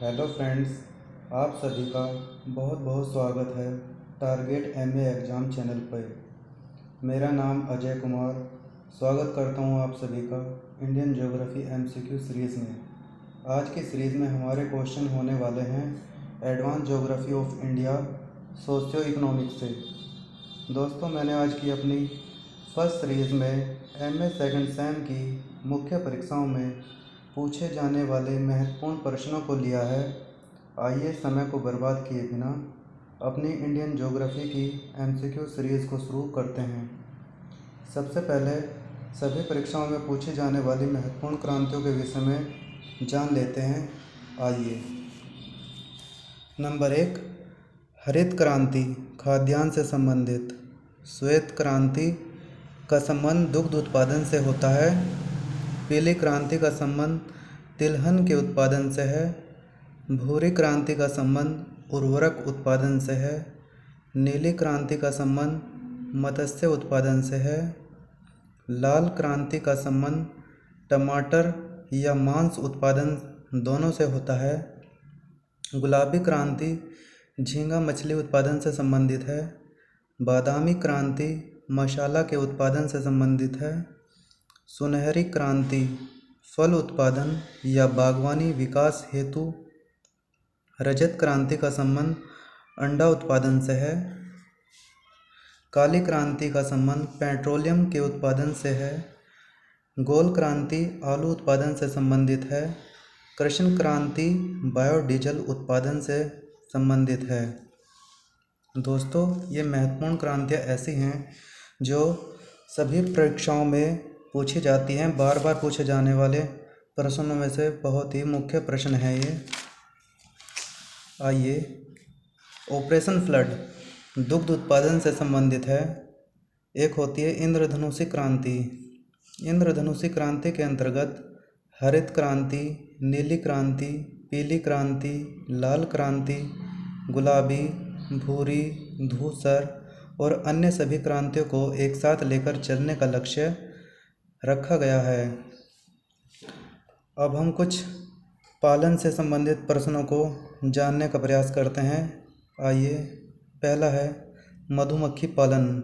Hello friends, आप सभी का बहुत बहुत स्वागत है टारगेट एमए एग्ज़ाम चैनल पर। मेरा नाम अजय कुमार। स्वागत करता हूं आप सभी का इंडियन ज्योग्राफी एमसीक्यू सीरीज़ में। आज की सीरीज़ में हमारे क्वेश्चन होने वाले हैं advance geography of India socio economic से। दोस्तों, मैंने आज की अपनी फर्स्ट सीरीज़ में एमए सेकंड सेम की मुख्य परीक्षाओं में पूछे जाने वाले महत्वपूर्ण प्रश्नों को लिया है। आइए समय को बर्बाद किए बिना अपनी इंडियन ज्योग्राफी की एमसीक्यू सीरीज़ को शुरू करते हैं। सबसे पहले सभी परीक्षाओं में पूछी जाने वाली महत्वपूर्ण क्रांतियों के विषय में जान लेते हैं। आइए। नंबर 1, हरित क्रांति खाद्यान्न से संबंधित। श्वेत क्रांति का संबंध दुग्ध उत्पादन से होता है। पीली क्रांति का संबंध तिलहन के उत्पादन से है। भूरी क्रांति का संबंध उर्वरक उत्पादन से है। नीली क्रांति का संबंध मत्स्य उत्पादन से है। लाल क्रांति का संबंध टमाटर या मांस उत्पादन दोनों से होता है। गुलाबी क्रांति झींगा मछली उत्पादन से संबंधित है। बादामी क्रांति मसाला के उत्पादन से संबंधित है। सुनहरी क्रांति फल उत्पादन या बागवानी विकास हेतु। रजत क्रांति का संबंध अंडा उत्पादन से है। काली क्रांति का संबंध पेट्रोलियम के उत्पादन से है। गोल क्रांति आलू उत्पादन से संबंधित है। कृष्ण क्रांति बायोडीजल उत्पादन से संबंधित है। दोस्तों, ये महत्वपूर्ण क्रांतियाँ ऐसी हैं जो सभी परीक्षाओं में पूछी जाती हैं। बार बार पूछे जाने वाले प्रश्नों में से बहुत ही मुख्य प्रश्न है ये। आइए। ऑपरेशन फ्लड दुग्ध उत्पादन से संबंधित है। एक होती है इंद्रधनुषी क्रांति। इंद्रधनुषी क्रांति के अंतर्गत हरित क्रांति, नीली क्रांति, पीली क्रांति, लाल क्रांति, गुलाबी, भूरी, धूसर और अन्य सभी क्रांतियों को एक साथ लेकर चलने का लक्ष्य रखा गया है। अब हम कुछ पालन से संबंधित प्रश्नों को जानने का प्रयास करते हैं। आइए। पहला है मधुमक्खी पालन।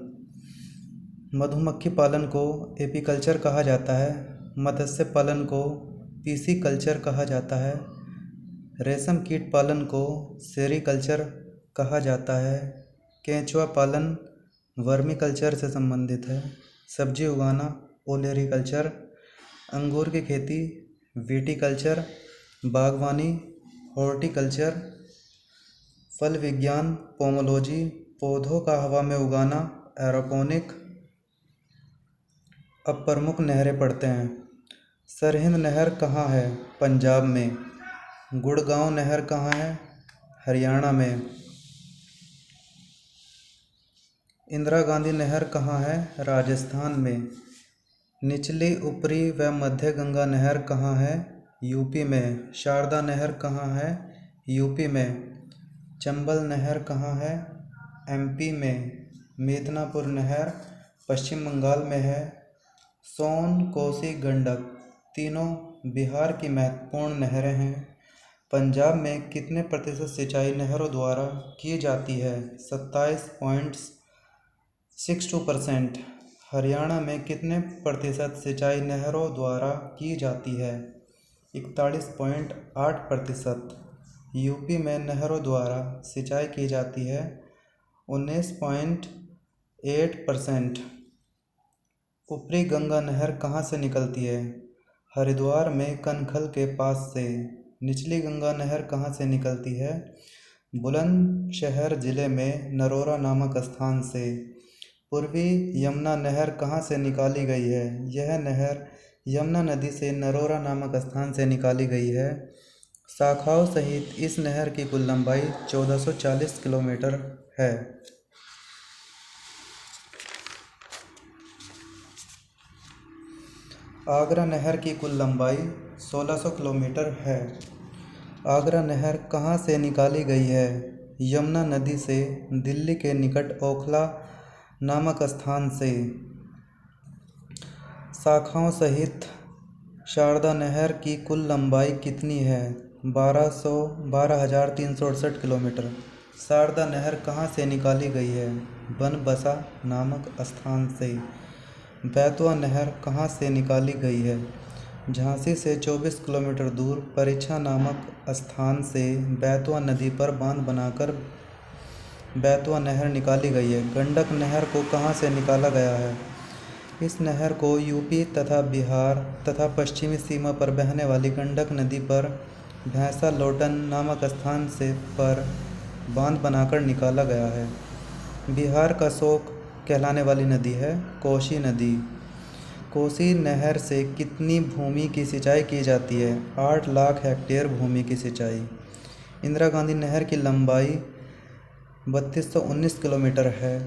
मधुमक्खी पालन को एपीकल्चर कहा जाता है। मत्स्य पालन को पीसीकल्चर कहा जाता है। रेशम कीट पालन को सेरीकल्चर कहा जाता है। केंचुआ पालन वर्मीकल्चर से संबंधित है। सब्जी उगाना ओलेरीकल्चर। अंगूर की खेती विटीकल्चर। बागवानी हॉर्टिकल्चर। फल विज्ञान पोमोलॉजी। पौधों का हवा में उगाना एरोपोनिक। अब प्रमुख नहरें पढ़ते हैं। सरहिंद नहर कहाँ है? पंजाब में। गुड़गांव नहर कहाँ है? हरियाणा में। इंदिरा गांधी नहर कहाँ है? राजस्थान में। निचली, ऊपरी व मध्य गंगा नहर कहाँ है? यूपी में। शारदा नहर कहाँ है? यूपी में। चंबल नहर कहाँ है? एमपी में। मिदनापुर नहर पश्चिम बंगाल में है। सोन, कोसी, गंडक तीनों बिहार की महत्वपूर्ण नहरें हैं। पंजाब में कितने प्रतिशत सिंचाई नहरों द्वारा की जाती है? 27.62%। हरियाणा में कितने प्रतिशत सिंचाई नहरों द्वारा की जाती है? 41.8%। यूपी में नहरों द्वारा सिंचाई की जाती है 19.8%। ऊपरी गंगा नहर कहाँ से निकलती है? हरिद्वार में कनखल के पास से। निचली गंगा नहर कहाँ से निकलती है? बुलंदशहर जिले में नरोरा नामक स्थान से। पूर्वी यमुना नहर कहाँ से निकाली गई है? यह नहर यमुना नदी से नरोरा नामक स्थान से निकाली गई है। शाखाओं सहित इस नहर की कुल लंबाई 1440 किलोमीटर है। आगरा नहर की कुल लंबाई 1600 किलोमीटर है। आगरा नहर कहाँ से निकाली गई है? यमुना नदी से दिल्ली के निकट ओखला नामक स्थान से। शाखाओं सहित शारदा नहर की कुल लंबाई कितनी है? 12,368 किलोमीटर। शारदा नहर कहाँ से निकाली गई है? बनबसा नामक स्थान से। बैतवा नहर कहाँ से निकाली गई है? झांसी से 24 किलोमीटर दूर परीक्षा नामक स्थान से बैतवा नदी पर बांध बनाकर बैतवा नहर निकाली गई है। गंडक नहर को कहाँ से निकाला गया है? इस नहर को यूपी तथा बिहार तथा पश्चिमी सीमा पर बहने वाली गंडक नदी पर भैंसा लोटन नामक स्थान से पर बांध बनाकर निकाला गया है। बिहार का शोक कहलाने वाली नदी है कोसी नदी। कोसी नहर से कितनी भूमि की सिंचाई की जाती है? 8 लाख हेक्टेयर भूमि की सिंचाई। इंदिरा गांधी नहर की लंबाई 3219 किलोमीटर है।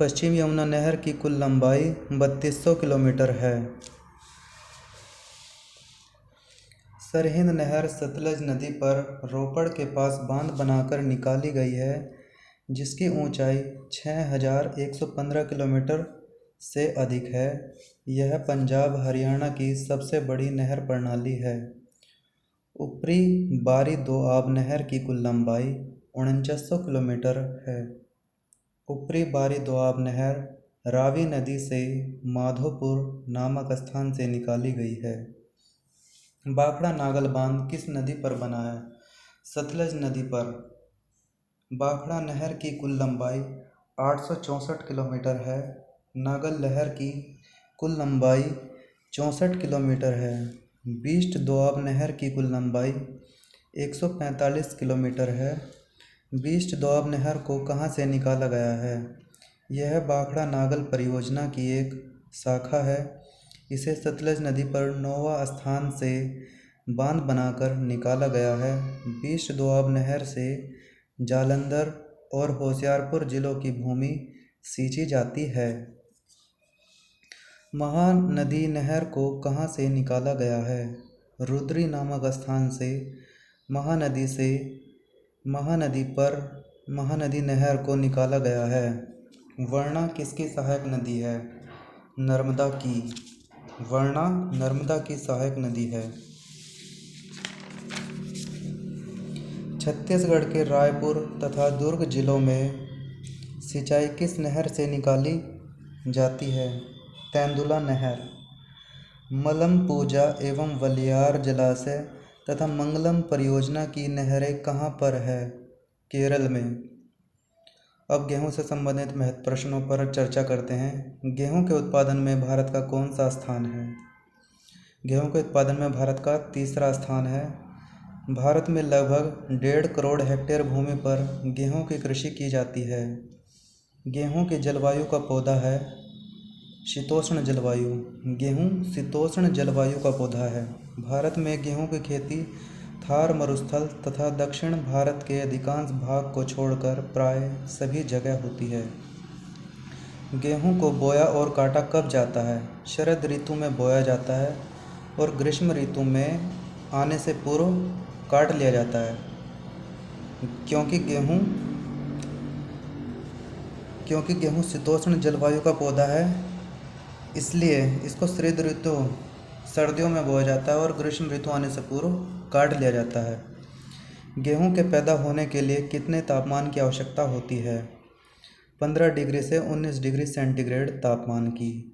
पश्चिम यमुना नहर की कुल लंबाई 3200 किलोमीटर है। सरहिंद नहर सतलज नदी पर रोपड़ के पास बांध बनाकर निकाली गई है, जिसकी ऊंचाई 6115 किलोमीटर से अधिक है। यह पंजाब हरियाणा की सबसे बड़ी नहर प्रणाली है। ऊपरी बारी दोआब नहर की कुल लंबाई 4900 किलोमीटर है। ऊपरी बारी दोआब नहर रावी नदी से माधोपुर नामक स्थान से निकाली गई है। बाखड़ा नागल बांध किस नदी पर बना है? सतलज नदी पर। बाखड़ा नहर की कुल लंबाई 864 किलोमीटर है। नागल नहर की कुल लंबाई 64 किलोमीटर है। बीस्ट दोआब नहर की कुल लंबाई 145 किलोमीटर है। बीस्ट दोआब नहर को कहाँ से निकाला गया है? यह बाखड़ा नागल परियोजना की एक शाखा है। इसे सतलज नदी पर नौवा स्थान से बांध बनाकर निकाला गया है। बीस्ट दोआब नहर से जालंधर और होशियारपुर जिलों की भूमि सींची जाती है। महानदी नहर को कहाँ से निकाला गया है? रुद्री नामक स्थान से। महानदी नहर को निकाला गया है। वर्णा किसकी सहायक नदी है? नर्मदा की। वर्णा नर्मदा की सहायक नदी है। छत्तीसगढ़ के रायपुर तथा दुर्ग जिलों में सिंचाई किस नहर से निकाली जाती है? तेंदुला नहर। मलम पूजा एवं वलियार जलाशय तथा मंगलम परियोजना की नहरें कहाँ पर है? केरल में। अब गेहूं से संबंधित महत्वपूर्ण प्रश्नों पर चर्चा करते हैं। गेहूं के उत्पादन में भारत का कौन सा स्थान है? गेहूं के उत्पादन में भारत का तीसरा स्थान है। भारत में लगभग 1.5 करोड़ हेक्टेयर भूमि पर गेहूं की कृषि की जाती है। गेहूं की जलवायु का पौधा है शीतोष्ण जलवायु। गेहूं शीतोष्ण जलवायु का पौधा है। भारत में गेहूं की खेती थार मरुस्थल तथा दक्षिण भारत के अधिकांश भाग को छोड़कर प्राय सभी जगह होती है। गेहूं को बोया और काटा कब जाता है? शरद ऋतु में बोया जाता है और ग्रीष्म ऋतु में आने से पूर्व काट लिया जाता है। क्योंकि गेहूं शीतोष्ण जलवायु का पौधा है, इसलिए इसको शरद ऋतु सर्दियों में बोया जाता है और ग्रीष्म ऋतु आने से पूर्व काट लिया जाता है। गेहूं के पैदा होने के लिए कितने तापमान की आवश्यकता होती है? 15 डिग्री से 19 डिग्री सेंटीग्रेड तापमान की।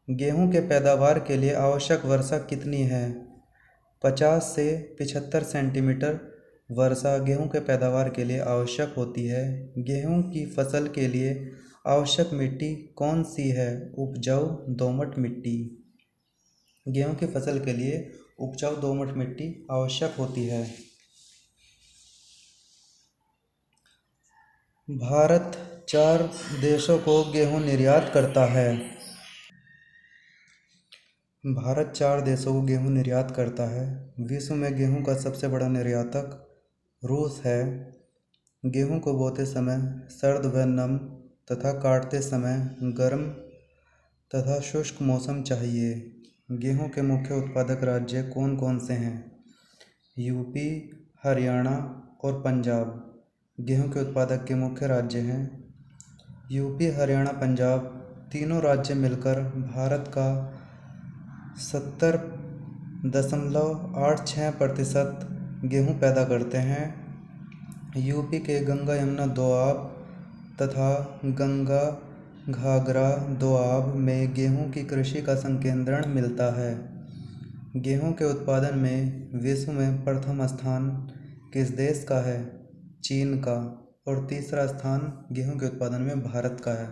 गेहूं के पैदावार के लिए आवश्यक वर्षा कितनी है? 50 से 75 सेंटीमीटर वर्षा गेहूं के पैदावार के लिए आवश्यक होती है। गेहूं की फसल के लिए आवश्यक मिट्टी कौन सी है? उपजाऊ दोमट मिट्टी। गेहूं की फसल के लिए उपजाऊ दोमट मिट्टी आवश्यक होती है। भारत 4 देशों को गेहूं निर्यात करता है। भारत 4 देशों को गेहूं निर्यात करता है। विश्व में गेहूं का सबसे बड़ा निर्यातक रूस है। गेहूं को बोते समय सर्द व नम तथा काटते समय गर्म तथा शुष्क मौसम चाहिए। गेहूं के मुख्य उत्पादक राज्य कौन कौन से हैं? यूपी, हरियाणा और पंजाब गेहूं के उत्पादक के मुख्य राज्य हैं। यूपी, हरियाणा, पंजाब तीनों राज्य मिलकर भारत का 70 0.86% गेहूँ पैदा करते हैं। यूपी के गंगा यमुना दोआब तथा गंगा घाघरा दोआब में गेहूं की कृषि का संकेंद्रण मिलता है। गेहूं के उत्पादन में विश्व में प्रथम स्थान किस देश का है? चीन का। और तीसरा स्थान गेहूं के उत्पादन में भारत का है।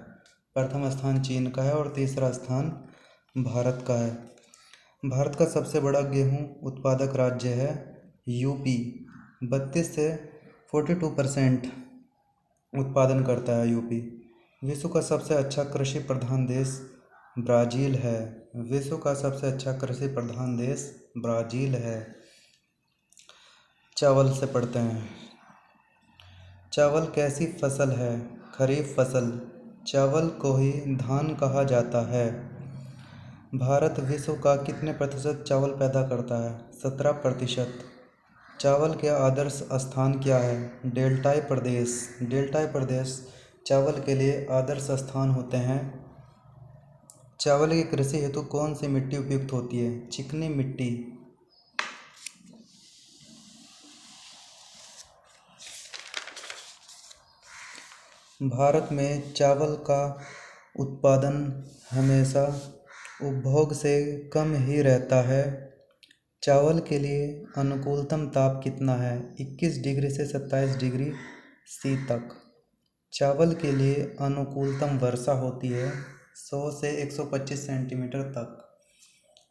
प्रथम स्थान चीन का है और तीसरा स्थान भारत का है। भारत का सबसे बड़ा गेहूं उत्पादक राज्य है यूपी। 32 से 42% उत्पादन करता है यूपी। विश्व का सबसे अच्छा कृषि प्रधान देश ब्राज़ील है। विश्व का सबसे अच्छा कृषि प्रधान देश ब्राज़ील है। चावल से पढ़ते हैं। चावल कैसी फसल है? खरीफ फसल। चावल को ही धान कहा जाता है। भारत विश्व का कितने प्रतिशत चावल पैदा करता है? 17%। चावल के आदर्श स्थान क्या है? डेल्टाई प्रदेश। डेल्टाई प्रदेश चावल के लिए आदर्श स्थान होते हैं। चावल की कृषि हेतु कौन सी मिट्टी उपयुक्त होती है? चिकनी मिट्टी। भारत में चावल का उत्पादन हमेशा उपभोग से कम ही रहता है। चावल के लिए अनुकूलतम ताप कितना है? 21 डिग्री से 27 डिग्री सी तक। चावल के लिए अनुकूलतम वर्षा होती है 100 से 125 सेंटीमीटर तक।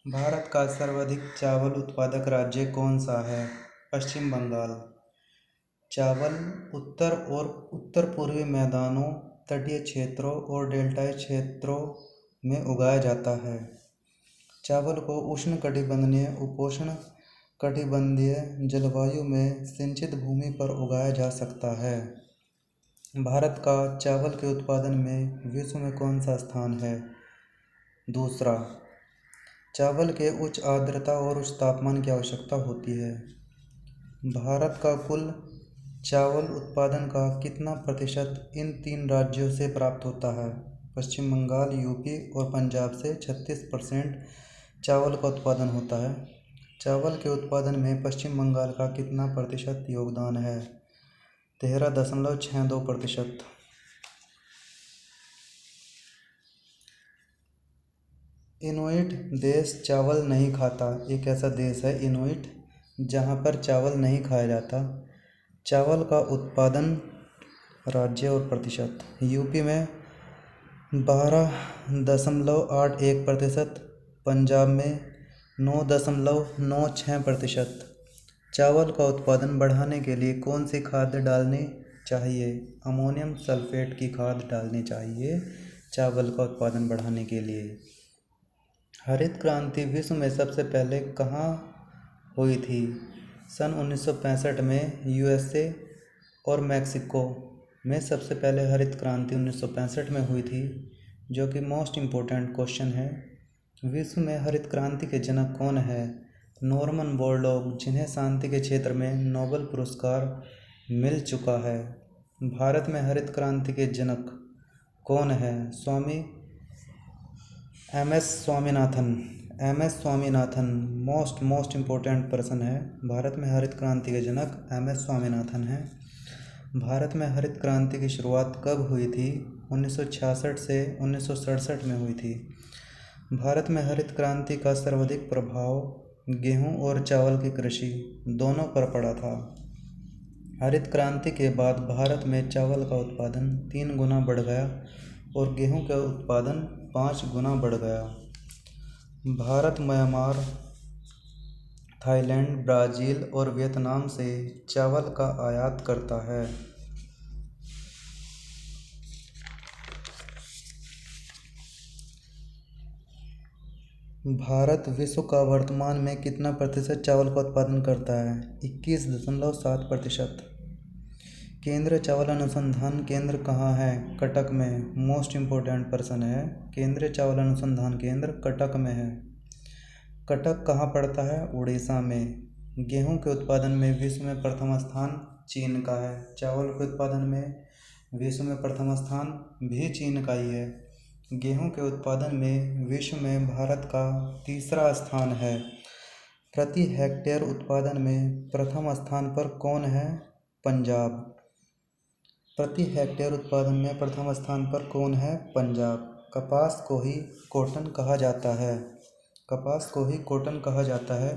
भारत का सर्वाधिक चावल उत्पादक राज्य कौन सा है? पश्चिम बंगाल। चावल उत्तर और उत्तर पूर्वी मैदानों, तटीय क्षेत्रों और डेल्टाई क्षेत्रों में उगाया जाता है। चावल को उष्णकटिबंधीय, उपोष्ण कटिबंधीय जलवायु में सिंचित भूमि पर उगाया जा सकता है। भारत का चावल के उत्पादन में विश्व में कौन सा स्थान है? दूसरा। चावल के उच्च आर्द्रता और उच्च तापमान की आवश्यकता होती है। भारत का कुल चावल उत्पादन का कितना प्रतिशत इन 3 राज्यों से प्राप्त होता है? पश्चिम बंगाल, यूपी और पंजाब से 36% चावल का उत्पादन होता है। चावल के उत्पादन में पश्चिम बंगाल का कितना प्रतिशत योगदान है? 13.62%। इनुइट देश चावल नहीं खाता। एक ऐसा देश है इनुइट जहाँ पर चावल नहीं खाया जाता। चावल का उत्पादन राज्य और प्रतिशत। यूपी में 12.81%, पंजाब में 9.96%। चावल का उत्पादन बढ़ाने के लिए कौन सी खाद डालनी चाहिए? अमोनियम सल्फेट की खाद डालनी चाहिए चावल का उत्पादन बढ़ाने के लिए। हरित क्रांति विश्व में सबसे पहले कहाँ हुई थी? सन 1965 में यूएसए और मैक्सिको में सबसे पहले हरित क्रांति 1965 में हुई थी, जो कि मोस्ट इम्पोर्टेंट क्वेश्चन है। विश्व में हरित क्रांति के जनक कौन है? नॉर्मन बोरलॉग, जिन्हें शांति के क्षेत्र में नोबेल पुरस्कार मिल चुका है। भारत में हरित क्रांति के जनक कौन है? Swami MS. Swaminathan. MS. Swaminathan most important person है। भारत में हरित क्रांति के जनक एम.एस. स्वामीनाथन हैं। भारत में हरित क्रांति की शुरुआत कब हुई थी? 1966 से 1967 में हुई थी। भारत में हरित क्रांति का सर्वाधिक प्रभाव गेहूं और चावल की कृषि दोनों पर पड़ा था। हरित क्रांति के बाद भारत में चावल का उत्पादन 3 गुना बढ़ गया और गेहूं का उत्पादन 5 गुना बढ़ गया। भारत म्यांमार, थाईलैंड, ब्राज़ील और वियतनाम से चावल का आयात करता है। भारत विश्व का वर्तमान में कितना प्रतिशत चावल का उत्पादन करता है? 21.7%। केंद्रीय चावल अनुसंधान केंद्र कहाँ है? कटक में। मोस्ट इम्पोर्टेंट पर्सन है। केंद्रीय चावल अनुसंधान केंद्र कटक में है। कटक कहाँ पड़ता है? उड़ीसा में। गेहूं के उत्पादन में विश्व में प्रथम स्थान चीन का है। चावल के उत्पादन में विश्व में प्रथम स्थान भी चीन का ही है। गेहूं के उत्पादन में विश्व में भारत का तीसरा स्थान है। प्रति हेक्टेयर उत्पादन में प्रथम स्थान पर कौन है? पंजाब। प्रति हेक्टेयर उत्पादन में प्रथम स्थान पर कौन है? पंजाब। कपास को ही कॉटन कहा जाता है। कपास को ही कॉटन कहा जाता है।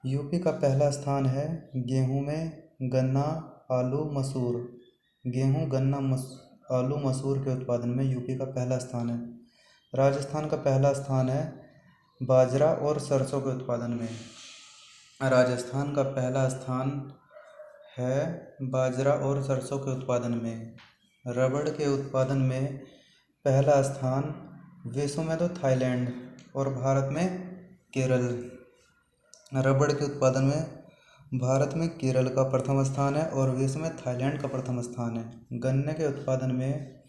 यूपी का पहला स्थान है गेहूं में, गन्ना, आलू, मसूर। गेहूं, गन्ना, आलू, मसूर के उत्पादन में यूपी का पहला स्थान है। राजस्थान का पहला स्थान है बाजरा और सरसों के उत्पादन में। राजस्थान का पहला स्थान है बाजरा और सरसों के उत्पादन में। रबड़ के उत्पादन में पहला स्थान विश्व में तो थाईलैंड और भारत में केरल। रबड़ के उत्पादन में भारत में केरल का प्रथम स्थान है और विश्व में थाईलैंड का प्रथम स्थान है। गन्ने के उत्पादन में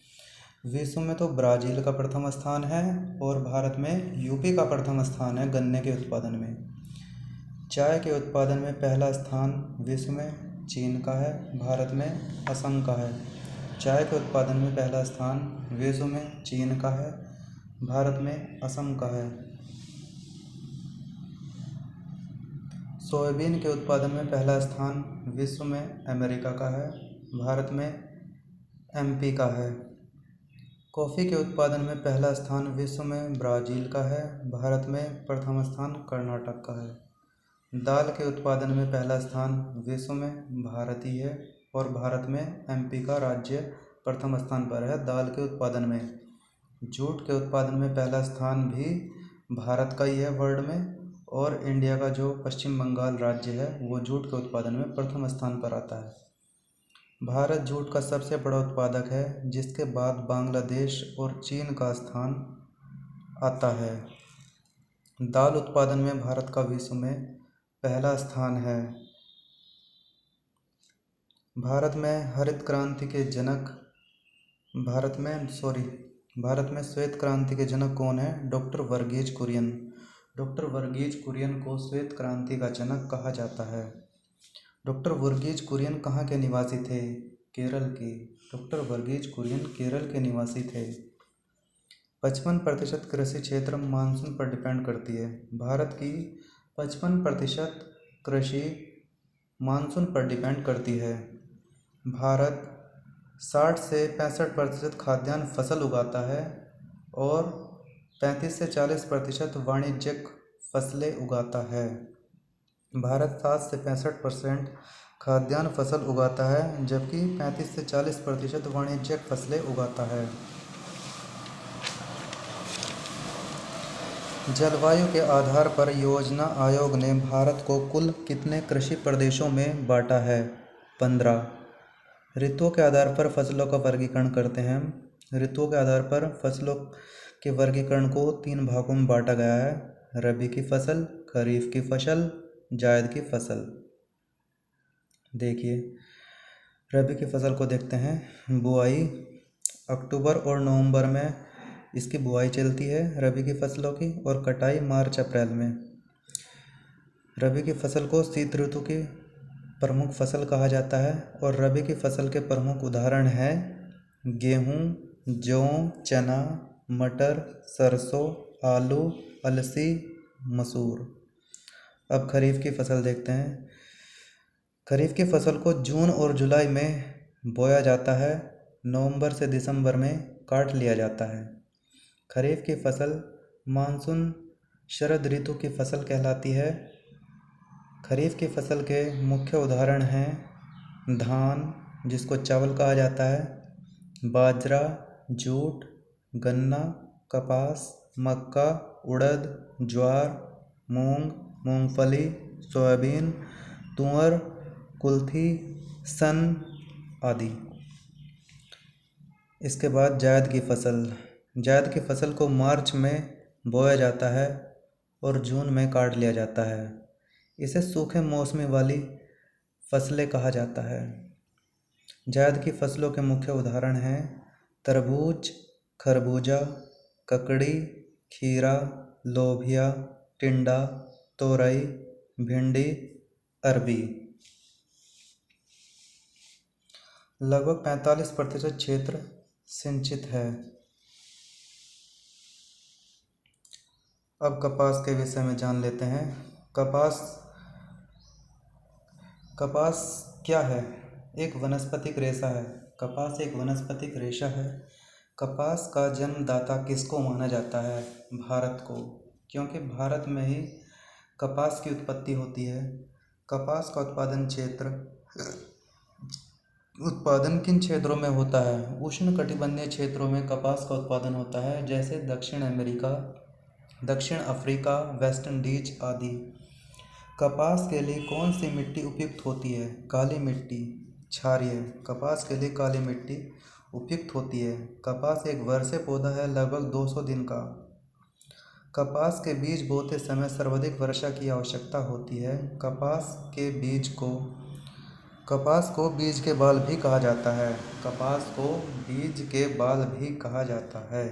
विश्व में तो ब्राज़ील का प्रथम स्थान है और भारत में यूपी का प्रथम स्थान है गन्ने के उत्पादन में। चाय के उत्पादन में पहला स्थान विश्व में चीन का है, भारत में असम का है। चाय के उत्पादन में पहला स्थान विश्व में चीन का है, भारत में असम का है। सोयाबीन के उत्पादन में पहला स्थान विश्व में अमेरिका का है, भारत में एमपी का है। कॉफ़ी के उत्पादन में पहला स्थान विश्व में ब्राज़ील का है, भारत में प्रथम स्थान कर्नाटक का है। दाल के उत्पादन में पहला स्थान विश्व में भारत ही है और भारत में एमपी का राज्य प्रथम स्थान पर है दाल के उत्पादन में। जूट के उत्पादन में पहला स्थान भी भारत का ही है वर्ल्ड में, और इंडिया का जो पश्चिम बंगाल राज्य है वो जूट के उत्पादन में प्रथम स्थान पर आता है। भारत जूट का सबसे बड़ा उत्पादक है, जिसके बाद बांग्लादेश और चीन का स्थान आता है। दाल उत्पादन में भारत का विश्व में पहला स्थान है। भारत में हरित क्रांति के जनक भारत में श्वेत क्रांति के जनक कौन है? डॉक्टर वर्गीज कुरियन। डॉक्टर वर्गीज कुरियन को श्वेत क्रांति का जनक कहा जाता है। डॉक्टर वर्गीज कुरियन कहाँ के निवासी थे? केरल के। डॉक्टर वर्गीज कुरियन केरल के निवासी थे। 55% कृषि क्षेत्र मानसून पर डिपेंड करती है। भारत की 55% कृषि मानसून पर डिपेंड करती है। भारत 60 से 65% खाद्यान्न फसल उगाता है और 35 से 40% वाणिज्यिक फसलें उगाता है। भारत 7 से 65% खाद्यान्न फसल उगाता है, जबकि 35 से 40% वाणिज्यिक फसलें उगाता है। जलवायु के आधार पर योजना आयोग ने भारत को कुल कितने कृषि प्रदेशों में बांटा है? 15। ऋतुओं के आधार पर फसलों का वर्गीकरण करते हैं हम। ऋतुओं के आधार पर फसलों के वर्गीकरण को 3 भागों में बांटा गया है: रबी की फसल, खरीफ की फसल, जायद की फसल। देखिए, रबी की फसल को देखते हैं। बुआई अक्टूबर और नवंबर में इसकी बुआई चलती है रबी की फसलों की, और कटाई मार्च अप्रैल में। रबी की फसल को शीत ऋतु की प्रमुख फसल कहा जाता है और रबी की फसल के प्रमुख उदाहरण हैं गेहूँ, जौ, चना, मटर, सरसों, आलू, अलसी, मसूर। अब खरीफ की फसल देखते हैं। खरीफ की फसल को जून और जुलाई में बोया जाता है, नवंबर से दिसंबर में काट लिया जाता है। खरीफ की फसल मानसून शरद ऋतु की फसल कहलाती है। खरीफ की फसल के मुख्य उदाहरण हैं धान, जिसको चावल कहा जाता है, बाजरा, जूट, गन्ना, कपास, मक्का, उड़द, ज्वार, मूंग, मूंगफली, सोयाबीन, तुअर, कुल्थी, सन आदि। इसके बाद जायद की फसल। जायद की फसल को मार्च में बोया जाता है और जून में काट लिया जाता है। इसे सूखे मौसमी वाली फसलें कहा जाता है। जायद की फसलों के मुख्य उदाहरण हैं तरबूज, खरबूजा, ककड़ी, खीरा, लोबिया, टिंडा, तोरई, भिंडी, अरबी। लगभग 45% क्षेत्र सिंचित है। अब कपास के विषय में जान लेते हैं। कपास कपास क्या है? एक वनस्पतिक रेशा है। कपास एक वनस्पतिक रेशा है। कपास का जन्मदाता किसको माना जाता है? भारत को, क्योंकि भारत में ही कपास की उत्पत्ति होती है। कपास का उत्पादन किन क्षेत्रों में होता है? उष्णकटिबंधीय क्षेत्रों में कपास का उत्पादन होता है, जैसे दक्षिण अमेरिका, दक्षिण अफ्रीका, वेस्ट इंडीज आदि। कपास के लिए कौन सी मिट्टी उपयुक्त होती है? काली मिट्टी, क्षारीय। कपास के लिए काली मिट्टी उपयुक्त होती है। कपास एक वर्षीय पौधा है, लगभग 200 दिन का। कपास के बीज बोते समय सर्वाधिक वर्षा की आवश्यकता होती है। कपास को बीज के बाल भी कहा जाता है। कपास को बीज के बाल भी कहा जाता है।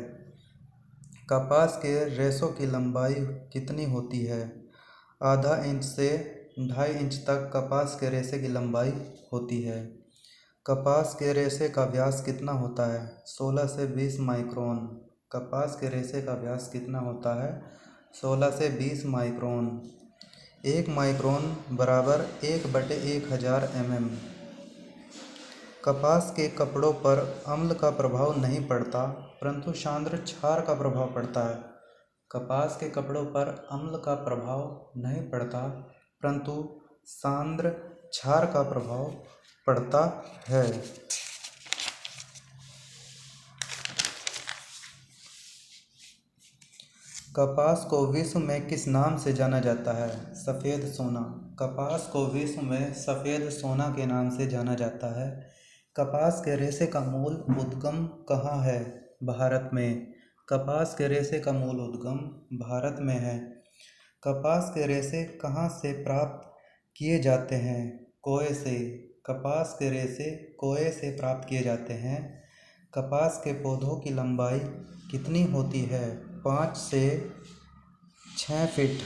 कपास के रेशों की लंबाई कितनी होती है? आधा इंच से 2.5 इंच तक कपास के रेशे की लंबाई होती है। कपास के रेशे का व्यास कितना होता है? 16 से 20 माइक्रोन। कपास के रेशे का व्यास कितना होता है? 16 से 20 माइक्रोन। 1 माइक्रोन बराबर 1/1000 mm। कपास के कपड़ों पर अम्ल का प्रभाव नहीं पड़ता, परंतु सांद्र क्षार का प्रभाव पड़ता है। कपास के कपड़ों पर अम्ल का प्रभाव नहीं पड़ता, परंतु सांद्र क्षार का प्रभाव पड़ता है। कपास को विश्व में किस नाम से जाना जाता है? सफ़ेद सोना। कपास को विश्व में सफ़ेद सोना के नाम से जाना जाता है। कपास के रेशे का मूल उद्गम कहाँ है? भारत में। कपास के रेशे का मूल उद्गम भारत में है। कपास के रेशे कहाँ से प्राप्त किए जाते हैं? कोए से। कपास के रेशे कोए से प्राप्त किए जाते हैं। कपास के पौधों की लंबाई कितनी होती है? 5 से 6 फीट।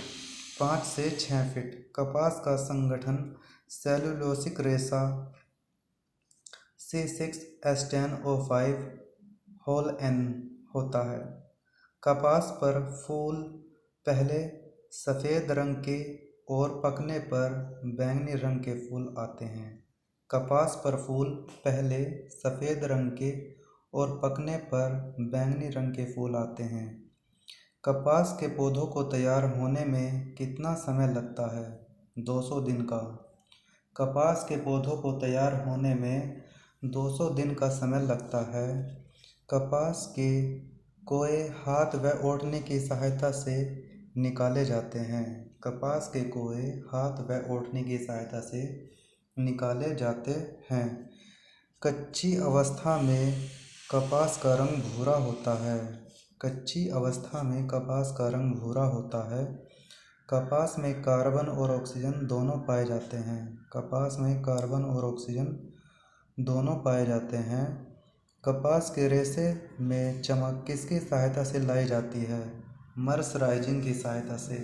5 से 6 फीट। कपास का संगठन सेलुलोसिक रेशा C6H10O5 N होता है। कपास पर फूल पहले सफ़ेद रंग के और पकने पर बैंगनी रंग के फूल आते हैं। कपास पर फूल पहले सफ़ेद रंग के और पकने पर बैंगनी रंग के फूल आते हैं। कपास के पौधों को तैयार होने में कितना समय लगता है? 200 दिन का। कपास के पौधों को तैयार होने में 200 दिन का समय लगता है। कपास के कोए हाथ व ओढ़ने की सहायता से निकाले जाते हैं। कपास के कोए हाथ व ओढ़ने की सहायता से निकाले जाते हैं। कच्ची अवस्था में कपास का रंग भूरा होता है। कच्ची अवस्था में कपास का रंग भूरा होता है। कपास में कार्बन और ऑक्सीजन दोनों पाए जाते हैं। कपास में कार्बन और ऑक्सीजन दोनों पाए जाते हैं। कपास के रेशे में चमक किसकी सहायता से लाई जाती है? मर्सराइजिंग की सहायता से।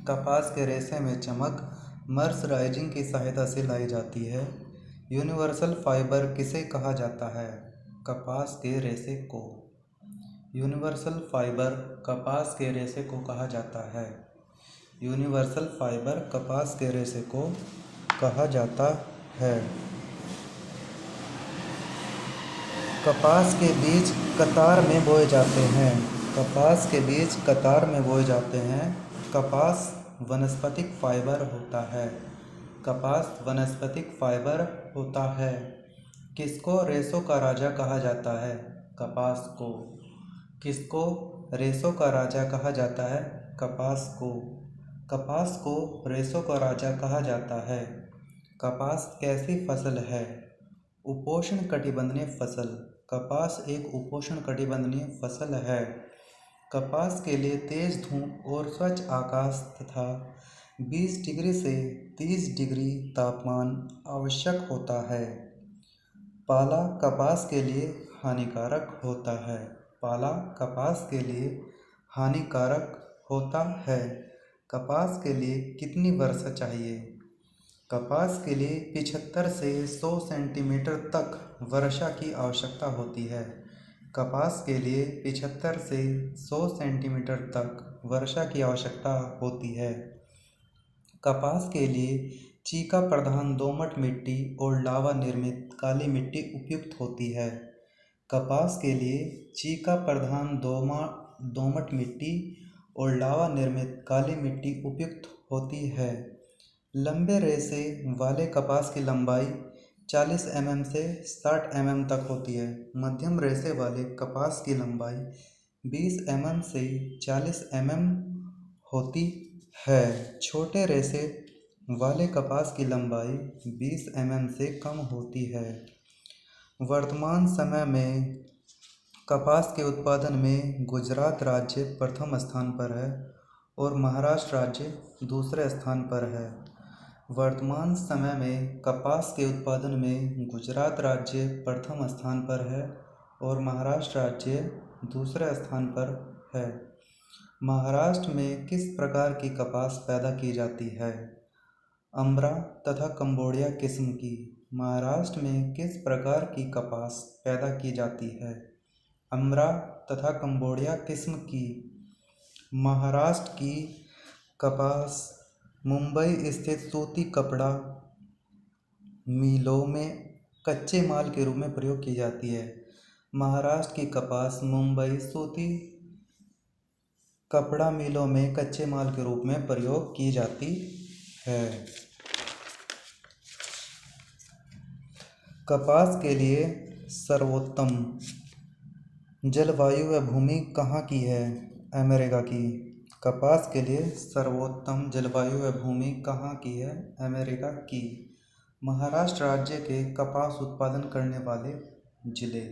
कपास के रेशे में चमक मर्सराइजिंग की सहायता से लाई जाती है। यूनिवर्सल फाइबर किसे कहा जाता है? कपास के रेशे को। यूनिवर्सल फाइबर कपास के रेशे को कहा जाता है। यूनिवर्सल फाइबर कपास के रेशे को कहा जाता है। कपास के बीज कतार में बोए जाते हैं। कपास के बीज कतार में बोए जाते हैं। कपास वनस्पतिक फाइबर होता है। कपास वनस्पतिक फाइबर होता है। किसको रेशों का राजा कहा जाता है? कपास को। किसको रेशों का राजा कहा जाता है? कपास को। कपास को रेशों का राजा कहा जाता है। कपास कैसी फसल है? उपोष्ण कटिबंधीय फसल। कपास एक उपोष्ण कटिबंधीय फसल है। कपास के लिए तेज धूप और स्वच्छ आकाश तथा 20 डिग्री से 30 डिग्री तापमान आवश्यक होता है। पाला कपास के लिए हानिकारक होता है। पाला कपास के लिए हानिकारक होता है। कपास के लिए कितनी वर्षा चाहिए? कपास के लिए 75 से 100 सेंटीमीटर तक वर्षा की आवश्यकता होती है। कपास के लिए 75 से 100 सेंटीमीटर तक वर्षा की आवश्यकता होती है। कपास के लिए चीका प्रधान दोमट मिट्टी और लावा निर्मित काली मिट्टी उपयुक्त होती है। कपास के लिए चीका प्रधान दोमट मिट्टी और लावा निर्मित काली मिट्टी उपयुक्त होती है। लंबे रेशे वाले कपास की लंबाई 40 mm से 60 mm तक होती है। मध्यम रेशे वाले कपास की लंबाई 20 mm से 40 mm होती है। छोटे रेशे वाले कपास की लंबाई 20 mm से कम होती है। वर्तमान समय में कपास के उत्पादन में गुजरात राज्य प्रथम स्थान पर है और महाराष्ट्र राज्य दूसरे स्थान पर है। वर्तमान समय में कपास के उत्पादन में गुजरात राज्य प्रथम स्थान पर है और महाराष्ट्र राज्य दूसरे स्थान पर है। महाराष्ट्र में किस प्रकार की कपास पैदा की जाती है? अम्ब्रा तथा कंबोडिया किस्म की। महाराष्ट्र में किस प्रकार की कपास पैदा की जाती है? अम्ब्रा तथा कंबोडिया किस्म की। महाराष्ट्र की कपास मुंबई स्थित सूती कपड़ा मिलों में कच्चे माल के रूप में प्रयोग की जाती है। महाराष्ट्र की कपास मुंबई सूती कपड़ा मिलों में कच्चे माल के रूप में प्रयोग की जाती है। कपास के लिए सर्वोत्तम जलवायु व भूमि कहाँ की है? अमेरिका की। कपास के लिए सर्वोत्तम जलवायु व भूमि कहाँ की है? अमेरिका की। महाराष्ट्र राज्य के कपास उत्पादन करने वाले जिले।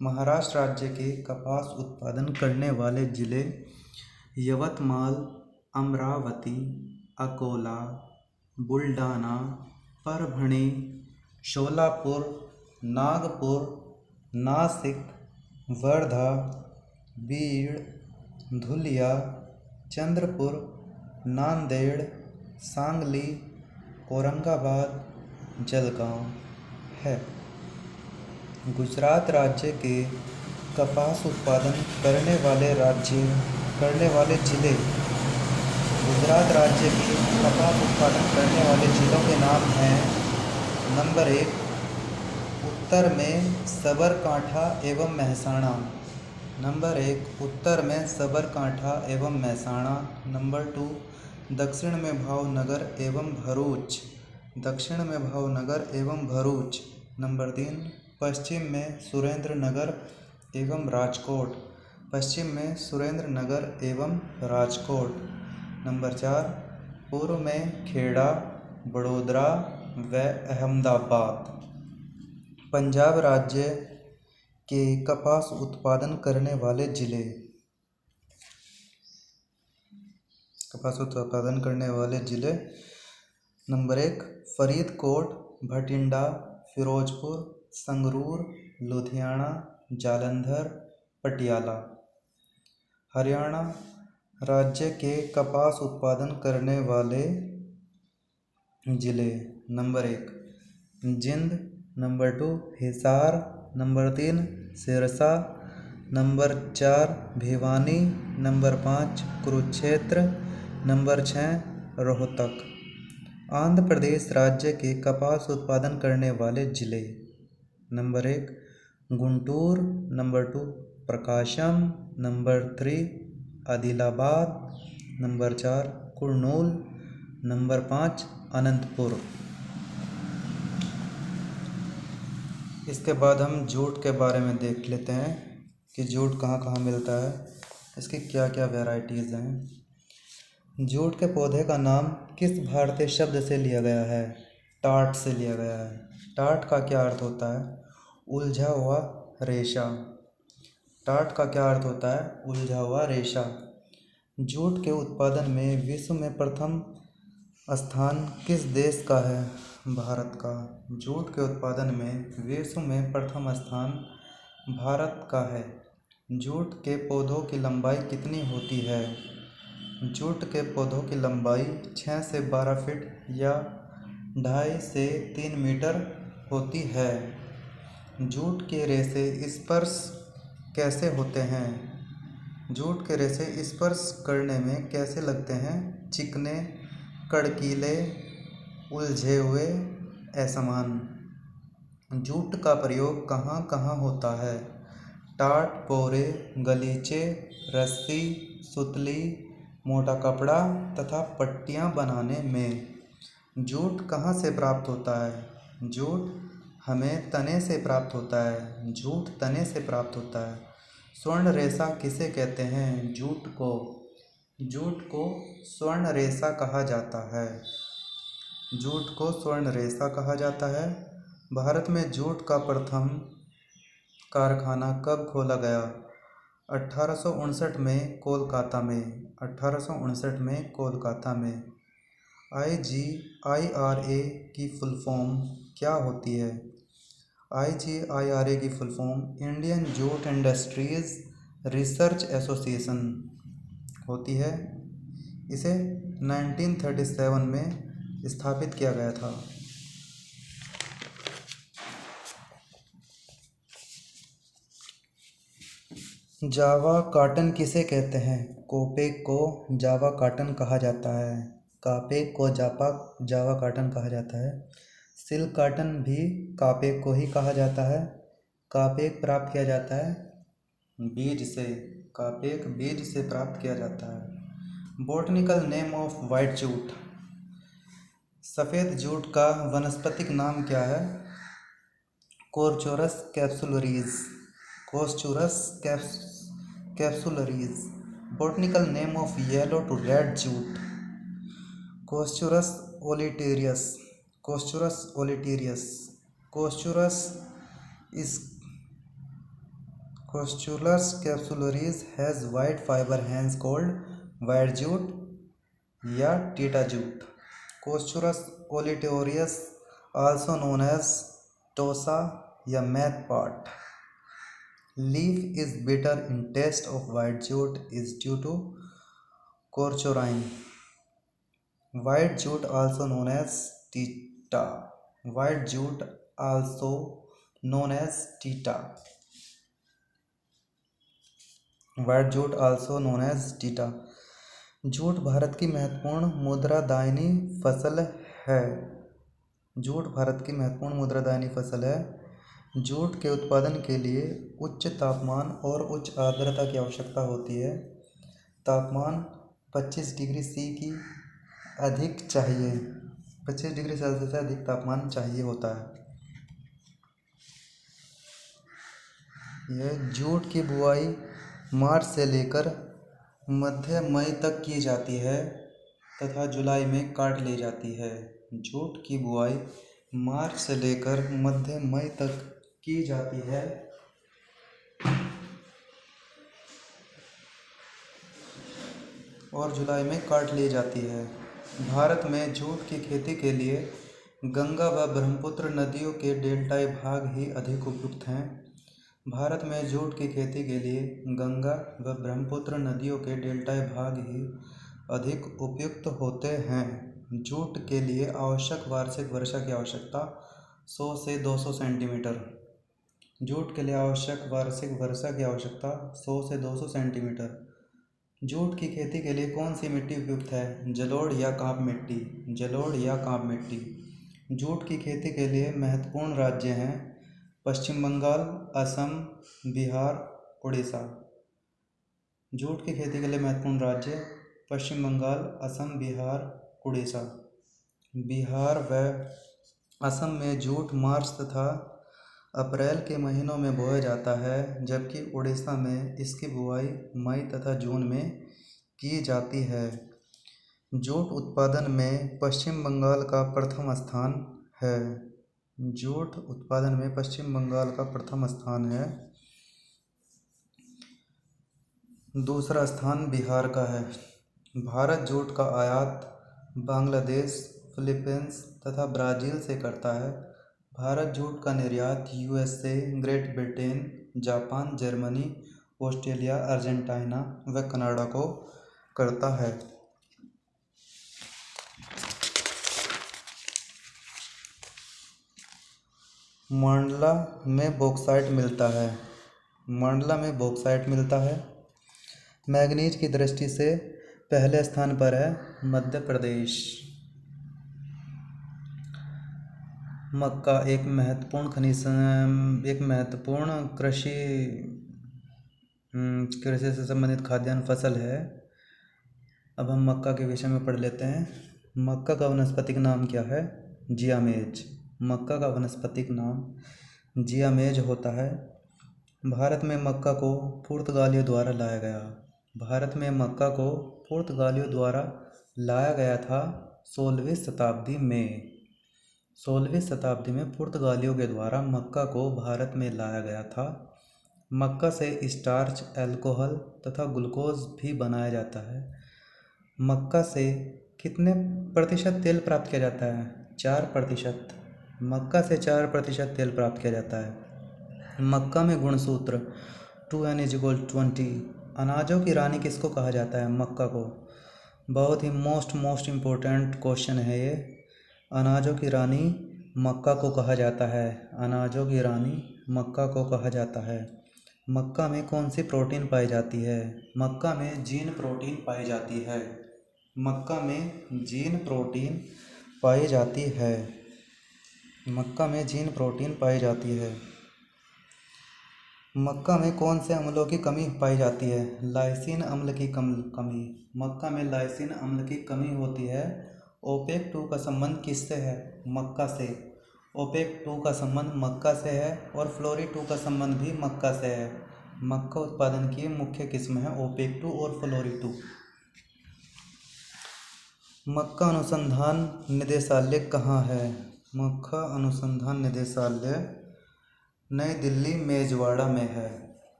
महाराष्ट्र राज्य के कपास उत्पादन करने वाले जिले यवतमाल, अमरावती, अकोला, बुलढाणा, परभणी, सोलापुर, नागपुर, नासिक, वर्धा, बीड, धुलिया, चंद्रपुर, नांदेड़, सांगली, औरंगाबाद, जलगांव है। गुजरात राज्य के कपास उत्पादन करने वाले जिले। गुजरात राज्य के कपास उत्पादन करने वाले जिलों के नाम हैं। नंबर 1 उत्तर में साबरकांठा एवं महसाणा। नंबर 1 उत्तर में साबरकांठा एवं महसाणा। नंबर 2 दक्षिण में भावनगर एवं भरूच। दक्षिण में भावनगर एवं भरूच। नंबर 3 पश्चिम में सुरेंद्रनगर एवं राजकोट। पश्चिम में सुरेंद्रनगर एवं राजकोट। नंबर 4 पूर्व में खेड़ा, बड़ोदरा व अहमदाबाद। पंजाब राज्य के कपास उत्पादन करने वाले जिले। कपास उत्पादन करने वाले जिले। नंबर 1 फरीदकोट, भटिंडा, फिरोजपुर, संगरूर, लुधियाना, जालंधर, पटियाला। हरियाणा राज्य के कपास उत्पादन करने वाले जिले। Number 1 Jind. Number 2 Hisar. Number 3 Sirsa. Number 4 Bhiwani. Number 5 Kurukshetra. Number 6 Rohtak. Andhra Pradesh राज्य के कपास उत्पादन करने वाले जिले। Number 1 Guntur. Number 2 Prakasam. Number 3 Adilabad. Number 4 Kurnool. Number 5 Anantapur. इसके बाद हम जूट के बारे में देख लेते हैं कि जूट कहाँ कहाँ मिलता है, इसकी क्या क्या वैरायटीज़ हैं। जूट के पौधे का नाम किस भारतीय शब्द से लिया गया है? टाट से लिया गया है। टाट का क्या अर्थ होता है? उलझा हुआ रेशा। टाट का क्या अर्थ होता है? उलझा हुआ रेशा। जूट के उत्पादन में विश्व में प्रथम स्थान किस देश का है? भारत का। जूट के उत्पादन में विश्व में प्रथम स्थान भारत का है। जूट के पौधों की लंबाई कितनी होती है? जूट के पौधों की लंबाई 6 से 12 फीट या 2.5 से 3 मीटर होती है। जूट के रेशे स्पर्श कैसे होते हैं? जूट के रेशे स्पर्श करने में कैसे लगते हैं? चिकने, कड़कीले, उलझे हुए, असमान। जूट का प्रयोग कहाँ कहाँ होता है? टाट, पोरे, गलीचे, रस्सी, सुतली, मोटा कपड़ा तथा पट्टियाँ बनाने में। जूट कहाँ से प्राप्त होता है? जूट हमें तने से प्राप्त होता है। जूट तने से प्राप्त होता है। स्वर्ण रेशा किसे कहते हैं? जूट को स्वर्ण रेशा कहा जाता है। जूट को स्वर्ण रेशा कहा जाता है। भारत में जूट का प्रथम कारखाना कब खोला गया? 1859 में कोलकाता में। 1859 में कोलकाता में। IGIRA की फुल फॉर्म क्या होती है? IGIRA की full form Indian jute industries research association होती है। इसे 1937 में स्थापित किया गया था। जावा कॉटन किसे कहते हैं? कोपेक को जावा कॉटन कहा जाता है। कापेक को जावा कॉटन कहा जाता है। सिल्क कॉटन भी कापेक को ही कहा जाता है। कापेक प्राप्त किया जाता है बीज से। कापेक बीज से प्राप्त किया जाता है। Botanical name of white jute. सफ़ेद जूट का वानस्पतिक नाम क्या है? Corchorus capsularis. Capsularis. Botanical name of yellow to red jute. Corchorus olitorius. Coschurus capsularis has white fiber hence called white jute या theta jute. Coschurus olivarius also known as tosa या math part. Leaf is bitter in taste of white jute is due to corchorine. White jute also known as tita. White jute also known as tita. White jute also known as tita. Jute Bharat की महत्वपूर्ण मुद्रादायनी फसल है। Jute Bharat की महत्वपूर्ण मुद्रादायनी फसल है। Jute के उत्पादन के लिए उच्च तापमान और उच्च आर्द्रता की आवश्यकता होती है। तापमान 25 डिग्री सी की अधिक चाहिए। 25 डिग्री सेल्सियस से अधिक तापमान चाहिए होता है। यह जूट की बुआई मार्च से लेकर मध्य मई तक की जाती है तथा जुलाई में काट ली जाती है। जूट की बुआई मार्च से लेकर मध्य मई तक की जाती है और जुलाई में काट ली जाती है। भारत में जूट की खेती के लिए गंगा व ब्रह्मपुत्र नदियों के डेल्टाई भाग ही अधिक उपयुक्त हैं। भारत में जूट की खेती के लिए गंगा व ब्रह्मपुत्र नदियों के डेल्टाई भाग ही अधिक उपयुक्त होते हैं। जूट के लिए आवश्यक वार्षिक वर्षा की आवश्यकता 100 से 200 सेंटीमीटर। जूट के लिए आवश्यक वार्षिक वर्षा की आवश्यकता 100 से 200 सेंटीमीटर। जूट की खेती के लिए कौन सी मिट्टी उपयुक्त है? जलोढ़ या काप मिट्टी। जलोढ़ या काप मिट्टी। जूट की खेती के लिए महत्वपूर्ण राज्य हैं पश्चिम बंगाल, असम, बिहार, उड़ीसा। जूट की खेती के लिए महत्वपूर्ण राज्य पश्चिम बंगाल, असम, बिहार, उड़ीसा। बिहार व असम में जूट मार्च तथा अप्रैल के महीनों में बोया जाता है, जबकि उड़ीसा में इसकी बुआई मई तथा जून में की जाती है। जूट उत्पादन में पश्चिम बंगाल का प्रथम स्थान है। जूट उत्पादन में पश्चिम बंगाल का प्रथम स्थान है। दूसरा स्थान बिहार का है। भारत जूट का आयात बांग्लादेश, फिलीपींस तथा ब्राज़ील से करता है। भारत जूट का निर्यात USA, great Britain, Japan, Germany, Australia, Argentina व कनाडा को करता है। मंडला में बॉक्साइट मिलता है। मंडला में बॉक्साइट मिलता है। मैंगनीज की दृष्टि से पहले स्थान पर है मध्य प्रदेश। मक्का एक महत्वपूर्ण कृषि से संबंधित खाद्यान्न फसल है। अब हम मक्का के विषय में पढ़ लेते हैं। मक्का का वानस्पतिक नाम क्या है? जियामेज। मक्का का वानस्पतिक नाम जियामेज होता है। भारत में मक्का को पुर्तगालियों द्वारा लाया गया। भारत में मक्का को पुर्तगालियों द्वारा लाया गया था 16वीं शताब्दी में। 16वीं शताब्दी में पुर्तगालियों के द्वारा मक्का को भारत में लाया गया था। मक्का से स्टार्च, अल्कोहल तथा ग्लूकोज भी बनाया जाता है। मक्का से कितने प्रतिशत तेल प्राप्त किया जाता है? 4%। मक्का से 4% तेल प्राप्त किया जाता है। मक्का में गुणसूत्र 2n=20। अनाजों की रानी किसको कहा जाता है? मक्का को। बहुत ही मोस्ट इम्पोर्टेंट क्वेश्चन है ये। अनाजों की रानी मक्का को कहा जाता है। अनाजों की रानी मक्का को कहा जाता है। मक्का में कौन सी प्रोटीन पाई जाती है? मक्का में जीन प्रोटीन पाई जाती है। मक्का में जीन प्रोटीन पाई जाती है। मक्का में जीन प्रोटीन पाई जाती है। मक्का में कौन से अम्लों की कमी पाई जाती है? लाइसिन अम्ल की कमी। मक्का में लाइसिन अम्ल की कमी होती है। ओपेक 2 का संबंध किससे है? मक्का से। ओपेक 2 का संबंध मक्का से है और फ्लोरी 2 का संबंध भी मक्का से है। मक्का उत्पादन की मुख्य किस्म है ओपेक 2 और फ्लोरी 2। मक्का अनुसंधान निदेशालय कहाँ है? मक्का अनुसंधान निदेशालय नई दिल्ली मेजवाड़ा में है।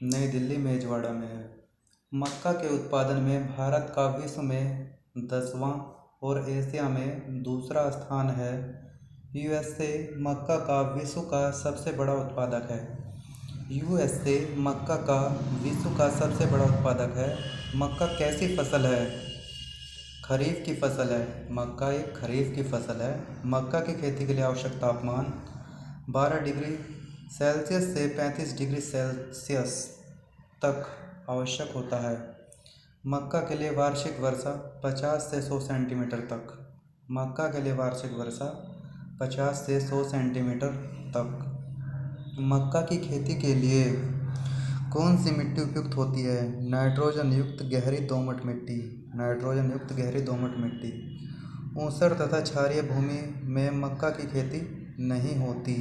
नई दिल्ली मेजवाड़ा में है। मक्का के उत्पादन में भारत का विश्व में 10वां और एशिया में दूसरा स्थान है। यूएसए मक्का का विश्व का सबसे बड़ा उत्पादक है। यूएसए मक्का का विश्व का सबसे बड़ा उत्पादक है। मक्का कैसी फसल है? खरीफ की फसल है। मक्का एक खरीफ की फसल है। मक्का की खेती के लिए आवश्यक तापमान 12 डिग्री सेल्सियस से 35 डिग्री सेल्सियस तक आवश्यक होता है। मक्का के लिए वार्षिक वर्षा 50 से 100 सेंटीमीटर तक। मक्का के लिए वार्षिक वर्षा 50 से 100 सेंटीमीटर तक। मक्का की खेती के लिए कौन सी मिट्टी उपयुक्त होती है? नाइट्रोजन युक्त गहरी दोमट मिट्टी। नाइट्रोजन युक्त गहरी दोमट मिट्टी। ऊसर तथा क्षारीय भूमि में मक्का की खेती नहीं होती।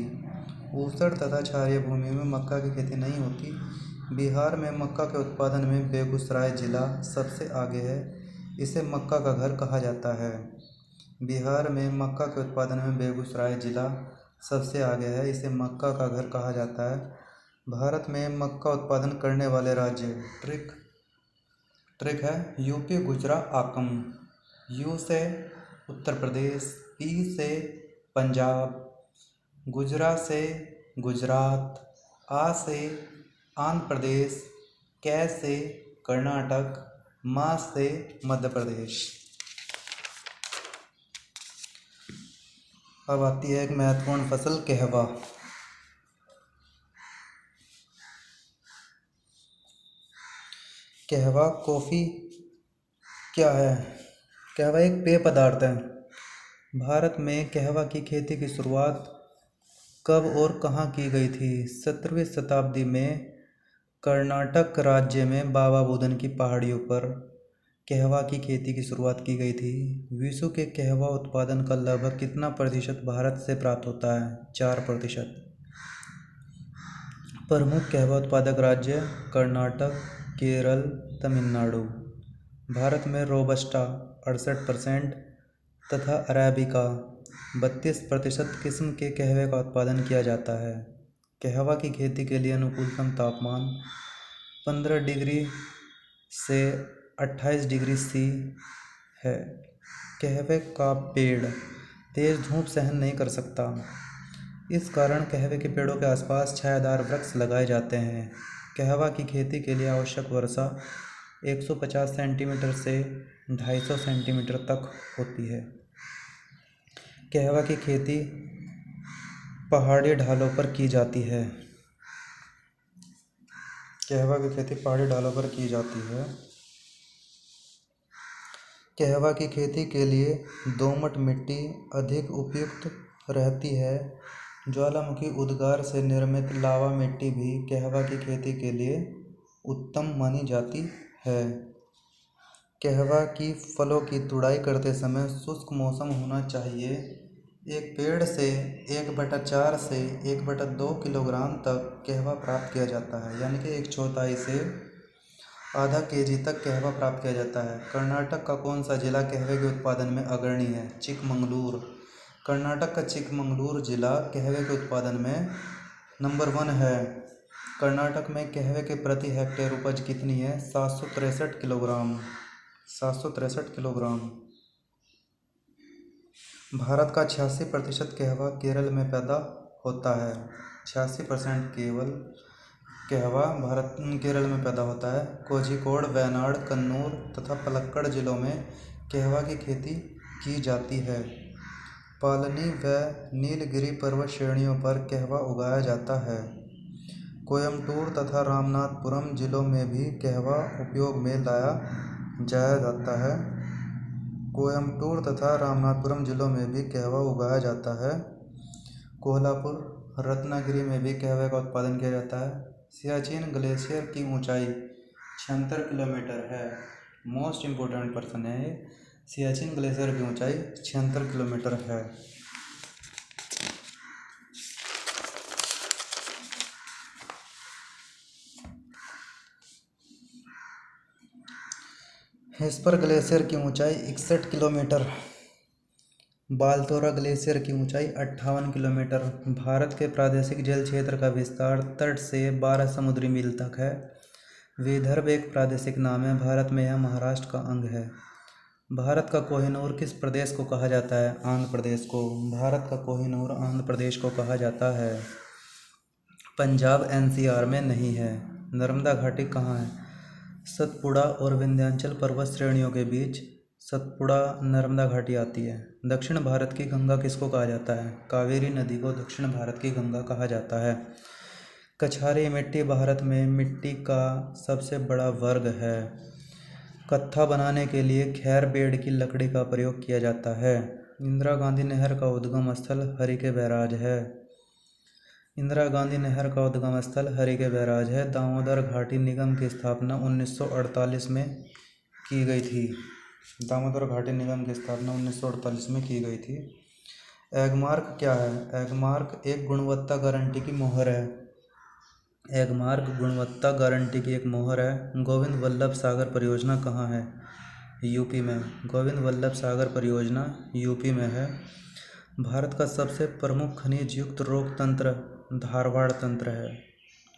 ऊसर तथा क्षारीय भूमि में मक्का की खेती नहीं होती। बिहार में मक्का के उत्पादन में बेगूसराय जिला सबसे आगे है। इसे मक्का का घर कहा जाता है। बिहार में मक्का के उत्पादन में बेगूसराय जिला सबसे आगे है। इसे मक्का का घर कहा जाता है। भारत में मक्का उत्पादन करने वाले राज्य ट्रिक है यूपी, गुजरात, आसम। यू से उत्तर प्रदेश, पी से पंजाब, गुजरात से गुजरात, आ से आंध्र प्रदेश, कै से कर्नाटक, मा से मध्य प्रदेश। अब आती है एक महत्वपूर्ण फसल कहवा। कहवा कॉफ़ी क्या है? कहवा एक पेय पदार्थ है। भारत में कहवा की खेती की शुरुआत कब और कहाँ की गई थी? 17वीं शताब्दी में कर्नाटक राज्य में बाबा बुदन की पहाड़ियों पर कहवा की खेती की शुरुआत की गई थी। विश्व के कहवा उत्पादन का लगभग कितना प्रतिशत भारत से प्राप्त होता है? 4%। प्रमुख कहवा उत्पादक राज्य कर्नाटक, केरल, तमिलनाडु। भारत में रोबस्टा 68% तथा अरेबिका 32% किस्म के कहवे का उत्पादन किया जाता है। कहवा की खेती के लिए अनुकूलतम तापमान 15 डिग्री से 28 डिग्री सी है। कहवे का पेड़ तेज धूप सहन नहीं कर सकता। इस कारण कहवे के पेड़ों के आसपास छायादार वृक्ष लगाए जाते हैं। कहवा की खेती के लिए आवश्यक वर्षा 150 सेंटीमीटर से 250 सेंटीमीटर तक होती है। कहवा की खेती पहाड़ी ढालों पर की जाती है। कहवा की खेती पहाड़ी ढालों पर की जाती है। कहवा की खेती के लिए दोमट मिट्टी अधिक उपयुक्त रहती है। ज्वालामुखी उद्गार से निर्मित लावा मिट्टी भी कहवा की खेती के लिए उत्तम मानी जाती है। कहवा की फलों की तुड़ाई करते समय शुष्क मौसम होना चाहिए। एक पेड़ से 1/4 से 1/2 किलोग्राम तक कहवा प्राप्त किया जाता है, यानी कि 1/4 से आधा केजी तक कहवा प्राप्त किया जाता है। कर्नाटक का कौन सा जिला कहवे के उत्पादन में अग्रणी है? चिकमंगलूर। कर्नाटक का चिकमंगलूर जिला कहवे के उत्पादन में नंबर 1 है। कर्नाटक में कहवे के प्रति हेक्टेयर उपज कितनी है? 763 किलोग्राम। 763 किलोग्राम। भारत का 86% कहवा केरल में पैदा होता है। 86% केवल कहवा भारत केरल में पैदा होता है। कोझिकोड, वयनाड, कन्नूर तथा पलक्कड़ जिलों में कहवा की खेती की जाती है। पालनी व नीलगिरी पर्वत श्रेणियों पर कहवा उगाया जाता है। कोयम्बटूर तथा रामनाथपुरम जिलों में भी कहवा उपयोग में लाया जाता है। कोयम्बटूर तथा रामनाथपुरम जिलों में भी कहवा उगाया जाता है। कोल्हापुर, रत्नागिरी में भी कहवे का उत्पादन किया जाता है। सियाचिन ग्लेशियर की ऊंचाई 76 किलोमीटर है। मोस्ट इम्पोर्टेंट पर्सन है ये। सियाचिन ग्लेशियर की ऊंचाई 76 किलोमीटर है। हेस्पर ग्लेशियर की ऊंचाई 61 किलोमीटर। बालतोरा ग्लेशियर की ऊंचाई 58 किलोमीटर। भारत के प्रादेशिक जल क्षेत्र का विस्तार तट से 12 समुद्री मील तक है। विदर्भ एक प्रादेशिक नाम है। भारत में यह महाराष्ट्र का अंग है। भारत का कोहिनूर किस प्रदेश को कहा जाता है? आंध्र प्रदेश को। भारत का कोहिनूर आंध्र प्रदेश को कहा जाता है। पंजाब NCR में नहीं है। नर्मदा घाटी कहाँ है? सतपुड़ा और विंध्याचल पर्वत श्रेणियों के बीच सतपुड़ा नर्मदा घाटी आती है। दक्षिण भारत की गंगा किसको कहा जाता है? कावेरी नदी को दक्षिण भारत की गंगा कहा जाता है। कछारी मिट्टी भारत में मिट्टी का सबसे बड़ा वर्ग है। कत्था बनाने के लिए खैर पेड़ की लकड़ी का प्रयोग किया जाता है। इंदिरा गांधी नहर का उद्गम स्थल हरिके बैराज है। इंदिरा गांधी नहर का उद्गम स्थल हरिके बैराज है। दामोदर घाटी निगम की स्थापना 1948 में की गई थी। दामोदर घाटी निगम की स्थापना 1948 में की गई थी। एगमार्क क्या है? एगमार्क एक गुणवत्ता गारंटी की मोहर है। एगमार्क गुणवत्ता गारंटी की एक मोहर है। गोविंद वल्लभ सागर परियोजना कहाँ है? यूपी में। गोविंद वल्लभ सागर परियोजना यूपी में है। भारत का सबसे प्रमुख खनिज युक्त रोक तंत्र धारवाड़ तंत्र है।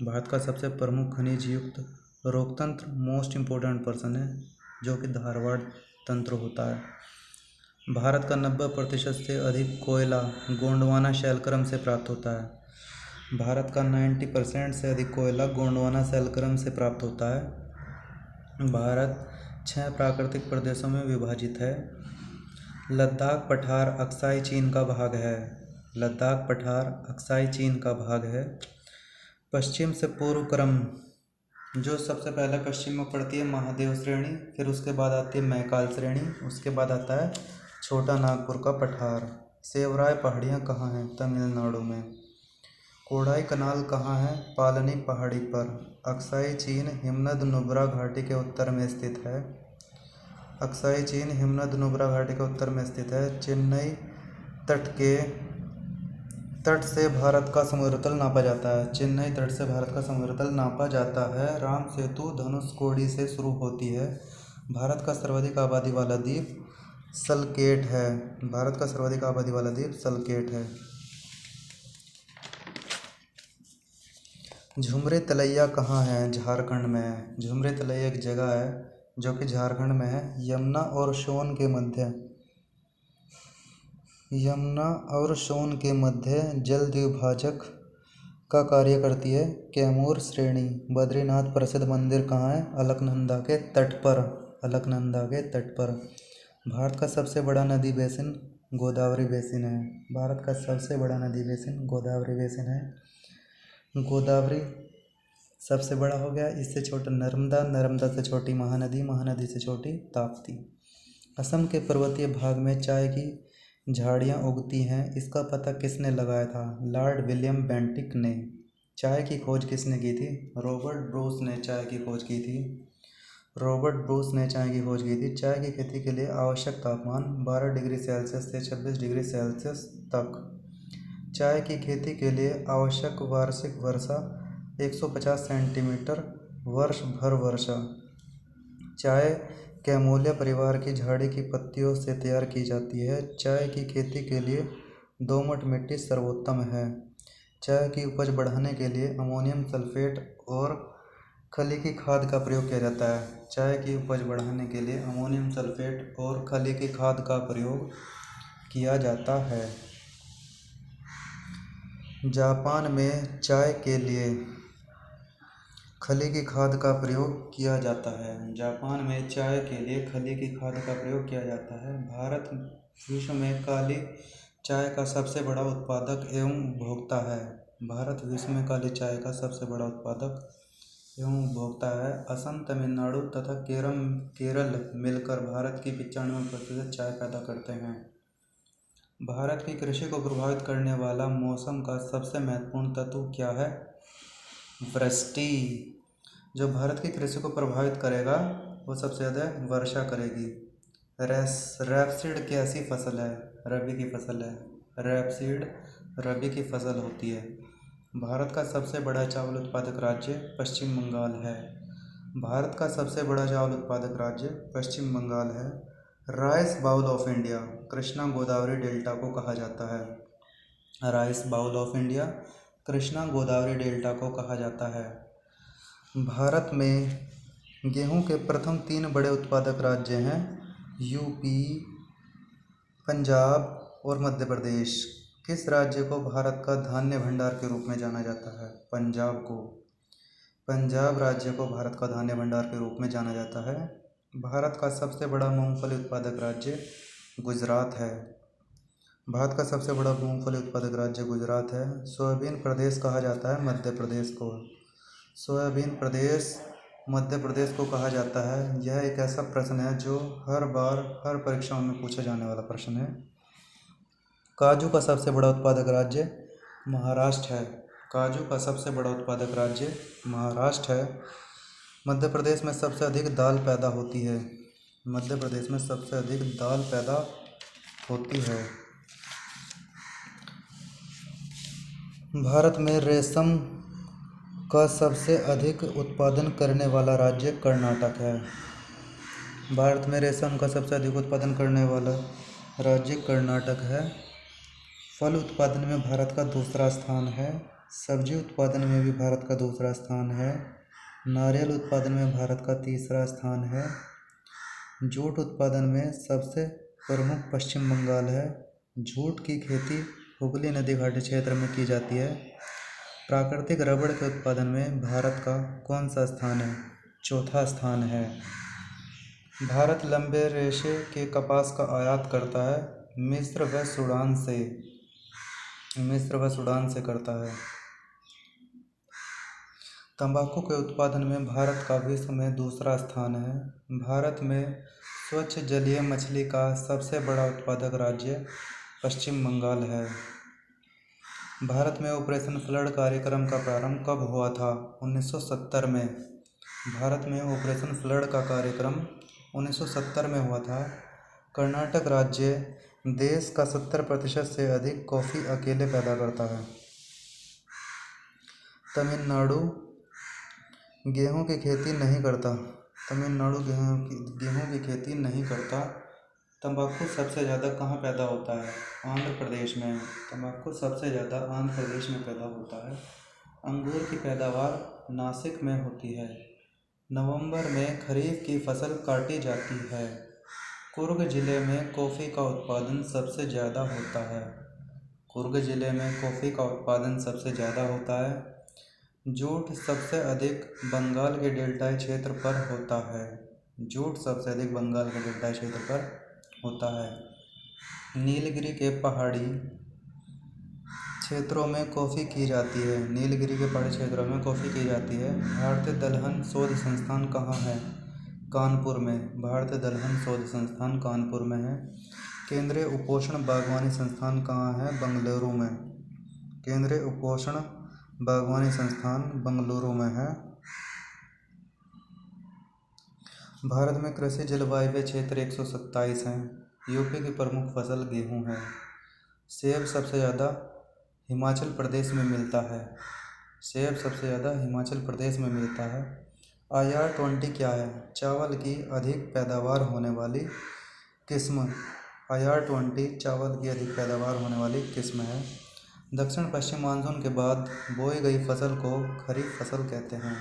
भारत का सबसे प्रमुख खनिज युक्त रोक तंत्र मोस्ट इम्पोर्टेंट पर्सन है, जो कि धारवाड़ तंत्र होता है। भारत का 90% से अधिक कोयला गोंडवाना शैलक्रम से प्राप्त होता है। भारत का 90% से अधिक कोयला गोंडवाना शैलक्रम से प्राप्त होता है। भारत 6 प्राकृतिक प्रदेशों में विभाजित है। लद्दाख पठार अक्साई चीन का भाग है। लद्दाख पठार अक्साई चीन का भाग है। पश्चिम से पूर्व क्रम जो सबसे पहले पश्चिम में पड़ती है महादेव श्रेणी, फिर उसके बाद आती है मैकाल श्रेणी, उसके बाद आता है छोटा नागपुर का पठार। सेवराय पहाड़ियाँ कहाँ हैं? तमिलनाडु में। कोडाई कनाल कहाँ है? पालनी पहाड़ी पर। अक्साई चीन हिमनद नुब्रा घाटी के उत्तर में स्थित है। अक्साई चीन हिमनद नुब्रा घाटी के उत्तर में स्थित है। चेन्नई तट से भारत का समुद्र तल नापा जाता है। चेन्नई तट से भारत का समुद्र तल नापा जाता है। राम सेतु धनुषकोडी से शुरू होती है। भारत का सर्वाधिक आबादी वाला द्वीप सलकेट है। भारत का सर्वाधिक आबादी वाला द्वीप सलकेट है। झुमरे तलैया कहाँ है? झारखंड में है। झुमरे तलैया एक जगह है जो कि झारखंड में है। यमुना और सोन के मध्य जल द्विभाजक का कार्य करती है कैमूर श्रेणी। बद्रीनाथ प्रसिद्ध मंदिर कहाँ है? अलकनंदा के तट पर। अलकनंदा के तट पर। भारत का सबसे बड़ा नदी बेसिन गोदावरी बेसिन है। भारत का सबसे बड़ा नदी बेसिन गोदावरी बेसिन है। गोदावरी सबसे बड़ा हो गया। इससे छोटा नर्मदा, नर्मदा से छोटी महानदी, महानदी से छोटी ताप्ती। असम के पर्वतीय भाग में चाय की झाड़ियाँ उगती हैं, इसका पता किसने लगाया था? लॉर्ड विलियम बेंटिक ने। चाय की खोज किसने की थी? रॉबर्ट ब्रूस ने चाय की खोज की थी। रॉबर्ट ब्रूस ने चाय की खोज की थी। चाय की खेती के लिए आवश्यक तापमान 12 डिग्री सेल्सियस से 26 डिग्री सेल्सियस तक। चाय की खेती के लिए आवश्यक वार्षिक वर्षा 150 सेंटीमीटर वर्ष भर वर्षा। चाय कैमोलिया परिवार की झाड़ी की पत्तियों से तैयार की जाती है। चाय की खेती के लिए दोमट मिट्टी सर्वोत्तम है। चाय की उपज बढ़ाने के लिए अमोनियम सल्फेट और खली की खाद का प्रयोग किया जाता है। चाय की उपज बढ़ाने के लिए अमोनियम सल्फेट और खली की खाद का प्रयोग किया जाता है। जापान में चाय के लिए खली की खाद का प्रयोग किया जाता है। जापान में चाय के लिए खली की खाद का प्रयोग किया जाता है। भारत विश्व में काली चाय का सबसे बड़ा उत्पादक एवं उपभोक्ता है। भारत विश्व में काली चाय का सबसे बड़ा उत्पादक एवं उपभोक्ता है। असम, तमिलनाडु तथा केरल मिलकर भारत की 95% चाय पैदा करते हैं। भारत की कृषि को प्रभावित करने वाला मौसम का सबसे महत्वपूर्ण तत्व क्या है? वृष्टि। जो भारत की कृषि को प्रभावित करेगा वो सबसे ज़्यादा वर्षा करेगी। रेपसीड कैसी फसल है? रबी की फसल है। रेपसीड रबी की फसल होती है। भारत का सबसे बड़ा चावल उत्पादक राज्य पश्चिम बंगाल है। भारत का सबसे बड़ा चावल उत्पादक राज्य पश्चिम बंगाल है। Rice bowl of India Krishna Godavari delta को कहा जाता है। Rice bowl of India Krishna Godavari delta को कहा जाता है। भारत में गेहूं के प्रथम 3 बड़े उत्पादक राज्य हैं यूपी, पंजाब और मध्य प्रदेश। किस राज्य को भारत का धान्य भंडार के रूप में जाना जाता है? पंजाब को। पंजाब राज्य को भारत का धान्य भंडार के रूप में जाना जाता है। भारत का सबसे बड़ा मूंगफली उत्पादक राज्य गुजरात है। भारत का सबसे बड़ा मूंगफली उत्पादक राज्य गुजरात है। सोयाबीन प्रदेश कहा जाता है मध्य प्रदेश को। सोयाबीन प्रदेश मध्य प्रदेश को कहा जाता है। यह एक ऐसा प्रश्न है जो हर बार हर परीक्षाओं में पूछा जाने वाला प्रश्न है। काजू का सबसे बड़ा उत्पादक राज्य महाराष्ट्र है। काजू का सबसे बड़ा उत्पादक राज्य महाराष्ट्र है। मध्य प्रदेश में सबसे अधिक दाल पैदा होती है। मध्य प्रदेश में सबसे अधिक दाल पैदा होती है। भारत में रेशम का सबसे अधिक उत्पादन करने वाला राज्य कर्नाटक है। भारत में रेशम का सबसे अधिक उत्पादन करने वाला राज्य कर्नाटक है। फल उत्पादन में भारत का दूसरा स्थान है। सब्जी उत्पादन में भी भारत का दूसरा स्थान है। नारियल उत्पादन में भारत का तीसरा स्थान है। जूट उत्पादन में सबसे प्रमुख पश्चिम बंगाल है। जूट की खेती हुगली नदी घाटी क्षेत्र में की जाती है। प्राकृतिक रबड़ के उत्पादन में भारत का कौन सा स्थान है? चौथा स्थान है। भारत लंबे रेशे के कपास का आयात करता है। मिस्र व सूडान से करता है। तंबाकू के उत्पादन में भारत का विश्व में दूसरा स्थान है। भारत में स्वच्छ जलीय मछली का सबसे बड़ा उत्पादक राज्य पश्चिम बंगाल है। भारत में ऑपरेशन फ्लड कार्यक्रम का प्रारंभ कब हुआ था? 1970 में। भारत में ऑपरेशन फ्लड का कार्यक्रम 1970 में हुआ था। कर्नाटक राज्य देश का 70% से अधिक कॉफ़ी अकेले पैदा करता है। तमिलनाडु गेहूं की खेती नहीं करता। तमिलनाडु गेहूं की खेती नहीं करता। तंबाकू सबसे ज़्यादा कहाँ पैदा होता है? आंध्र प्रदेश में। तंबाकू सबसे ज़्यादा आंध्र प्रदेश में पैदा होता है। अंगूर की पैदावार नासिक में होती है। नवंबर में खरीफ की फसल काटी जाती है। कुर्ग जिले में कॉफ़ी का उत्पादन सबसे ज़्यादा होता है। कुर्ग जिले में कॉफ़ी का उत्पादन सबसे ज़्यादा होता है। जूट सबसे अधिक बंगाल के डेल्टाई क्षेत्र पर होता है। जूट सबसे अधिक बंगाल के डेल्टाई क्षेत्र पर होता है। नीलगिरी के पहाड़ी क्षेत्रों में कॉफ़ी की जाती है। नीलगिरी के पहाड़ी क्षेत्रों में कॉफ़ी की जाती है। भारतीय दलहन शोध संस्थान कहाँ है? कानपुर में। भारतीय दलहन शोध संस्थान कानपुर में है। केंद्रीय उपोष्ण बागवानी संस्थान कहाँ है? बेंगलुरु में। केंद्रीय उपोष्ण बागवानी संस्थान बेंगलुरु में है। भारत में कृषि जलवायु क्षेत्र 127 हैं। यूपी की प्रमुख फसल गेहूं है। सेब सबसे ज़्यादा हिमाचल प्रदेश में मिलता है। सेब सबसे ज़्यादा हिमाचल प्रदेश में मिलता है। IR-20 क्या है? चावल की अधिक पैदावार होने वाली किस्म। IR-20 चावल की अधिक पैदावार होने वाली किस्म है। दक्षिण पश्चिम मानसून के बाद बोई गई फसल को खरीफ फसल कहते हैं।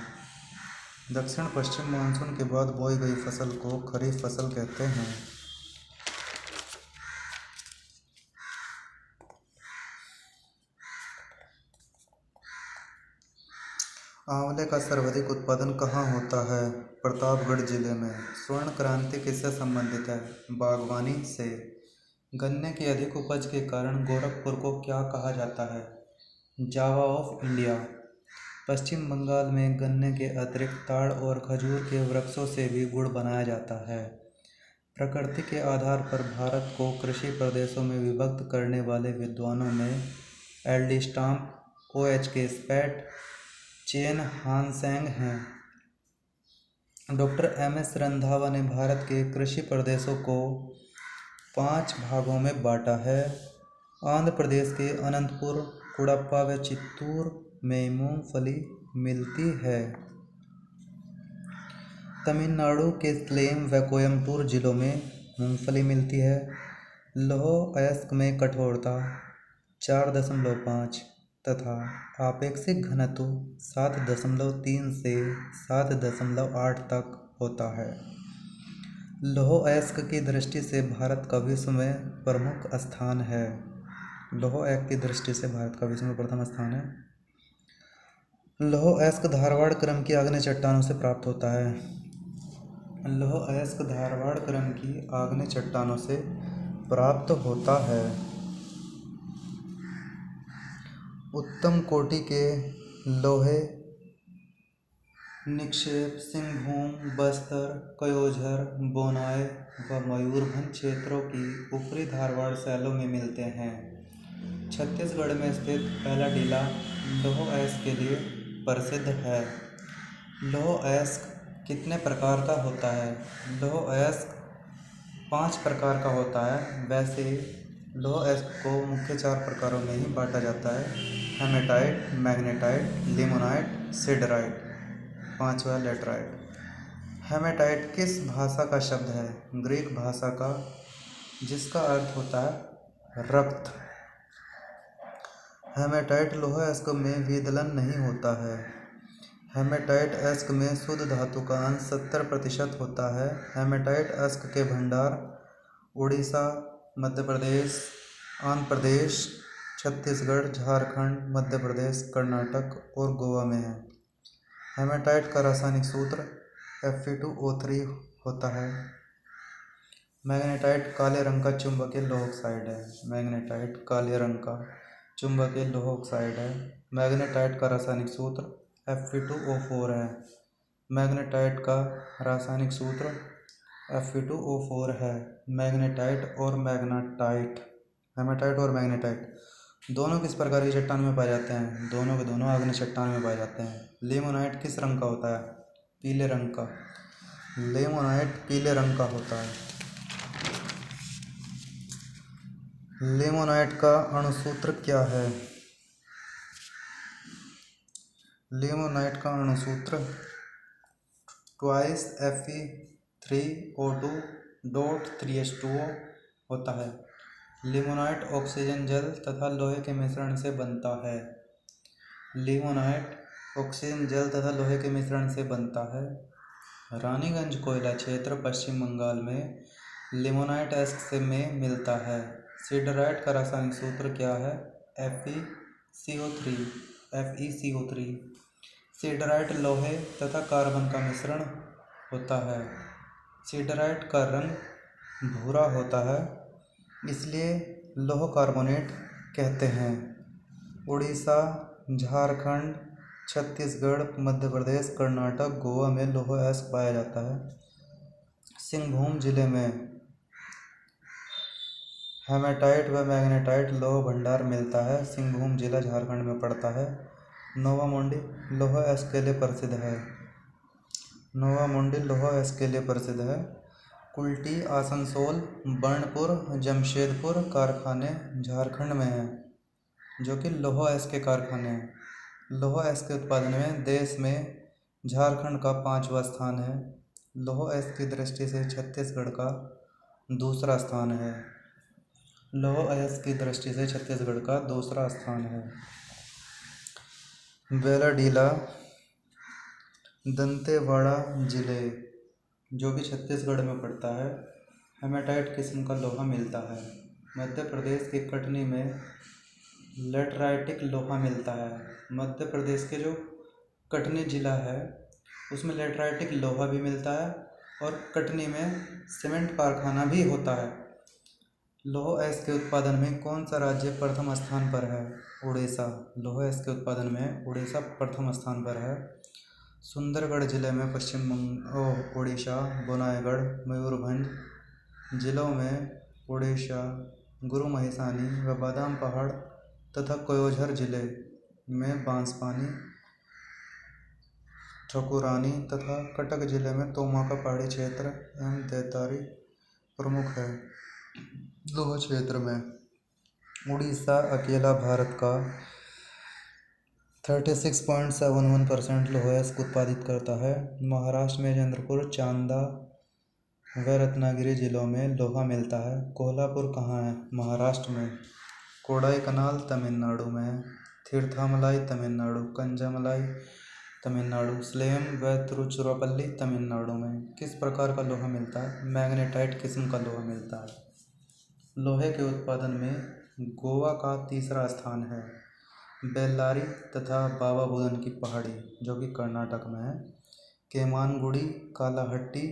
दक्षिण पश्चिम मानसून के बाद बोई गई फसल को खरीफ फसल कहते हैं। आंवले का सर्वाधिक उत्पादन कहाँ होता है? प्रतापगढ़ जिले में। स्वर्ण क्रांति किससे संबंधित है? बागवानी से। गन्ने की अधिक उपज के कारण गोरखपुर को क्या कहा जाता है? जावा ऑफ इंडिया। पश्चिम बंगाल में गन्ने के अतिरिक्त ताड़ और खजूर के वृक्षों से भी गुड़ बनाया जाता है। प्रकृति के आधार पर भारत को कृषि प्रदेशों में विभक्त करने वाले विद्वानों में एल्डिस्टाम, OHK स्पैट, चेन हानसेंग हैं। डॉक्टर MS रंधावा ने भारत के कृषि प्रदेशों को 5 भागों में बांटा है। आंध्र प्रदेश के अनंतपुर, कुडप्पा व चित्तूर में मूंगफली मिलती है। तमिलनाडु के सलेम व कोयम्बटूर जिलों में मूंगफली मिलती है। लौह अयस्क में कठोरता 4.5 तथा आपेक्षिक घनत्व 7.3 से 7.8 तक होता है। लौह अयस्क की दृष्टि से भारत का विश्व में प्रमुख स्थान है। लौह अयस्क की दृष्टि से भारत का विश्व में प्रथम स्थान है। लौह अयस्क धारवाड़ क्रम की आग्नेय चट्टानों से प्राप्त होता है। लौह अयस्क धारवाड़ क्रम की आग्नेय चट्टानों से प्राप्त होता है। उत्तम कोटि के लोहे निक्षेप सिंहभूम, बस्तर, कयोझर, बोनाई व मयूरभंज क्षेत्रों की ऊपरी धारवाड़ शैलों में मिलते हैं। छत्तीसगढ़ में स्थित पहला टीला लौह अयस्क के लिए प्रसिद्ध है। लौह अयस्क कितने प्रकार का होता है? लौह अयस्क 5 प्रकार का होता है। वैसे लौह अयस्क को मुख्य 4 प्रकारों में ही बांटा जाता है: हेमेटाइट, मैग्नेटाइट, लिमोनाइट, सिडराइट। 5वां लेटराइट। हेमेटाइट किस भाषा का शब्द है? ग्रीक भाषा का, जिसका अर्थ होता है रक्त। हेमेटाइट लौह अयस्क में विदलन नहीं होता है। हेमेटाइट अयस्क में शुद्ध धातु का अंश 70% होता है। हेमेटाइट अयस्क के भंडार उड़ीसा, मध्य प्रदेश, आंध्र प्रदेश, छत्तीसगढ़, झारखंड, मध्य प्रदेश, कर्नाटक और गोवा में है। हेमेटाइट का रासायनिक सूत्र Fe2O3 होता है। मैग्नेटाइट काले रंग का चुंबकीय लौह ऑक्साइड है। मैग्नेटाइट काले रंग का चुंबकीय लौह ऑक्साइड है। मैग्नेटाइट का रासायनिक सूत्र Fe2O4 है। मैग्नेटाइट का रासायनिक सूत्र Fe2O4 है। मैग्नेटाइट और मैग्नेटाइट, हेमेटाइट और मैग्नेटाइट दोनों किस प्रकार की चट्टान में पाए जाते हैं? दोनों के दोनों आग्नेय चट्टान में पाए जाते हैं। लिमोनाइट किस रंग का होता है? पीले रंग का। लिमोनाइट पीले रंग का होता है। लिमोनाइट का अणुसूत्र क्या है? लिमोनाइट का अणुसूत्र 2Fe3O2.3H2O होता है। लिमोनाइट ऑक्सीजन जल तथा लोहे के मिश्रण से बनता है। लिमोनाइट ऑक्सीजन जल तथा लोहे के मिश्रण से बनता है। रानीगंज कोयला क्षेत्र पश्चिम बंगाल में लिमोनाइट अयस्क में मिलता है। सिडराइट का रासायनिक सूत्र क्या है? FeCO3। सिडराइट लोहे तथा कार्बन का मिश्रण होता है। सिडराइट का रंग भूरा होता है, इसलिए लौह कार्बोनेट कहते हैं। उड़ीसा, झारखंड, छत्तीसगढ़, मध्य प्रदेश, कर्नाटक, गोवा में लौह अयस्क पाया जाता है। सिंहभूम जिले में हेमेटाइट व मैग्नेटाइट लौह भंडार मिलता है। सिंहभूम जिला झारखंड में पड़ता है। नोवा मुंडी लौह अयस्क के लिए प्रसिद्ध है। नोवा मुंडी लौह अयस्क के लिए प्रसिद्ध है। कुल्टी, आसनसोल, बर्नपुर, जमशेदपुर कारखाने झारखंड में हैं, जो कि लौह अयस्क के कारखाने हैं। लौह अयस्क के उत्पादन में देश में झारखंड का 5वां स्थान है। लौह अयस्क की दृष्टि से छत्तीसगढ़ का दूसरा स्थान है। लौह अयस्क की दृष्टि से छत्तीसगढ़ का दूसरा स्थान है। बेलाडीला दंतेवाड़ा जिले, जो कि छत्तीसगढ़ में पड़ता है, हेमेटाइट किस्म का लोहा मिलता है। मध्य प्रदेश के कटनी में लेटराइटिक लोहा मिलता है। मध्य प्रदेश के जो कटनी जिला है उसमें लेटराइटिक लोहा भी मिलता है और कटनी में सीमेंट कारखाना भी होता है। लौह अयस्क के उत्पादन में कौन सा राज्य प्रथम स्थान पर है? उड़ीसा। लौह अयस्क के उत्पादन में उड़ीसा प्रथम स्थान पर है। सुंदरगढ़ जिले में उड़ीसा, बोनाईगढ़, मयूरभंज जिलों में उड़ीसा, गुरु महिसानी व बादाम पहाड़ तथा कोयोझर जिले में बांसपानी, ठकुरानी तथा कटक जिले में तोमाका पहाड़ी क्षेत्र एवं देवदारी प्रमुख है। लौह क्षेत्र में उड़ीसा अकेला भारत का 36.71% लौह अयस्क उत्पादित करता है। महाराष्ट्र में चंद्रपुर, चांदा व रत्नागिरी जिलों में लोहा मिलता है। कोल्हापुर कहाँ है? महाराष्ट्र में। कोडाईकनाल तमिलनाडु में। तीर्थामलाई तमिलनाडु, कंजामलाई तमिलनाडु, सलेम व तिरुचिरापल्ली तमिलनाडु में। किस प्रकार का लोहा मिलता है? मैग्नेटाइट किस्म का लोहा मिलता है। लोहे के उत्पादन में गोवा का तीसरा स्थान है। बेल्लारी तथा बाबा बुदन की पहाड़ी, जो कि कर्नाटक में है। केमानगुड़ी, कालाहट्टी,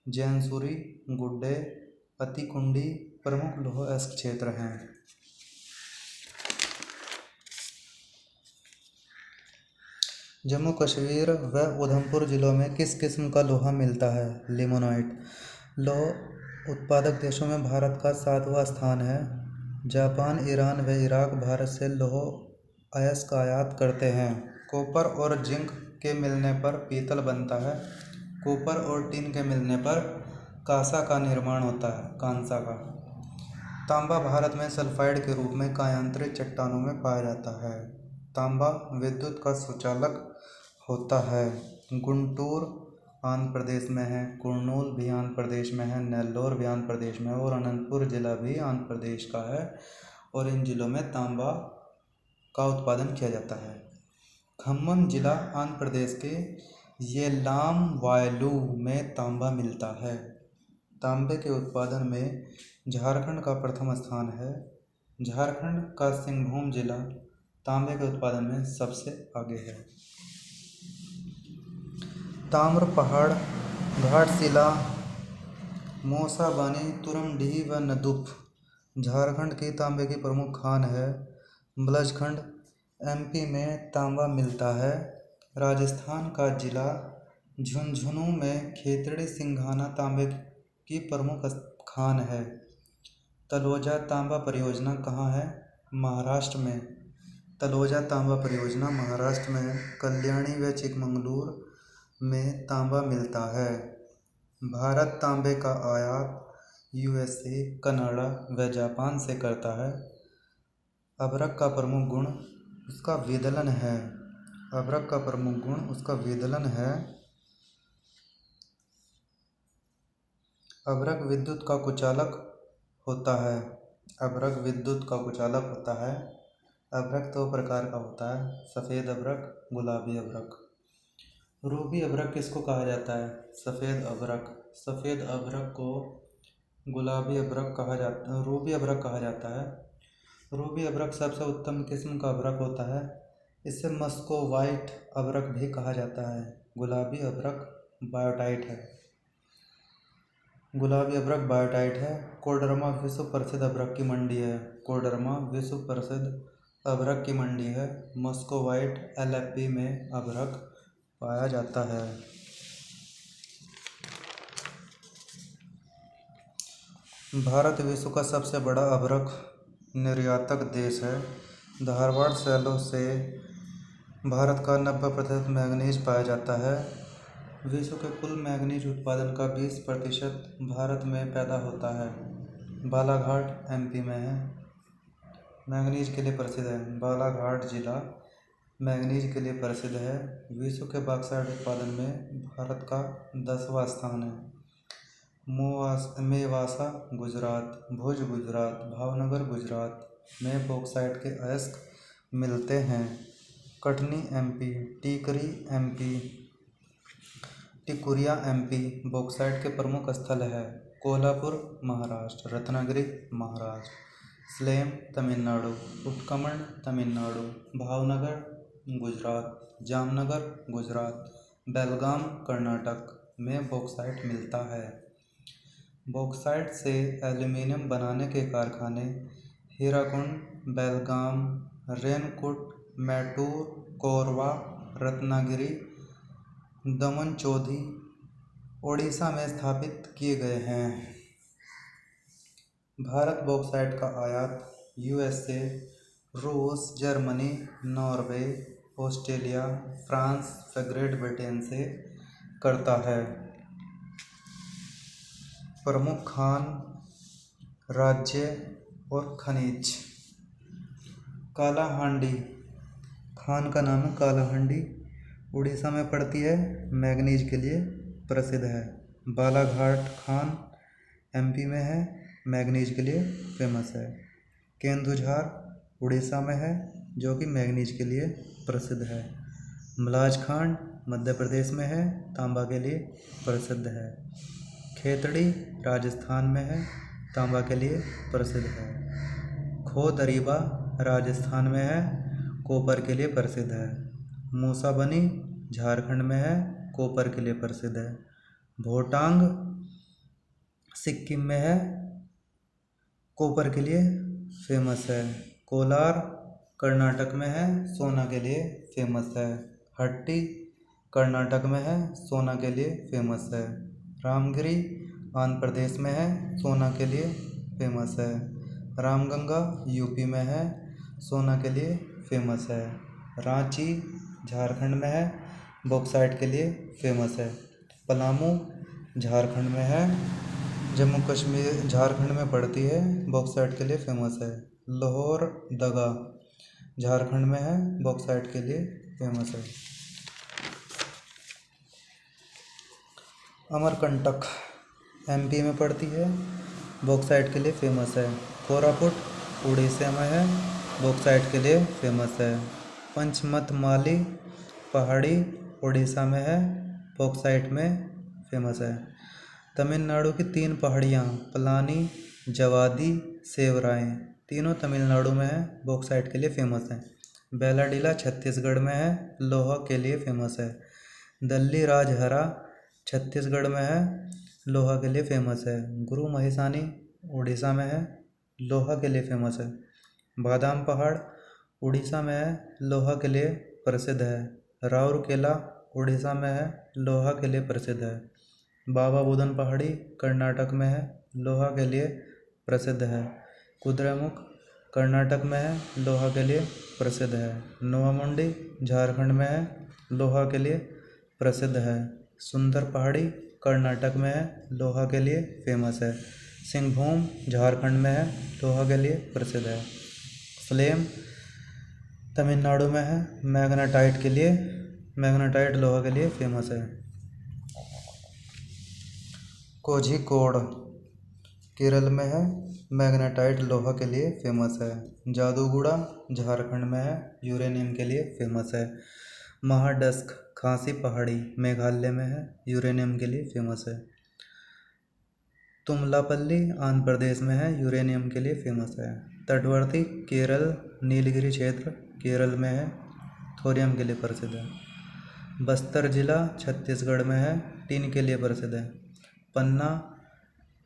जैनसुरी, गुड्डे, अतिकुंडी प्रमुख लौह अयस्क क्षेत्र हैं। जम्मू कश्मीर व उधमपुर जिलों में किस किस्म का लोहा मिलता है? लिमोनाइट। लौह उत्पादक देशों में भारत का 7वां स्थान है। जापान, ईरान व इराक भारत से लौह अयस्क आयात करते हैं। कॉपर और जिंक के मिलने पर पीतल बनता है। कॉपर और टिन के मिलने पर कांसा का निर्माण होता है, कांसा का। तांबा भारत में सल्फाइड के रूप में कायांतरित चट्टानों में पाया जाता है। तांबा विद्युत का सुचालक होता है। गुंटूर आंध्र प्रदेश में है, कुर्नूल भी आंध्र प्रदेश में है, नेल्लोर भी आंध्र प्रदेश में है और अनंतपुर जिला भी आंध्र प्रदेश का है और इन जिलों में तांबा का उत्पादन किया जाता है। खम्मम जिला आंध्र प्रदेश के येल्लाम वायलू में तांबा मिलता है। तांबे के उत्पादन में झारखंड का प्रथम स्थान है। झारखंड का सिंहभूम जिला तांबे के उत्पादन में सबसे आगे है। ताम्र पहाड़, घाटशिला, मौसाबानी, तुरमडीह व नदुफ झारखंड की तांबे की प्रमुख खान है। बलजखंड एमपी में तांबा मिलता है। राजस्थान का जिला झुंझुनू में खेतड़ी सिंघाना तांबे की प्रमुख खान है। तलोजा तांबा परियोजना कहाँ है? महाराष्ट्र में। तलोजा तांबा परियोजना महाराष्ट्र में। कल्याणी व चिकमंगलूर में तांबा मिलता है। भारत तांबे का आयात यूएसए, कनाडा व जापान से करता है। अभ्रक का प्रमुख गुण उसका विदलन है। अभ्रक का प्रमुख गुण उसका विदलन है। अभ्रक विद्युत का कुचालक होता है। अभ्रक विद्युत का कुचालक होता है। अभ्रक दो प्रकार का होता है, सफ़ेद अभ्रक, गुलाबी अभ्रक। रूबी अभ्रक किसको कहा जाता है? सफ़ेद अभ्रक। सफ़ेद अभ्रक को गुलाबी अभ्रक कहा जाता है, रूबी अभ्रक कहा जाता है। रूबी अभ्रक सबसे उत्तम किस्म का अभ्रक होता है। इसे मस्कोवाइट अभ्रक भी कहा जाता है। गुलाबी अभ्रक बायोटाइट है। गुलाबी अभ्रक बायोटाइट है। कोडरमा विश्व प्रसिद्ध अभ्रक की मंडी है। कोडरमा विश्व प्रसिद्ध अभ्रक की मंडी है। मस्कोवाइट एलएफपी में अभ्रक पाया जाता है। भारत विश्व का सबसे बड़ा अभ्रक निर्यातक देश है। धारवाड़ शैलों से भारत का 90% मैंगनीज पाया जाता है। विश्व के कुल मैंगनीज उत्पादन का 20% भारत में पैदा होता है। बालाघाट एमपी में है। मैंगनीज के लिए प्रसिद्ध है। बालाघाट जिला मैंगनीज के लिए प्रसिद्ध है। विश्व के बॉक्साइट उत्पादन में भारत का 10वां स्थान है। मेवासा गुजरात, भुज गुजरात, भावनगर गुजरात में बॉक्साइट के अयस्क मिलते हैं। Katni MP, Tikri MP, Tikuria MP bauxite के प्रमुख स्थल है। कोल्हापुर महाराष्ट्र, रत्नागिरी महाराष्ट्र, स्लेम तमिलनाडु, उटकमंड तमिलनाडु, भावनगर गुजरात, जामनगर गुजरात, बेलगाम कर्नाटक में बॉक्साइट मिलता है। बॉक्साइट से एल्यूमीनियम बनाने के कारखाने हीराकुंड, बेलगाम, रेनकुट, मैटूर, कोरबा, रत्नागिरी, दमनचौदी, ओडिशा में स्थापित किए गए हैं। भारत बॉक्साइट का आयात यूएसए, रूस, जर्मनी, नॉर्वे, ऑस्ट्रेलिया, फ्रांस व ग्रेट ब्रिटेन से करता है। प्रमुख खान राज्य और खनिज। कालाहांडी खान का नाम है। कालाहांडी उड़ीसा में पड़ती है। मैंगनीज के लिए प्रसिद्ध है। बालाघाट खान एमपी में है। मैंगनीज के लिए फेमस है। केंदुझार उड़ीसा में है जो कि मैंगनीज के लिए प्रसिद्ध है। मलाजखांड मध्य प्रदेश में है, तांबा के लिए प्रसिद्ध है। खेतड़ी राजस्थान में है, तांबा के लिए प्रसिद्ध है। खोदरीबा राजस्थान में है, कॉपर के लिए प्रसिद्ध है। मूसाबनी झारखंड में है, कॉपर के लिए प्रसिद्ध है। भोटांग सिक्किम में है, कॉपर के लिए फेमस है। कोलार कर्नाटक में है, सोना के लिए फेमस है। हट्टी कर्नाटक में है, सोना के लिए फेमस है। रामगिरी आंध्र प्रदेश में है, सोना के लिए फेमस है। रामगंगा यूपी में है, सोना के लिए फेमस है। रांची झारखंड में है, बॉक्साइट के लिए फेमस है। पलामू झारखंड में है, जम्मू कश्मीर झारखंड में पड़ती है, बॉक्साइट के लिए फेमस है। लाहौर दगा झारखंड में है, बॉक्साइट के लिए फेमस है। अमरकंटक एमपी में पड़ती है, बॉक्साइट के लिए फेमस है। कोरापुट उड़ीसा में है, बॉक्साइट के लिए फेमस है। पंचमतमाली पहाड़ी उड़ीसा में है, बॉक्साइट में फेमस है। तमिलनाडु की 3 पहाड़ियाँ पलानी, जवादी, सेवराएँ तीनों तमिलनाडु में है, बॉक्साइट के लिए फेमस है। बेलाडीला छत्तीसगढ़ में है, लोहा के लिए फेमस है। दल्ली राजहरा छत्तीसगढ़ में है, लोहा के लिए फेमस है। गुरु महिसानी उड़ीसा में है, लोहा के लिए फेमस है। बादाम पहाड़ उड़ीसा में है, लोहा के लिए प्रसिद्ध है। राउरकेला उड़ीसा में है, लोहा के लिए प्रसिद्ध है। बाबा बुदन पहाड़ी कर्नाटक में है, लोहा के लिए प्रसिद्ध है। कुद्रेमुख कर्नाटक में है, लोहा के लिए प्रसिद्ध है। नोवामुंडी झारखंड में है, लोहा के लिए प्रसिद्ध है। सुंदर पहाड़ी कर्नाटक में है, लोहा के लिए फेमस है। सिंहभूम झारखंड में है, लोहा के लिए प्रसिद्ध है। स्लेम तमिलनाडु में है, मैग्नेटाइट लोहा के लिए फेमस है। कोझिकोड केरल में है, मैग्नेटाइट लोहा के लिए फेमस है। जादूगुड़ा झारखंड में है, यूरेनियम के लिए फेमस है। महाडस्क खासी पहाड़ी मेघालय में है, यूरेनियम के लिए फेमस है। तुमलापल्ली आंध्र प्रदेश में है, यूरेनियम के लिए फेमस है। तटवर्ती केरल नीलगिरी क्षेत्र केरल में है, थोरियम के लिए प्रसिद्ध है। बस्तर जिला छत्तीसगढ़ में है, टीन के लिए प्रसिद्ध है। पन्ना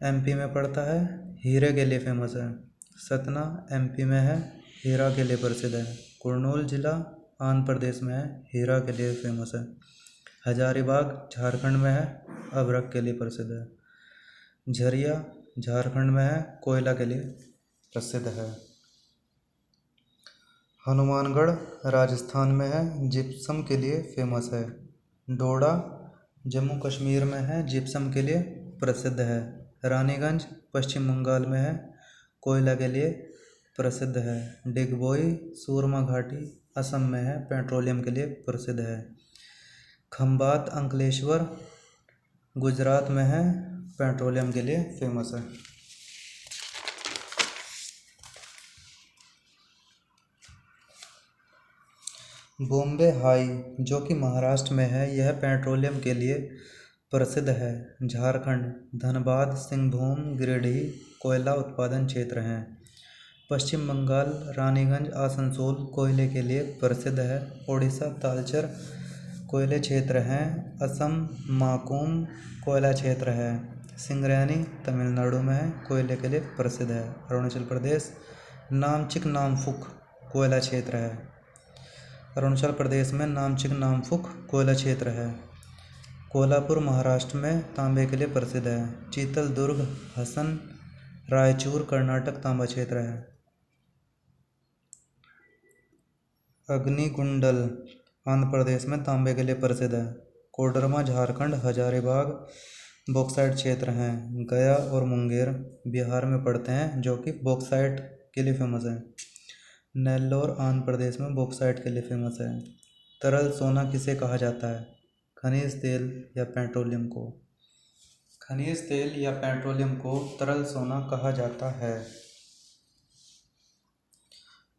एमपी में पड़ता है, हीरे के लिए फेमस है। सतना एमपी में है, हीरा के लिए प्रसिद्ध है। कुर्नूल जिला आंध्र प्रदेश में है, हीरा के लिए फेमस है। हजारीबाग झारखंड में है, अभ्रक के लिए प्रसिद्ध है। झरिया झारखंड में है, कोयला के लिए प्रसिद्ध है। हनुमानगढ़ राजस्थान में है, जिप्सम के लिए फेमस है। डोडा जम्मू कश्मीर में है, जिप्सम के लिए प्रसिद्ध है। रानीगंज पश्चिम बंगाल में है, कोयला के लिए प्रसिद्ध है। डिगबोई सूरमा घाटी असम में है, पेट्रोलियम के लिए प्रसिद्ध है। खंबात अंकलेश्वर गुजरात में है, पेट्रोलियम के लिए फेमस है। बॉम्बे हाई जो कि महाराष्ट्र में है, यह पेट्रोलियम के लिए प्रसिद्ध है। झारखंड धनबाद सिंहभूम गिरिडीह कोयला उत्पादन क्षेत्र हैं। पश्चिम बंगाल रानीगंज आसनसोल कोयले के लिए प्रसिद्ध है। ओडिशा तालचर कोयले क्षेत्र हैं। असम माकुम कोयला क्षेत्र है। सिंगरैनी तमिलनाडु में है, कोयले के लिए प्रसिद्ध है। अरुणाचल प्रदेश नामचिक नामफुक कोयला क्षेत्र है। अरुणाचल प्रदेश में नामचिक नामफुक कोयला क्षेत्र है। कोल्हापुर महाराष्ट्र में तांबे के लिए प्रसिद्ध है। चीतल दुर्ग हसन रायचूर कर्नाटक तांबा क्षेत्र है। अग्निकुंडल आंध्र प्रदेश में तांबे के लिए प्रसिद्ध है। कोडरमा झारखंड हजारीबाग बॉक्साइट क्षेत्र हैं। गया और मुंगेर बिहार में पड़ते हैं, जो कि बॉक्साइट के लिए फेमस है। नेल्लोर आंध्र प्रदेश में बॉक्साइट के लिए फेमस है। तरल सोना किसे कहा जाता है? खनिज तेल या पेट्रोलियम को? खनिज तेल या पेट्रोलियम को तरल सोना कहा जाता है।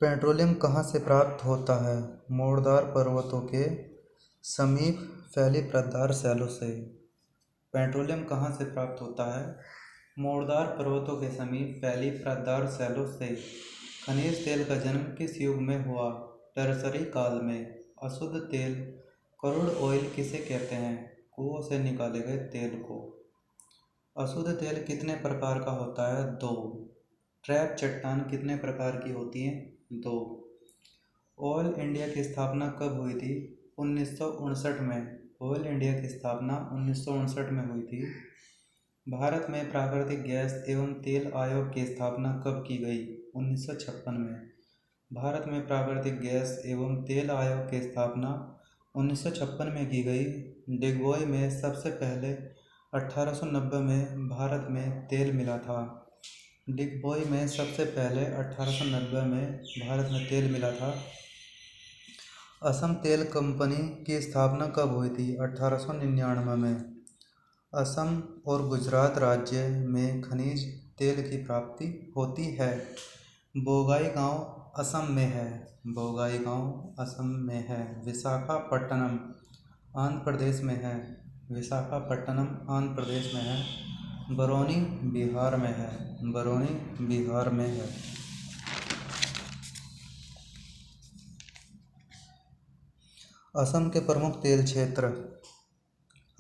पेट्रोलियम कहाँ से प्राप्त होता है? मोड़दार पर्वतों के समीप फैली प्रदार शैलों से। पेट्रोलियम कहाँ से प्राप्त होता है? मोड़दार पर्वतों के समीप फैली प्रदार शैलों से। खनिज तेल का जन्म किस युग में हुआ? टर्सरी काल में। अशुद्ध तेल क्रूड ऑयल किसे कहते हैं? कुओं से निकाले गए तेल को। अशुद्ध तेल कितने प्रकार का होता है? 2। ट्रैप चट्टान कितने प्रकार की होती हैं? 2। ऑयल इंडिया की स्थापना कब हुई थी? 1959 में। ऑयल इंडिया की स्थापना 1959 में हुई थी। भारत में प्राकृतिक गैस एवं तेल आयोग की स्थापना कब की गई? 1956 में। भारत में प्राकृतिक गैस एवं तेल आयोग की स्थापना 1956 में की गई। डिगबोई में सबसे पहले 1890 में भारत में तेल मिला था। डिगबोई में सबसे पहले 1890 में भारत में तेल मिला था। असम तेल कंपनी की स्थापना कब हुई थी? 1899 में। असम और गुजरात राज्य में खनिज तेल की प्राप्ति होती है। बोगाई गांव असम में है। बोगाई गांव असम में है। विशाखापट्टनम आंध्र प्रदेश में है। विशाखापट्टनम आंध्र प्रदेश में है। बरौनी बिहार में है। बरौनी बिहार में है। असम के प्रमुख तेल क्षेत्र।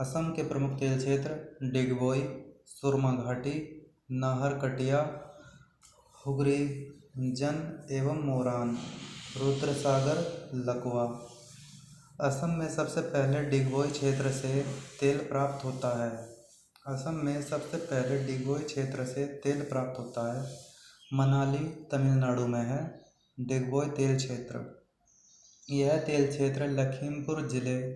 असम के प्रमुख तेल क्षेत्र डिगबोई, सुरमा घाटी, नाहरकटिया, हुगली जन एवं मोरान, रुद्रसागर, लकवा। असम में सबसे पहले डिगबोई क्षेत्र से तेल प्राप्त होता है। असम में सबसे पहले डिगबोई क्षेत्र से तेल प्राप्त होता है। मनाली तमिलनाडु में है। डिगबोई तेल क्षेत्र। यह तेल क्षेत्र लखीमपुर जिले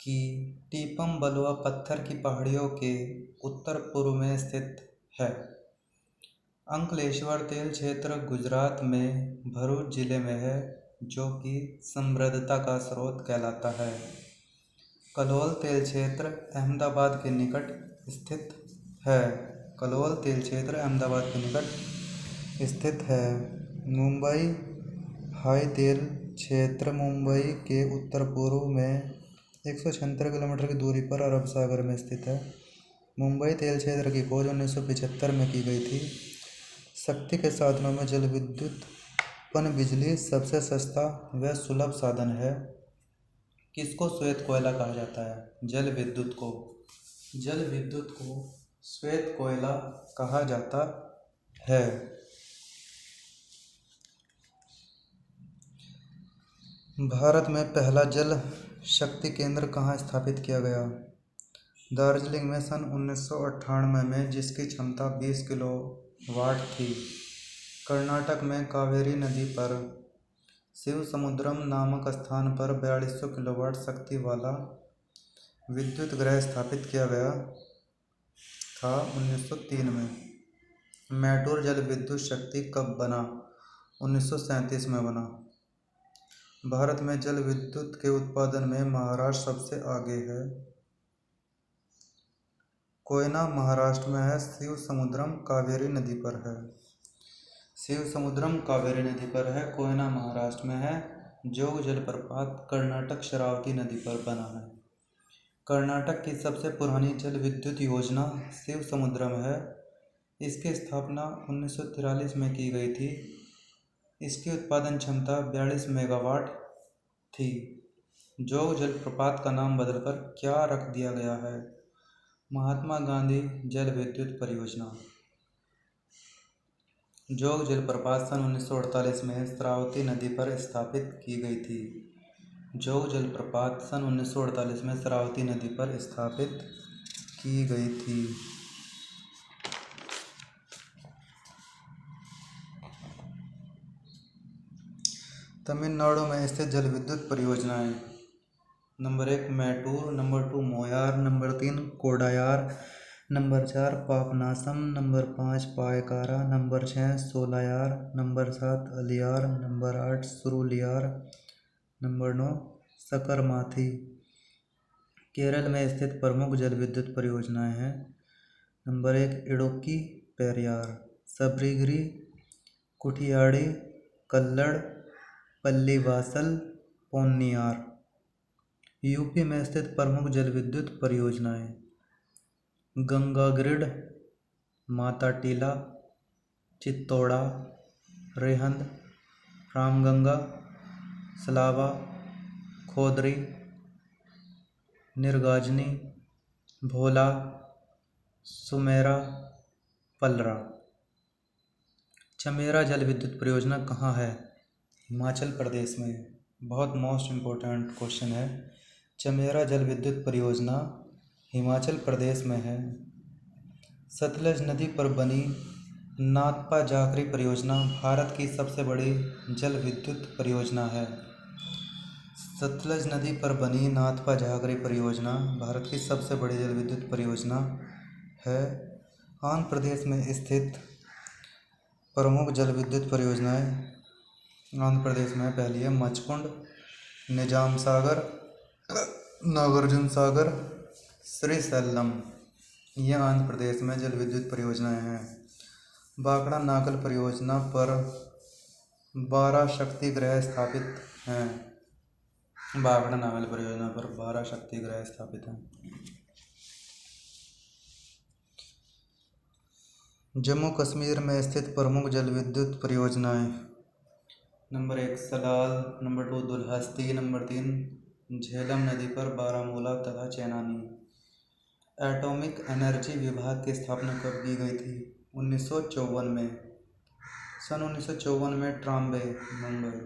की टीपम बलुआ पत्थर की पहाड़ियों के उत्तर पूर्व में स्थित है। अंकलेश्वर तेल क्षेत्र गुजरात में भरूच जिले में है, जो कि समृद्धता का स्रोत कहलाता है। कलोल तेल क्षेत्र अहमदाबाद के निकट स्थित है। कलोल तेल क्षेत्र अहमदाबाद के निकट स्थित है। मुंबई हाई तेल क्षेत्र मुंबई के उत्तर पूर्व में 176 किलोमीटर की दूरी पर अरब सागर में स्थित है। मुंबई तेल क्षेत्र की खोज 1975 में की गई थी। शक्ति के साधनों में जल विद्युत पन बिजली सबसे सस्ता व सुलभ साधन है। किसको श्वेत कोयला कहा जाता है? जल विद्युत को। जल विद्युत को श्वेत कोयला कहा जाता है। भारत में पहला जल शक्ति केंद्र कहाँ स्थापित किया गया? दार्जिलिंग में सन 1998 में जिसकी क्षमता 20 किलोवाट थी। कर्नाटक में कावेरी नदी पर शिवसमुद्रम नामक स्थान पर 4200 किलोवाट शक्ति वाला विद्युत ग्रह स्थापित किया गया था 1903 में। मैटूर जल विद्युत शक्ति कब बना? 1937 में बना। भारत में जल विद्युत के उत्पादन में महाराष्ट्र सबसे आगे है। कोयना महाराष्ट्र में है, शिवसमुद्रम कावेरी नदी पर है। शिवसमुद्रम कावेरी नदी पर है, कोयना महाराष्ट्र में है। जोग जलप्रपात कर्नाटक शरावती नदी पर बना है। कर्नाटक की सबसे पुरानी जल विद्युत योजना शिवसमुद्रम है। इसकी स्थापना 1943 में की गई थी। इसकी उत्पादन क्षमता 42 मेगावाट थी। जोग जलप्रपात का नाम बदलकर क्या रख दिया गया है? महात्मा गांधी जल विद्युत परियोजना। जोग जलप्रपात सन 1948 में श्रावती नदी पर स्थापित की गई थी। जोग जलप्रपात सन 1948 में श्रावती नदी पर स्थापित की गई थी। तमिलनाडु में स्थित जल विद्युत परियोजनाएं: number 1 Mettur, number 2 Moyar, number 3 Kodayar, number 4 Papanasam, number 5 Pykara, number 6 Solaiyar, number 7 Aliyar, number 8 Suruliyar, number 9 Sakramathi. Kerala में स्थित प्रमुख जल विद्युत परियोजनाएं हैं। नंबर 1 इडुक्की पेरियार, सबरीगिरी, कुठियाडी, कल्लड़, पल्लीवासल, पोन्नियार। यूपी में स्थित प्रमुख जल विद्युत परियोजनाएं: गंगा ग्रिड, माता टीला, चित्तौड़ा, रेहंद, रामगंगा, सलावा, खोदरी, निर्गाजनी, भोला, सुमेरा, पलरा। चमेरा जल विद्युत परियोजना कहाँ है? हिमाचल प्रदेश में। बहुत मोस्ट इम्पोर्टेंट क्वेश्चन है। चमेरा जल विद्युत परियोजना हिमाचल प्रदेश में है। सतलज नदी पर बनी नाथपा जाखरी परियोजना भारत की सबसे बड़ी जल विद्युत परियोजना है। सतलज नदी पर बनी नाथपा जाखरी परियोजना भारत की सबसे बड़ी जल विद्युत परियोजना है। आंध्र प्रदेश में स्थित प्रमुख जल विद्युत परियोजनाएं आंध्र प्रदेश में पहली है मचकुंड, निजाम सागर, नागार्जुन सागर, श्रीशैलम। ये आंध्र प्रदेश में जल विद्युत परियोजनाएं हैं। बांकड़ा नागल परियोजना पर 12 शक्ति ग्रह स्थापित हैं। बांकड़ा नागल परियोजना पर 12 शक्ति ग्रह स्थापित हैं। जम्मू कश्मीर में स्थित प्रमुख जल विद्युत परियोजनाएं: number 1 Salal, number 2 Dulhasti, number 3 Jhelum नदी पर बारामूला तथा चेनानी। एटॉमिक एनर्जी विभाग की स्थापना कब की गई थी? 1954 में। सन 1954 में ट्राम्बे, मुंबई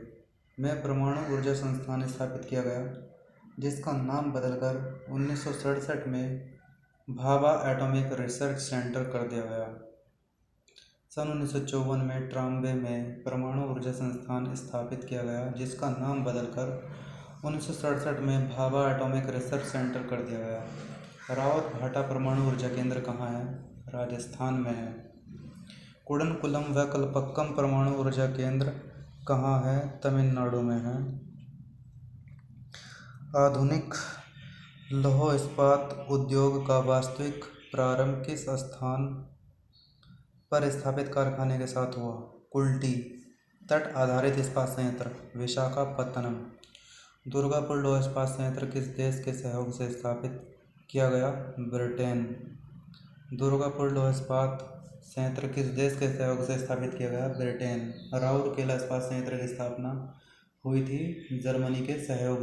में परमाणु ऊर्जा संस्थान स्थापित किया गया, जिसका नाम बदलकर 1967 में भाभा एटॉमिक रिसर्च सेंटर कर दिया गया। सन 1954 में ट्राम्बे में परमाणु ऊर्जा संस्थान स्थापित किया गया, जिसका नाम बदलकर 1967 में भाभा एटॉमिक रिसर्च सेंटर कर दिया गया। रावत भाटा परमाणु ऊर्जा केंद्र कहाँ है? राजस्थान में है। कुडनकुलम व कल्पक्कम परमाणु ऊर्जा केंद्र कहाँ है? तमिलनाडु में है। आधुनिक लौह इस्पात उद्योग का वास्तविक प्रारंभ किस स्थान पर स्थापित कारखाने के साथ हुआ? कुल्टी। तट आधारित इस्पात संयंत्र विशाखापत्तनम। दुर्गापुर लौह इस्पात संयंत्र किस देश के सहयोग से स्थापित किया गया? ब्रिटेन। दुर्गापुर लौह इस्पात संयंत्र किस देश के सहयोग से स्थापित किया गया? ब्रिटेन। राउरकेला इस्पात संयंत्र की स्थापना हुई थी जर्मनी के सहयोग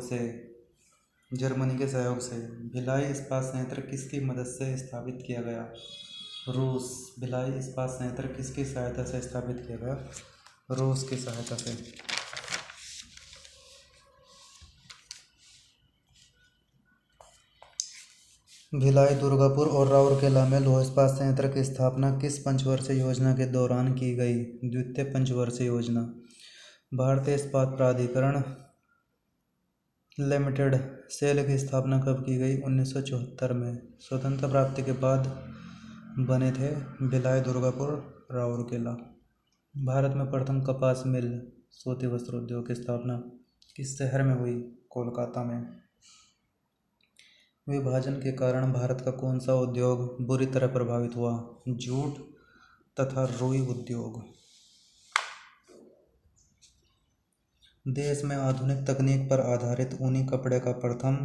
से। भिलाई इस्पात संयंत्र किसकी मदद से स्थापित किया गया? रूस। भिलाई इस्पात संयंत्र किसकी सहायता से स्थापित किया गया? रूस की सहायता से। भिलाई, दुर्गापुर और राउरकेला में लौह इस्पात संयंत्र की स्थापना किस पंचवर्षीय योजना के दौरान की गई? द्वितीय पंचवर्षीय योजना। भारतीय इस्पात प्राधिकरण लिमिटेड सेल की स्थापना कब की गई? 1974 में। स्वतंत्रता प्राप्ति के बाद बने थे भिलाई, दुर्गापुर, राउरकेला। भारत में प्रथम कपास मिल सूती वस्त्र उद्योग की स्थापना किस शहर में हुई? कोलकाता में। विभाजन के कारण भारत का कौन सा उद्योग बुरी तरह प्रभावित हुआ? जूट तथा रुई उद्योग। देश में आधुनिक तकनीक पर आधारित ऊनी कपड़े का प्रथम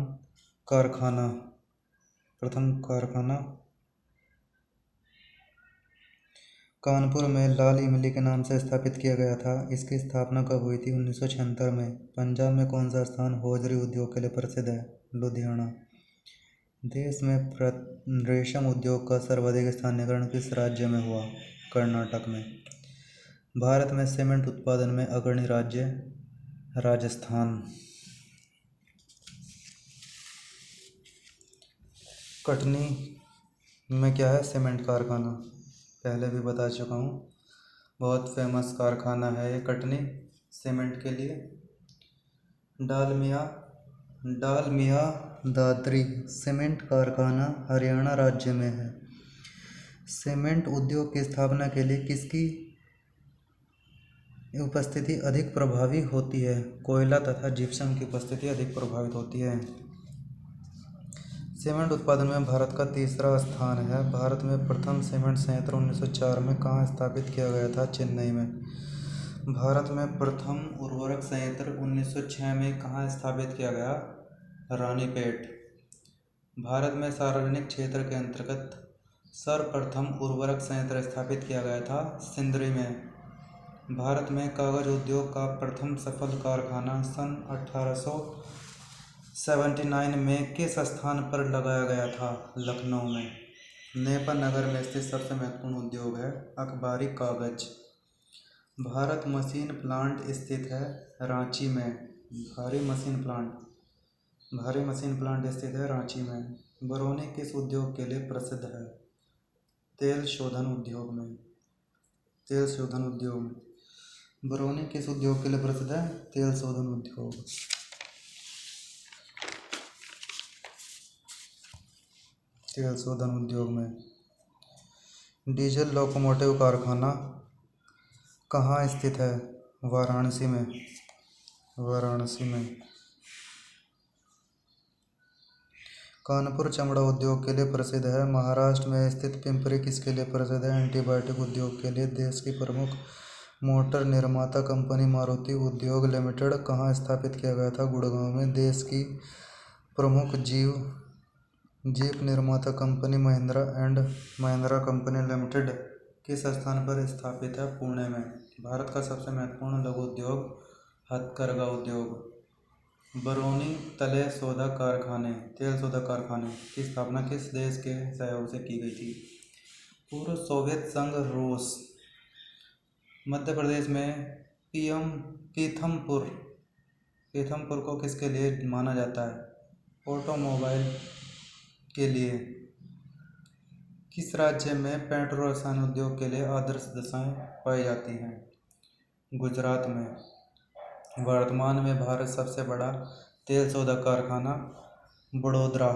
कारखाना कानपुर में लाल इमली के नाम से स्थापित किया गया था। इसकी स्थापना कब हुई थी? 1976 में। पंजाब में कौन सा स्थान हौजरी उद्योग के लिए प्रसिद्ध है? लुधियाना। देश में रेशम उद्योग का सर्वाधिक स्थानीयकरण किस राज्य में हुआ? कर्नाटक में। भारत में सीमेंट उत्पादन में अग्रणी राज्य राजस्थान। कटनी में क्या है? सीमेंट कारखाना। पहले भी बता चुका हूँ, बहुत फेमस कारखाना है ये कटनी सीमेंट के लिए। डालमिया दादरी सीमेंट कारखाना हरियाणा राज्य में है। सीमेंट उद्योग की स्थापना के लिए किसकी उपस्थिति अधिक प्रभावी होती है? कोयला तथा जिप्सम की उपस्थिति अधिक प्रभावित होती है। सीमेंट उत्पादन में भारत का तीसरा स्थान है। भारत में प्रथम सीमेंट संयंत्र 1904 में कहाँ स्थापित किया गया था? चेन्नई में। भारत में प्रथम उर्वरक संयंत्र 1906 में कहाँ स्थापित किया गया? रानीपेट। भारत में सार्वजनिक क्षेत्र के अंतर्गत सर्वप्रथम उर्वरक संयंत्र स्थापित किया गया था सिंदरी में। भारत में कागज उद्योग का प्रथम सफल कारखाना सन 1879 में किस स्थान पर लगाया गया था? लखनऊ में। नेपा नगर में स्थित सबसे महत्वपूर्ण उद्योग है अखबारी कागज। भारत मशीन प्लांट स्थित है रांची में। भारी मशीन प्लांट स्थित है रांची में। बरौनी किस उद्योग के लिए प्रसिद्ध है? तेल शोधन उद्योग में। बरौनी किस उद्योग के लिए प्रसिद्ध है? तेल शोधन उद्योग। तेल शोधन उद्योग में। डीजल लोकोमोटिव कारखाना कहाँ स्थित है? वाराणसी में। कानपुर चमड़ा उद्योग के लिए प्रसिद्ध है। महाराष्ट्र में स्थित पिंपरी किसके लिए प्रसिद्ध है? एंटीबायोटिक उद्योग के लिए। देश की प्रमुख मोटर निर्माता कंपनी मारुति उद्योग लिमिटेड कहाँ स्थापित किया गया था? गुड़गांव में। देश की प्रमुख जीप निर्माता company Mahindra and Mahindra company limited किस स्थान पर स्थापित है? पुणे में। भारत का सबसे महत्वपूर्ण लघु उद्योग हथकरघा उद्योग। बरौनी तेल शोधक कारखाने की स्थापना किस देश के सहयोग से की गई थी? पूर्व सोवियत संघ रूस। मध्य प्रदेश में पीथमपुर को किसके लिए माना जाता है? ऑटोमोबाइल के लिए। किस राज्य में पेट्रो रसायन उद्योग के लिए आदर्श दशाएं पाई जाती हैं? गुजरात में। वर्तमान में भारत सबसे बड़ा तेल शोधक कारखाना बड़ोदरा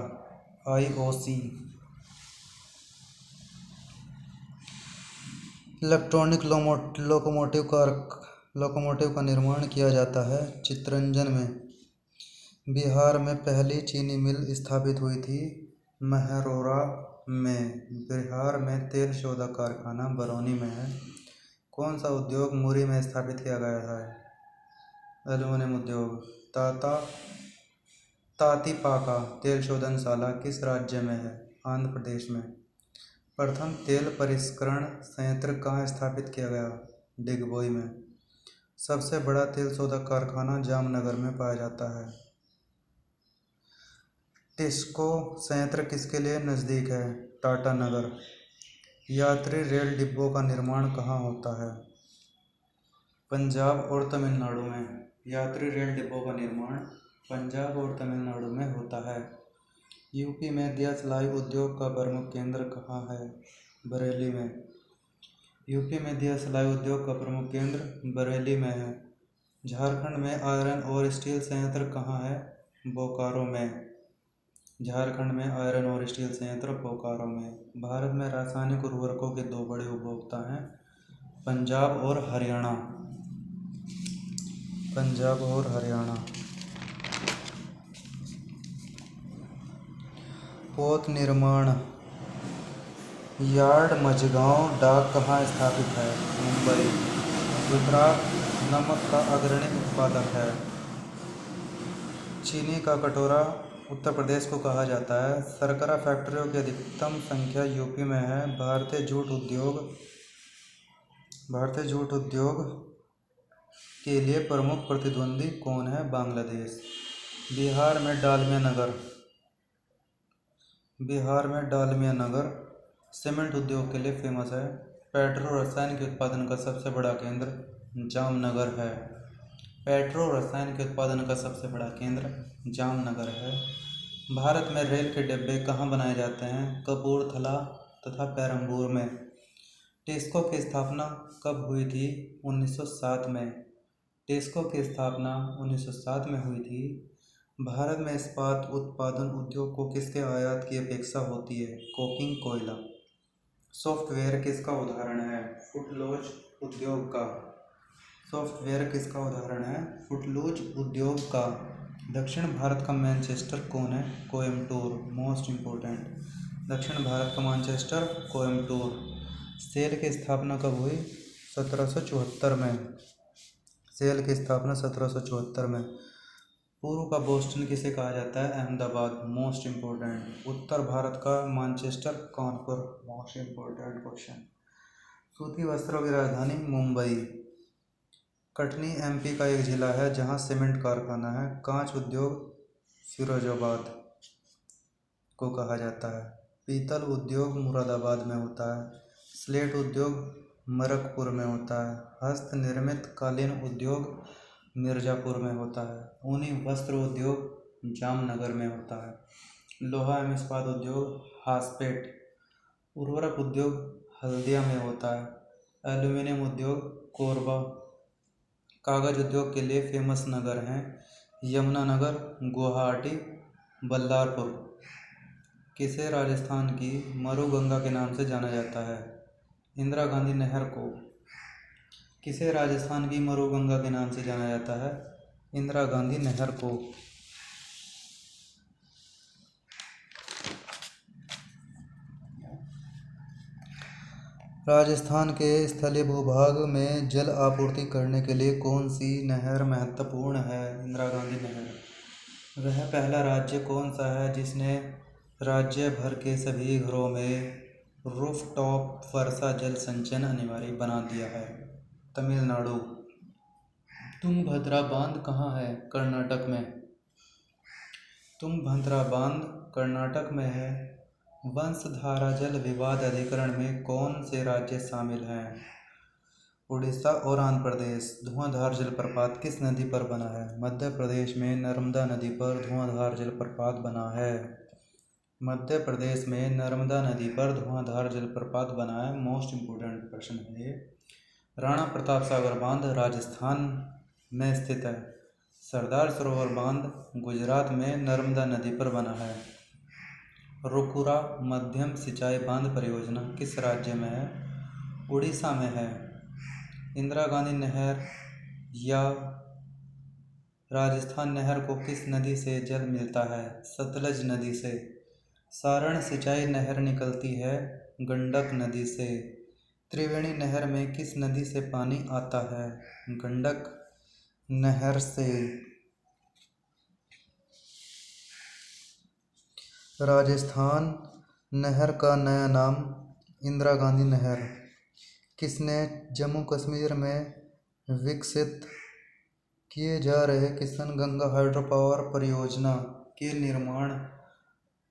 IOC। इलेक्ट्रॉनिक लोकोमोटिव का निर्माण किया जाता है चित्तरंजन में। बिहार में पहली चीनी मिल स्थापित हुई थी महरौरा में। बिहार में तेल शोधक कारखाना बरौनी में है। कौन सा उद्योग मुरी में स्थापित किया गया है? एल्युमिनियम उद्योग। तातीपाका तेल शोधनशाला किस राज्य में है? आंध्र प्रदेश में। प्रथम तेल परिष्करण संयंत्र कहाँ स्थापित किया गया? डिगबोई में। सबसे बड़ा तेल शोधक कारखाना जामनगर में पाया जाता है। टिस्को संयंत्र किसके लिए नज़दीक है? टाटा नगर। यात्री रेल डिब्बों का निर्माण कहाँ होता है? पंजाब और तमिलनाडु में। यात्री रेल डिब्बों का निर्माण पंजाब और तमिलनाडु में होता है। यूपी में दियासलाई उद्योग का प्रमुख केंद्र कहाँ है? बरेली में। यूपी में दियासलाई उद्योग का प्रमुख केंद्र बरेली में है। झारखंड में आयरन और स्टील संयंत्र कहाँ है? बोकारो में। झारखंड में आयरन और स्टील संयंत्र बोकारो में। भारत में रासायनिक उर्वरकों के दो बड़े उपभोक्ता हैं, पंजाब और हरियाणा। पंजाब और हरियाणा। पोत निर्माण यार्ड मझगांव डाक कहाँ स्थित है? मुंबई। गुजरात नमक का अग्रणी उत्पादक है। चीनी का कटोरा उत्तर प्रदेश को कहा जाता है। शर्करा फैक्ट्रियों की अधिकतम संख्या यूपी में है। भारतीय जूट उद्योग के लिए प्रमुख प्रतिद्वंदी कौन है? बांग्लादेश। बिहार में डालमिया नगर सीमेंट उद्योग के लिए फेमस है। पेट्रो रसायन के उत्पादन का सबसे बड़ा केंद्र जामनगर है। पेट्रो रसायन के उत्पादन का सबसे बड़ा केंद्र जामनगर है। भारत में रेल के डिब्बे कहाँ बनाए जाते हैं? कपूरथला तथा पेरम्बूर में। टेस्को की स्थापना कब हुई थी? 1907 में। टेस्को की स्थापना 1907 में हुई थी। भारत में इस्पात उत्पादन उद्योग को किसके आयात की अपेक्षा होती है? कोकिंग कोयला। सॉफ्टवेयर किसका उदाहरण है? फुटलॉज उद्योग का। सॉफ्टवेयर किसका उदाहरण है? फुटलॉज उद्योग का। दक्षिण भारत का मैनचेस्टर कौन है? कोयम्बटूर। Most important. दक्षिण भारत का मैनचेस्टर कोयम्बटूर। सेल की स्थापना कब हुई? 1774 में। सेल की स्थापना 1774 में। पूर्व का बोस्टन किसे कहा जाता है? अहमदाबाद। Most important. उत्तर भारत का Manchester Kanpur. Most important question. सूती वस्त्रों की राजधानी मुंबई। कटनी एमपी का एक जिला है जहां सीमेंट कारखाना है। कांच उद्योग फिरोजाबाद को कहा जाता है। पीतल उद्योग मुरादाबाद में होता है। स्लेट उद्योग मरकपुर में होता है। हस्त निर्मित कालीन उद्योग मिर्जापुर में होता है। ऊनी वस्त्र उद्योग जामनगर में होता है। लोहा एवं इस्पात उद्योग हासपेट। उर्वरक उद्योग हल्दिया में होता है। एल्यूमीनियम उद्योग कोरबा। कागज उद्योग के लिए फेमस नगर हैं यमुनानगर, गुवाहाटी, बल्लारपुर। किसे राजस्थान की मरुगंगा के नाम से जाना जाता है? इंदिरा गांधी नहर को। किसे राजस्थान की मरुगंगा के नाम से जाना जाता है? इंदिरा गांधी नहर को। राजस्थान के स्थलीय भूभाग में जल आपूर्ति करने के लिए कौन सी नहर महत्वपूर्ण है? इंदिरा गांधी नहर। वह पहला राज्य कौन सा है जिसने राज्य भर के सभी घरों में रूफटॉप वर्षा जल संचयन अनिवार्य बना दिया है? तमिलनाडु। तुंगभद्रा बांध कहाँ है? कर्नाटक में। तुंगभद्रा बांध कर्नाटक में है। वंशधारा जल विवाद अधिकरण में कौन से राज्य शामिल हैं? उड़ीसा और आंध्र प्रदेश। धुआंधार जलप्रपात किस नदी पर बना है? मध्य प्रदेश में नर्मदा नदी पर धुआंधार जलप्रपात बना है। मध्य प्रदेश में नर्मदा नदी पर धुआंधार जलप्रपात बना है। मोस्ट इम्पोर्टेंट प्रश्न है ये। राणा प्रताप सागर बांध राजस्थान में स्थित है। सरदार सरोवर बांध गुजरात में नर्मदा नदी पर बना है। रुकुरा मध्यम सिंचाई बांध परियोजना किस राज्य में है? उड़ीसा में है। इंदिरा गांधी नहर या राजस्थान नहर को किस नदी से जल मिलता है? सतलज नदी से। सारण सिंचाई नहर निकलती है गंडक नदी से। त्रिवेणी नहर में किस नदी से पानी आता है? गंडक नहर से। राजस्थान नहर का नया नाम इंदिरा गांधी नहर। किसने जम्मू कश्मीर में विकसित किए जा रहे किशन गंगा हाइड्रो पावर परियोजना के निर्माण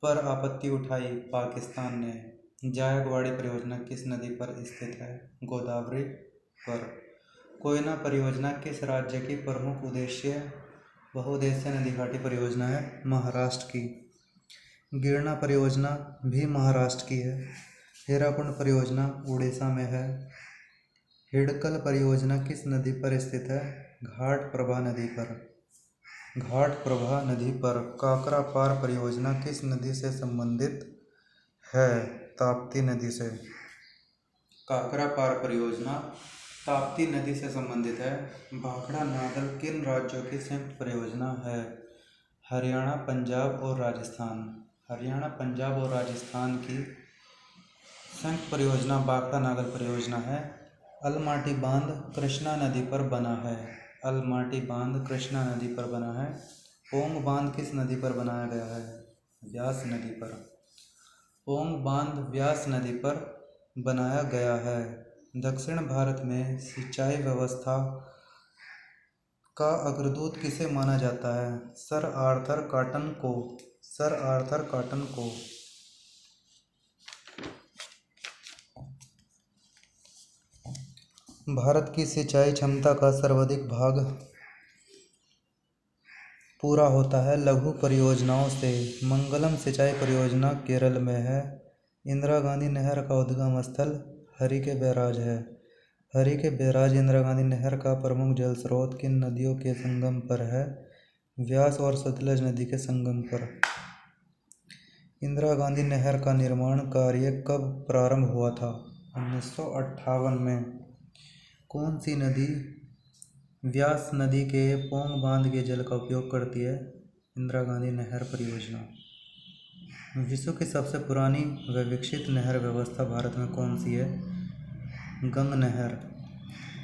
पर आपत्ति उठाई? पाकिस्तान ने। जायकवाड़ी परियोजना किस नदी पर स्थित है? गोदावरी पर। कोयना परियोजना किस राज्य की प्रमुख बहुउद्देशीय नदी घाटी परियोजना है? महाराष्ट्र की। गिरना परियोजना भी महाराष्ट्र की है। हीराकुंड परियोजना उड़ीसा में है। हिडकल परियोजना किस नदी पर स्थित है? घाट प्रभा नदी पर। घाट प्रभा नदी पर। काकरा पार परियोजना किस नदी से संबंधित है? ताप्ती नदी से। काकरा पार परियोजना ताप्ती नदी से संबंधित है। भाखड़ा नागल किन राज्यों की संयुक्त परियोजना है? हरियाणा, पंजाब और राजस्थान। हरियाणा, पंजाब और राजस्थान की संयुक्त परियोजना भाखड़ा नागल परियोजना है। अलमाटी बांध कृष्णा नदी पर बना है। अलमाटी बांध कृष्णा नदी पर बना है। पोंग बांध किस नदी पर बनाया गया है? व्यास नदी पर। पोंग बांध व्यास नदी पर बनाया गया है। दक्षिण भारत में सिंचाई व्यवस्था का अग्रदूत किसे माना जाता है? सर आर्थर कॉटन को। सर आर्थर कॉटन को। भारत की सिंचाई क्षमता का सर्वाधिक भाग पूरा होता है लघु परियोजनाओं से। मंगलम सिंचाई परियोजना केरल में है। इंदिरा गांधी नहर का उद्गम स्थल हरिके बैराज है। हरिके बैराज इंदिरा गांधी नहर का प्रमुख जल स्रोत किन नदियों के संगम पर है? व्यास और सतलज नदी के संगम पर। इंदिरा गांधी नहर का निर्माण कार्य कब प्रारंभ हुआ था? 1958 में। कौन सी नदी व्यास नदी के पोंग बांध के जल का उपयोग करती है? इंदिरा गांधी नहर परियोजना। विश्व की सबसे पुरानी व विकसित नहर व्यवस्था भारत में कौन सी है? गंग नहर।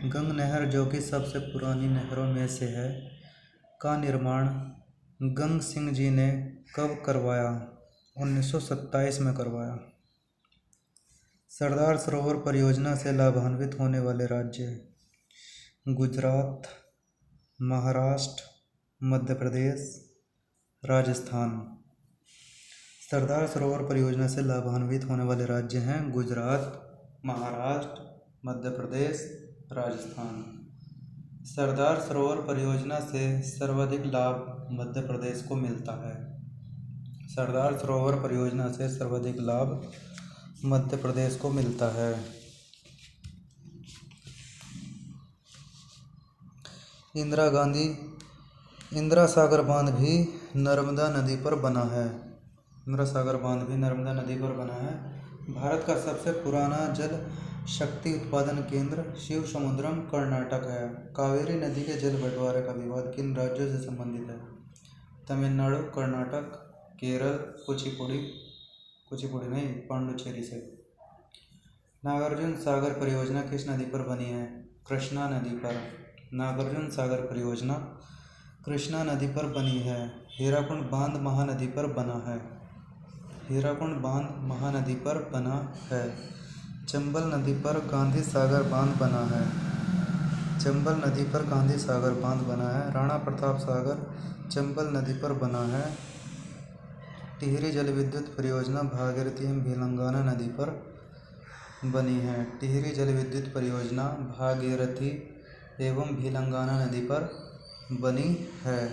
गंग नहर, जो कि सबसे पुरानी नहरों में से है, का निर्माण गंग सिंह जी ने कब करवाया? 1927 में करवाया। सरदार सरोवर परियोजना से लाभान्वित होने वाले राज्य? गुजरात, महाराष्ट्र, मध्य प्रदेश, राजस्थान। सरदार सरोवर परियोजना से लाभान्वित होने वाले राज्य हैं गुजरात, महाराष्ट्र, मध्य प्रदेश, राजस्थान। सरदार सरोवर परियोजना से सर्वाधिक लाभ मध्य प्रदेश को मिलता है। सरदार सरोवर परियोजना से सर्वाधिक लाभ मध्य प्रदेश को मिलता है। इंदिरा सागर बांध भी नर्मदा नदी पर बना है। इंदिरा सागर बांध भी नर्मदा नदी पर बना है। भारत का सबसे पुराना जल शक्ति उत्पादन केंद्र शिव समुद्रम कर्नाटक है। कावेरी नदी के जल बंटवारे का विवाद किन राज्यों से संबंधित है? तमिलनाडु, कर्नाटक, केरल, कुचिपुड़ी नहीं, पांडुचेरी से। नागार्जुन सागर परियोजना किस नदी पर बनी है? कृष्णा नदी पर। नागार्जुन सागर परियोजना कृष्णा नदी पर बनी है। हीराकुंड बांध महानदी पर बना है। हीराकुंड बांध महानदी पर बना है। चंबल नदी पर गांधी सागर बांध बना है। चंबल नदी पर गांधी सागर बांध बना है। राणा प्रताप सागर चंबल नदी पर बना है। टिहरी जल विद्युत परियोजना भागीरथी एवं भिलंगाना नदी पर बनी है। टिहरी जल विद्युत परियोजना भागीरथी एवं भिलंगाना नदी पर बनी है।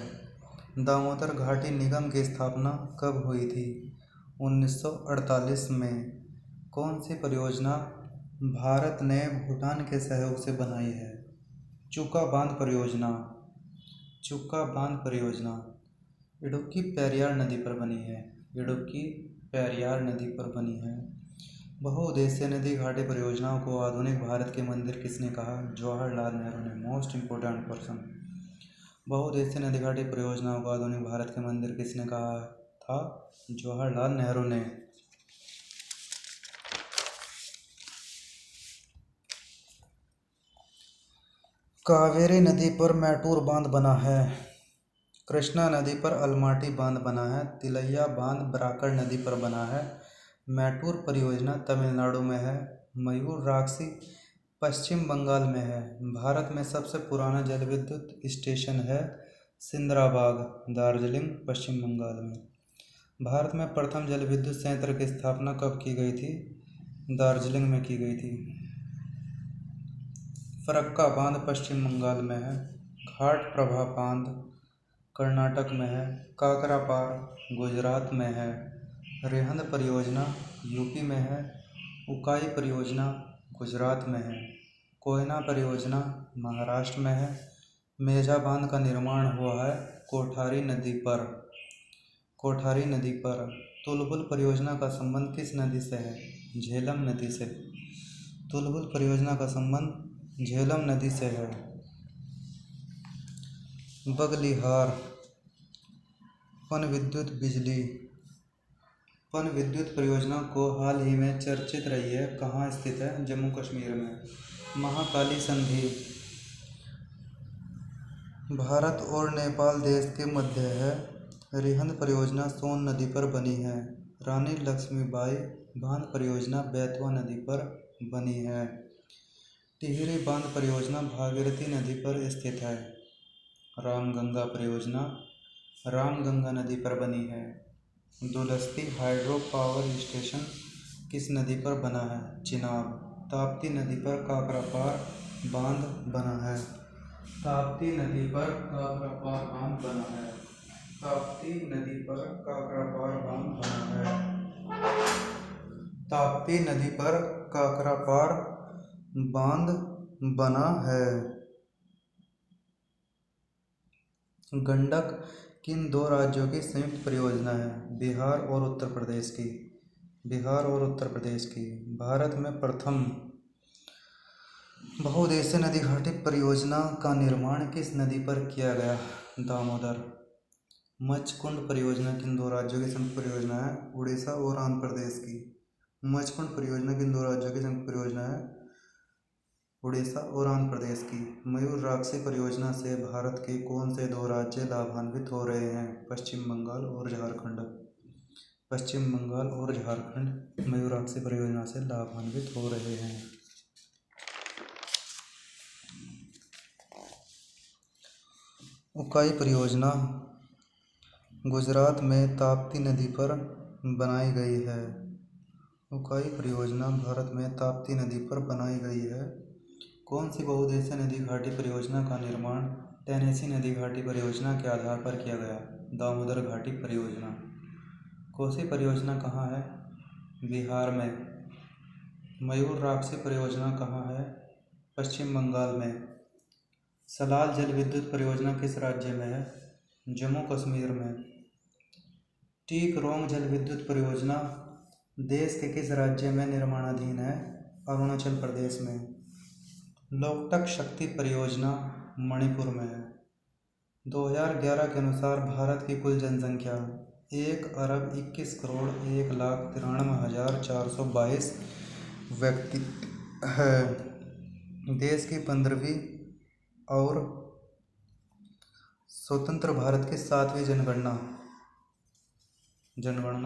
दामोदर घाटी निगम की स्थापना कब हुई थी? 1948 में। कौन सी परियोजना भारत ने भूटान के सहयोग से बनाई है? चुका बांध परियोजना। चुका बांध परियोजना इडुक्की पेरियार नदी पर बनी है। इडुक्की पेरियार नदी पर बनी है। बहुउद्देशीय नदी घाटी परियोजनाओं को आधुनिक भारत के मंदिर किसने कहा? जवाहरलाल नेहरू ने। Most important person. बहुउद्देशीय नदी घाटी परियोजनाओं को आधुनिक भारत के मंदिर किसने कहा था? जवाहरलाल नेहरू ने। कावेरी नदी पर मैटूर बांध बना है। कृष्णा नदी पर अलमाटी बांध बना है। तिलैया बांध बराकर नदी पर बना है। मैटूर परियोजना तमिलनाडु में है। मयूर राक्षी पश्चिम बंगाल में है। भारत में सबसे पुराना जल विद्युत स्टेशन है सिंदराबाग, दार्जिलिंग, पश्चिम बंगाल में। भारत में प्रथम जल विद्युत संयंत्र की स्थापना कब की गई थी? दार्जिलिंग में की गई थी। फरक्का बांध पश्चिम बंगाल में है। घाट प्रभा बांध कर्नाटक में है। काकरा पार गुजरात में है। रेहंद परियोजना यूपी में है। उकाई परियोजना गुजरात में है। कोयना परियोजना महाराष्ट्र में है। मेजा बांध का निर्माण हुआ है कोठारी नदी पर। कोठारी नदी पर। तुलबुल परियोजना का संबंध किस नदी से है? झेलम नदी से। तुलबुल परियोजना का संबंध झेलम नदी से है। बगलिहार पनविद्युत बिजली। पनविद्युत परियोजना को हाल ही में चर्चित रही है, कहाँ स्थित है? जम्मू कश्मीर में। महाकाली संधि भारत और नेपाल देश के मध्य है। रिहंद परियोजना सोन नदी पर बनी है। रानी लक्ष्मीबाई बांध परियोजना बेतवा नदी पर बनी है। टिहरी बांध परियोजना भागीरथी नदी पर स्थित है। रामगंगा परियोजना रामगंगा नदी पर बनी है। दुलस्ती हाइड्रो पावर स्टेशन किस नदी पर बना है? चिनाब। ताप्ती नदी पर काकरापार बांध बना है। ताप्ती नदी पर काकरापार बांध बना है। ताप्ती नदी पर काकरापार बांध बना है। ताप्ती नदी पर काकरापार बांध बना है। गंडक किन दो राज्यों की संयुक्त परियोजना है? बिहार और उत्तर प्रदेश की। बिहार और उत्तर प्रदेश की। भारत में प्रथम बहुउद्देशीय नदी घाटी परियोजना का निर्माण किस नदी पर किया गया? दामोदर। मचकुंड परियोजना किन दो राज्यों की संयुक्त परियोजना है? उड़ीसा और आंध्र प्रदेश की। मचकुंड परियोजना किन दो राज्यों की संयुक्त परियोजना है? उड़ीसा और आंध्र प्रदेश की। मयूर राक्षसी परियोजना से भारत के कौन से दो राज्य लाभान्वित हो रहे हैं? पश्चिम बंगाल और झारखंड। पश्चिम बंगाल और झारखंड मयूर राक्षसी परियोजना से लाभान्वित हो रहे हैं। उकाई परियोजना गुजरात में ताप्ती नदी पर बनाई गई है। उकाई परियोजना भारत में ताप्ती नदी पर बनाई गई है। कौन सी बहुउद्देशीय नदी घाटी परियोजना का निर्माण टेनेसी नदी घाटी परियोजना के आधार पर किया गया? दामोदर घाटी परियोजना। कोसी परियोजना कहाँ है? बिहार में। मयूर राक्षसी परियोजना कहाँ है? पश्चिम बंगाल में। सलाल जल विद्युत परियोजना किस राज्य में है? जम्मू कश्मीर में। टीक रोंग जल विद्युत परियोजना देश के किस राज्य में निर्माणाधीन है? अरुणाचल प्रदेश में। लोकटक शक्ति परियोजना मणिपुर में है। 2011 के अनुसार भारत की कुल जनसंख्या 1,21,01,93,422 व्यक्ति है। देश की 15वीं और स्वतंत्र भारत की 7वीं जनगणना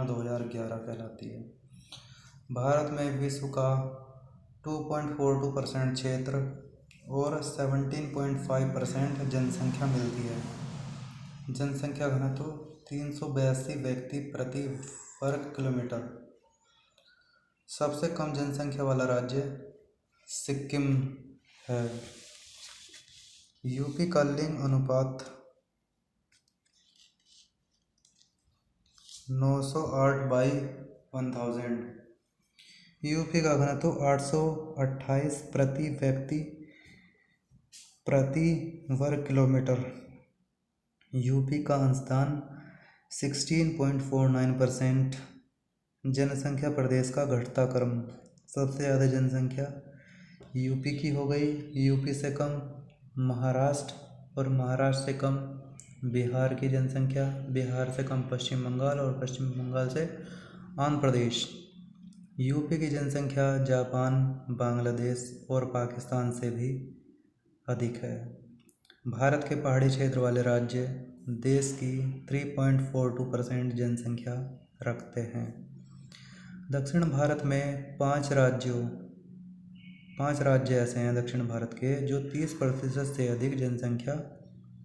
2011 कहलाती है। भारत में विश्व का 2.42% क्षेत्र और 17.5% जनसंख्या मिलती है। जनसंख्या घनत्व 382 व्यक्ति प्रति वर्ग किलोमीटर। सबसे कम जनसंख्या वाला राज्य सिक्किम है। यूपी का लिंग अनुपात 908/1000। यूपी का घनत्व 828 प्रति व्यक्ति प्रति वर्ग किलोमीटर। यूपी का अंशदान 16.49%। जनसंख्या प्रदेश का घटता क्रम। सबसे ज़्यादा जनसंख्या यूपी की हो गई, यूपी से कम महाराष्ट्र और महाराष्ट्र से कम बिहार की जनसंख्या, बिहार से कम पश्चिम बंगाल और पश्चिम बंगाल से आंध्र प्रदेश। यूपी की जनसंख्या जापान, बांग्लादेश और पाकिस्तान से भी अधिक है। भारत के पहाड़ी क्षेत्र वाले राज्य देश की 3.42% जनसंख्या रखते हैं। दक्षिण भारत में 5 राज्य ऐसे हैं दक्षिण भारत के जो 30% से अधिक जनसंख्या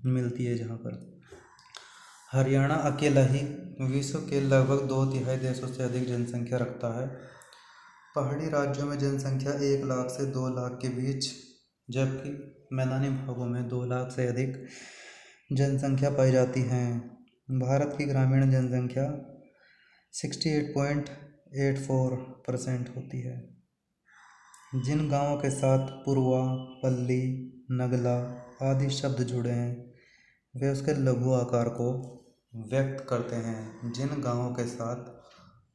मिलती है, जहाँ पर हरियाणा अकेला ही विश्व के लगभग 2/3 देशों से अधिक जनसंख्या रखता है। पहाड़ी राज्यों में जनसंख्या 1 लाख से 2 लाख के बीच, जबकि मैदानी भागों में 2 लाख से अधिक जनसंख्या पाई जाती है। भारत की ग्रामीण जनसंख्या 68.84% होती है। जिन गांवों के साथ पूर्वा, पल्ली, नगला आदि शब्द जुड़े हैं वे उसके लघु आकार को व्यक्त करते हैं। जिन गांवों के साथ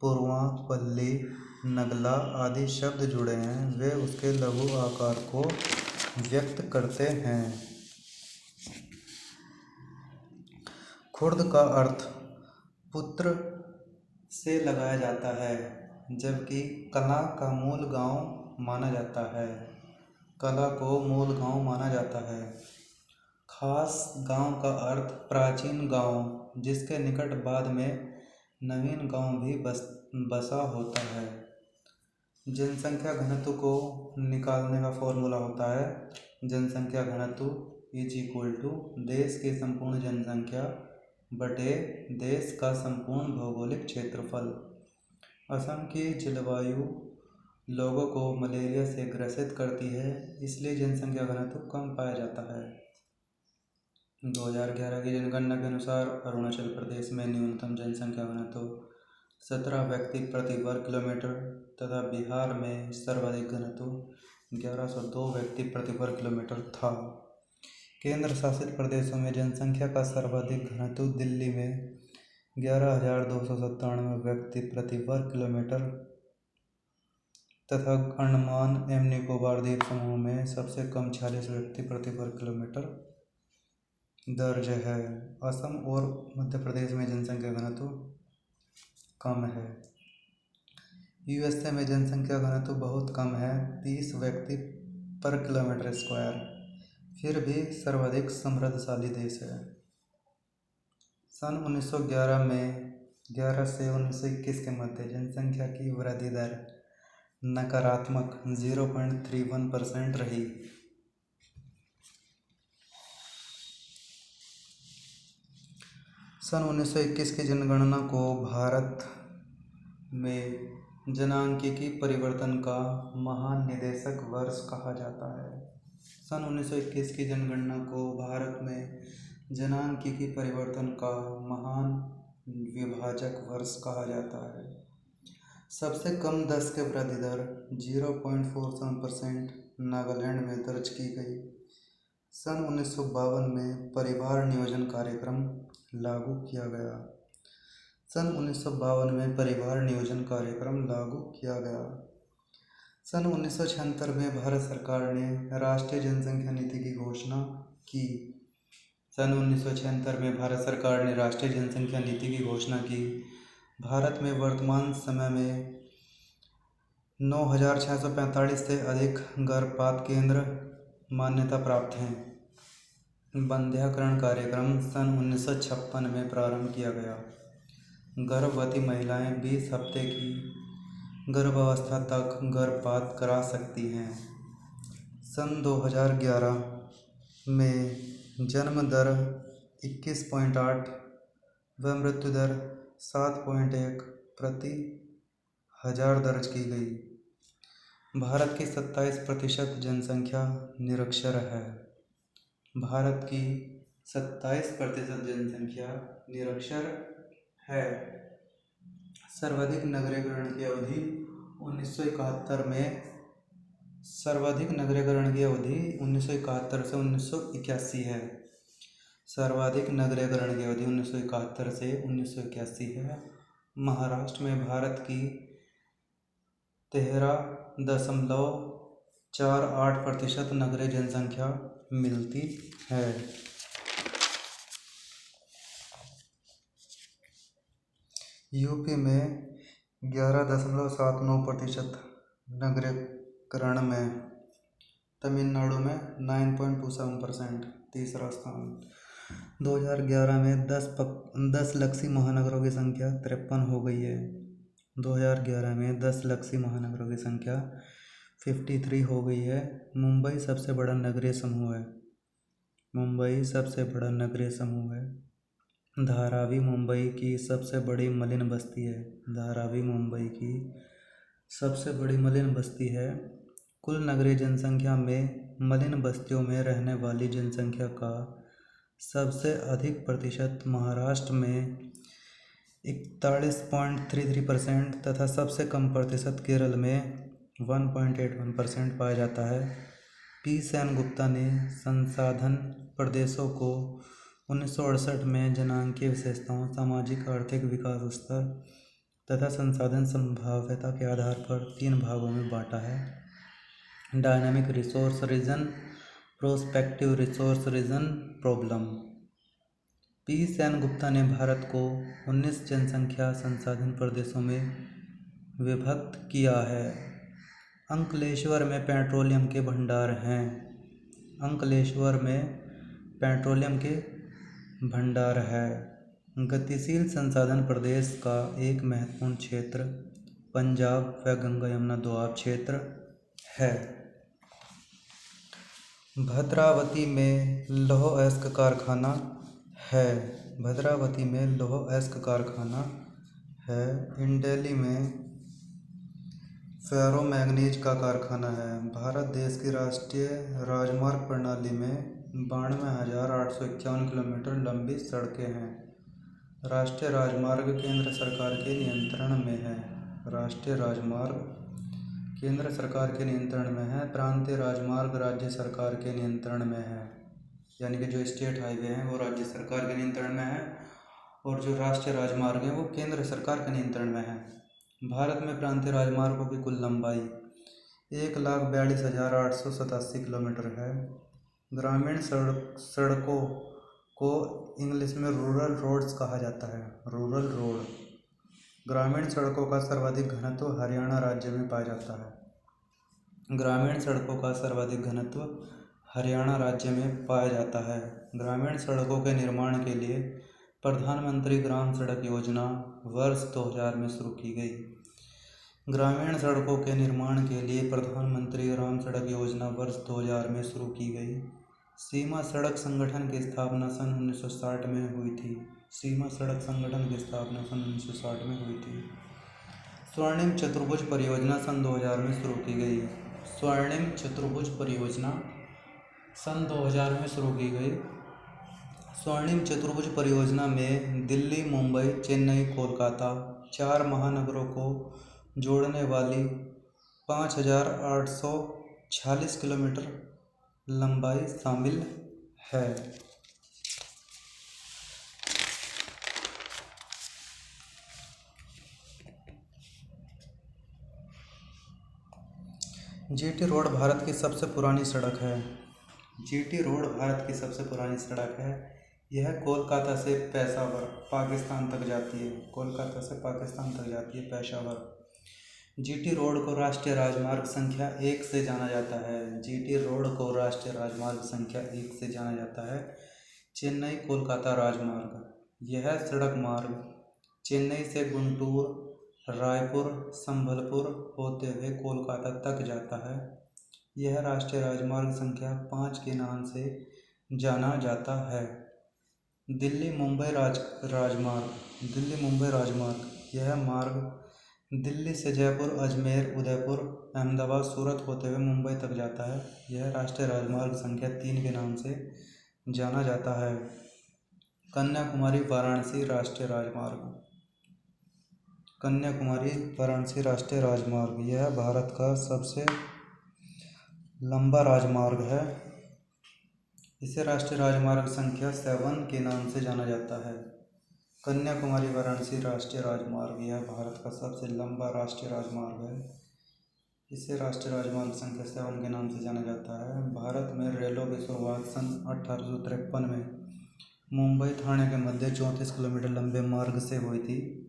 पूर्वा, पल्ली, नगला आदि शब्द जुड़े हैं वे उसके लघु आकार को व्यक्त करते हैं। खुर्द का अर्थ पुत्र से लगाया जाता है, जबकि कला का मूल गांव माना जाता है। कला को मूल गांव माना जाता है। खास गांव का अर्थ प्राचीन गांव, जिसके निकट बाद में नवीन गांव भी बसा होता है। जनसंख्या घनत्व को निकालने का फॉर्मूला होता है जनसंख्या घनत्व = देश की संपूर्ण जनसंख्या बटे देश का संपूर्ण भौगोलिक क्षेत्रफल। असम की जलवायु लोगों को मलेरिया से ग्रसित करती है, इसलिए जनसंख्या घनत्व कम पाया जाता है। 2011 की जनगणना के अनुसार अरुणाचल प्रदेश में न्यूनतम जनसंख्या घनत्व 17 व्यक्ति प्रति वर्ग किलोमीटर तथा बिहार में सर्वाधिक घनत्व 1102 व्यक्ति प्रति वर्ग किलोमीटर था। केंद्र शासित प्रदेशों में जनसंख्या का सर्वाधिक घनत्व दिल्ली में 11,297 व्यक्ति प्रति वर्ग किलोमीटर तथा अंडमान एवं निकोबार द्वीप समूह में सबसे कम 46 व्यक्ति प्रति वर्ग किलोमीटर दर्ज है। असम और मध्य प्रदेश में जनसंख्या घनत्व कम है। यूएसए में जनसंख्या घनत्व बहुत कम है, 30 व्यक्ति पर किलोमीटर स्क्वायर, फिर भी सर्वाधिक समृद्धशाली देश है। सन 1911 में 11 से 1921 के मध्य जनसंख्या की वृद्धि दर नकारात्मक 0.31% रही। सन 1921 की जनगणना को भारत में जनांकीय परिवर्तन का महान निदेशक वर्ष कहा जाता है। सन 1921 की जनगणना को भारत में जनांकीय परिवर्तन का महान विभाजक वर्ष कहा जाता है। सबसे कम 10 के वृद्धि दर 0.47% नागालैंड में दर्ज की गई। सन 1952 में परिवार नियोजन कार्यक्रम लागू किया गया। सन 1952 में परिवार नियोजन कार्यक्रम लागू किया गया। सन 1976 में भारत सरकार ने राष्ट्रीय जनसंख्या नीति की घोषणा की। सन 1976 में भारत सरकार ने राष्ट्रीय जनसंख्या नीति की घोषणा की। भारत में वर्तमान समय में 9,645 से अधिक गर्भपात केंद्र मान्यता प्राप्त हैं। वंध्याकरण कार्यक्रम सन 1956 में प्रारंभ किया गया। गर्भवती महिलाएं 20 हफ्ते की गर्भावस्था तक गर्भपात करा सकती हैं। सन 2011 में जन्म दर 21.8 व मृत्यु दर 7.1 प्रति हजार दर्ज की गई। भारत की 27% जनसंख्या निरक्षर है। भारत की 27% जनसंख्या निरक्षर है। सर्वाधिक नगरीकरण की अवधि 1971 में सर्वाधिक नगरीकरण की अवधि 1971 से 1981 है। सर्वाधिक नगरीकरण की अवधि 1971 से 1981 है। महाराष्ट्र में भारत की 13.48% नगरीय जनसंख्या मिलती है। यूपी में 11.79% नगरीकरण में, तमिलनाडु में 9.27%, तीसरा स्थान। 2011 में 10 लक्षी महानगरों की संख्या 53 हो गई है। 2011 में 10 लक्षी महानगरों की संख्या 53 हो गई है। मुंबई सबसे बड़ा नगरीय समूह है। मुंबई सबसे बड़ा नगरीय समूह है। धारावी मुंबई की सबसे बड़ी मलिन बस्ती है। धारावी मुंबई की सबसे बड़ी मलिन बस्ती है। कुल नगरीय जनसंख्या में मलिन बस्तियों में रहने वाली जनसंख्या का सबसे अधिक प्रतिशत महाराष्ट्र में 41.33% तथा सबसे कम प्रतिशत केरल में 1.81% पाया जाता है। पी सेन गुप्ता ने संसाधन प्रदेशों को 1968 में जनांकीय विशेषताओं, सामाजिक आर्थिक विकास स्तर तथा संसाधन संभाव्यता के आधार पर 3 भागों में बांटा है: dynamic resource region, prospective resource region, problem. P Sen Gupta ने भारत को 19 जनसंख्या संसाधन प्रदेशों में विभक्त किया है। अंकलेश्वर में पेट्रोलियम के भंडार हैं। अंकलेश्वर में पेट्रोलियम के भंडार है। गतिशील संसाधन प्रदेश का एक महत्वपूर्ण क्षेत्र पंजाब व गंगा यमुना दोआब क्षेत्र है। भद्रावती में लौह अयस्क कारखाना है। भद्रावती में लौह अयस्क कारखाना है। इंडेली में फेरोमैंगनीज का कारखाना है। भारत देश की राष्ट्रीय राजमार्ग प्रणाली में 92,851 किलोमीटर लंबी सड़कें हैं। राष्ट्रीय राजमार्ग केंद्र सरकार के नियंत्रण में है। राष्ट्रीय राजमार्ग केंद्र सरकार के नियंत्रण में है। प्रांतीय राजमार्ग राज्य सरकार के नियंत्रण में है, यानी कि जो स्टेट हाईवे हैं वो राज्य सरकार के नियंत्रण में है और जो राष्ट्रीय राजमार्ग हैं वो केंद्र सरकार के नियंत्रण में है। भारत में प्रांतीय राजमार्गों की कुल लंबाई 1,42,887 किलोमीटर है। ग्रामीण सड़कों को इंग्लिश में रूरल रोड्स कहा जाता है। Rural road. ग्रामीण सड़कों का सर्वाधिक घनत्व हरियाणा राज्य में पाया जाता है। ग्रामीण सड़कों का सर्वाधिक घनत्व हरियाणा राज्य में पाया जाता है। ग्रामीण सड़कों के निर्माण के लिए प्रधानमंत्री ग्राम सड़क योजना वर्ष 2000 में शुरू की गई। ग्रामीण सड़कों के निर्माण के लिए प्रधानमंत्री ग्राम सड़क योजना वर्ष 2000 में शुरू की गई। सीमा सड़क संगठन की स्थापना सन 1960 में हुई थी। सीमा सड़क संगठन की स्थापना सन 1960 में हुई थी। स्वर्णिम चतुर्भुज परियोजना सन 2000 में शुरू की गई। स्वर्णिम चतुर्भुज परियोजना सन 2000 में शुरू की गई। स्वर्णिम चतुर्भुज परियोजना में दिल्ली, मुंबई, चेन्नई, कोलकाता 4 महानगरों को जोड़ने वाली 5,846 किलोमीटर लंबाई शामिल है। जीटी रोड भारत की सबसे पुरानी सड़क है। जीटी रोड भारत की सबसे पुरानी सड़क है। यह कोलकाता से पेशावर पाकिस्तान तक जाती है। कोलकाता से पाकिस्तान तक जाती है पेशावर। जीटी रोड को राष्ट्रीय राजमार्ग संख्या 1 से जाना जाता है। जीटी रोड को राष्ट्रीय राजमार्ग संख्या 1 से जाना जाता है। चेन्नई कोलकाता राजमार्ग। यह सड़क मार्ग चेन्नई से गुंटूर, रायपुर, संबलपुर होते हुए कोलकाता तक जाता है। यह राष्ट्रीय राजमार्ग संख्या 5 के नाम से जाना जाता है। दिल्ली मुंबई राजमार्ग। दिल्ली मुंबई राजमार्ग। यह मार्ग दिल्ली से जयपुर, अजमेर, उदयपुर, अहमदाबाद, सूरत होते हुए मुंबई तक जाता है। यह राष्ट्रीय राजमार्ग संख्या 3 के नाम से जाना जाता है। कन्याकुमारी वाराणसी राष्ट्रीय राजमार्ग। कन्याकुमारी वाराणसी राष्ट्रीय राजमार्ग। यह भारत का सबसे लंबा राजमार्ग है। इसे राष्ट्रीय राजमार्ग संख्या 7 के नाम से जाना जाता है। कन्याकुमारी वाराणसी राष्ट्रीय राजमार्ग। यह भारत का सबसे लंबा राष्ट्रीय राजमार्ग है। इसे राष्ट्रीय राजमार्ग संख्या 7 के नाम से जाना जाता है। भारत में रेलों की शुरुआत सन 1853 में मुंबई थाने के मध्य 34 किलोमीटर लंबे मार्ग से हुई थी।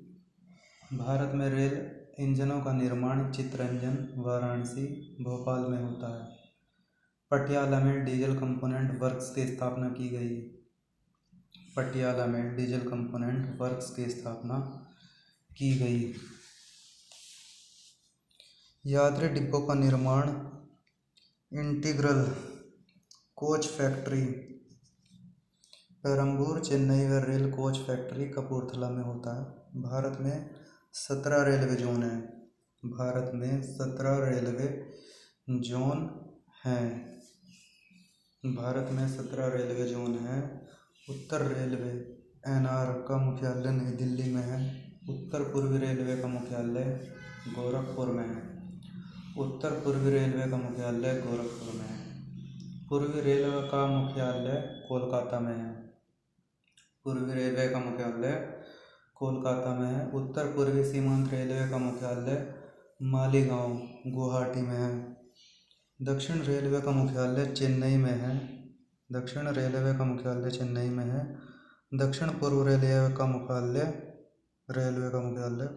भारत में रेल इंजनों का निर्माण चित्तरंजन, वाराणसी, भोपाल में होता है। पटियाला में डीजल कंपोनेंट वर्क्स की स्थापना की गई। पटियाला में डीजल कंपोनेंट वर्क्स की स्थापना की गई। यात्री डिब्बों का निर्माण integral coach factory Perambur, Chennai व रेल कोच फैक्ट्री कपूरथला में होता है। भारत में 17 रेलवे जोन हैं। भारत में 17 रेलवे जोन हैं। भारत में 17 रेलवे जोन हैं। उत्तर रेलवे NR का मुख्यालय नई दिल्ली में है। उत्तर पूर्वी रेलवे का मुख्यालय गोरखपुर में है। उत्तर पूर्वी रेलवे का मुख्यालय गोरखपुर में है। पूर्वी रेलवे का मुख्यालय कोलकाता में है। पूर्वी रेलवे का मुख्यालय कोलकाता में है। उत्तर पूर्वी सीमांत रेलवे का मुख्यालय मालीगांव गुवाहाटी में है। दक्षिण रेलवे का मुख्यालय चेन्नई में है। दक्षिण रेलवे का मुख्यालय चेन्नई में है। दक्षिण पूर्व रेलवे का मुख्यालय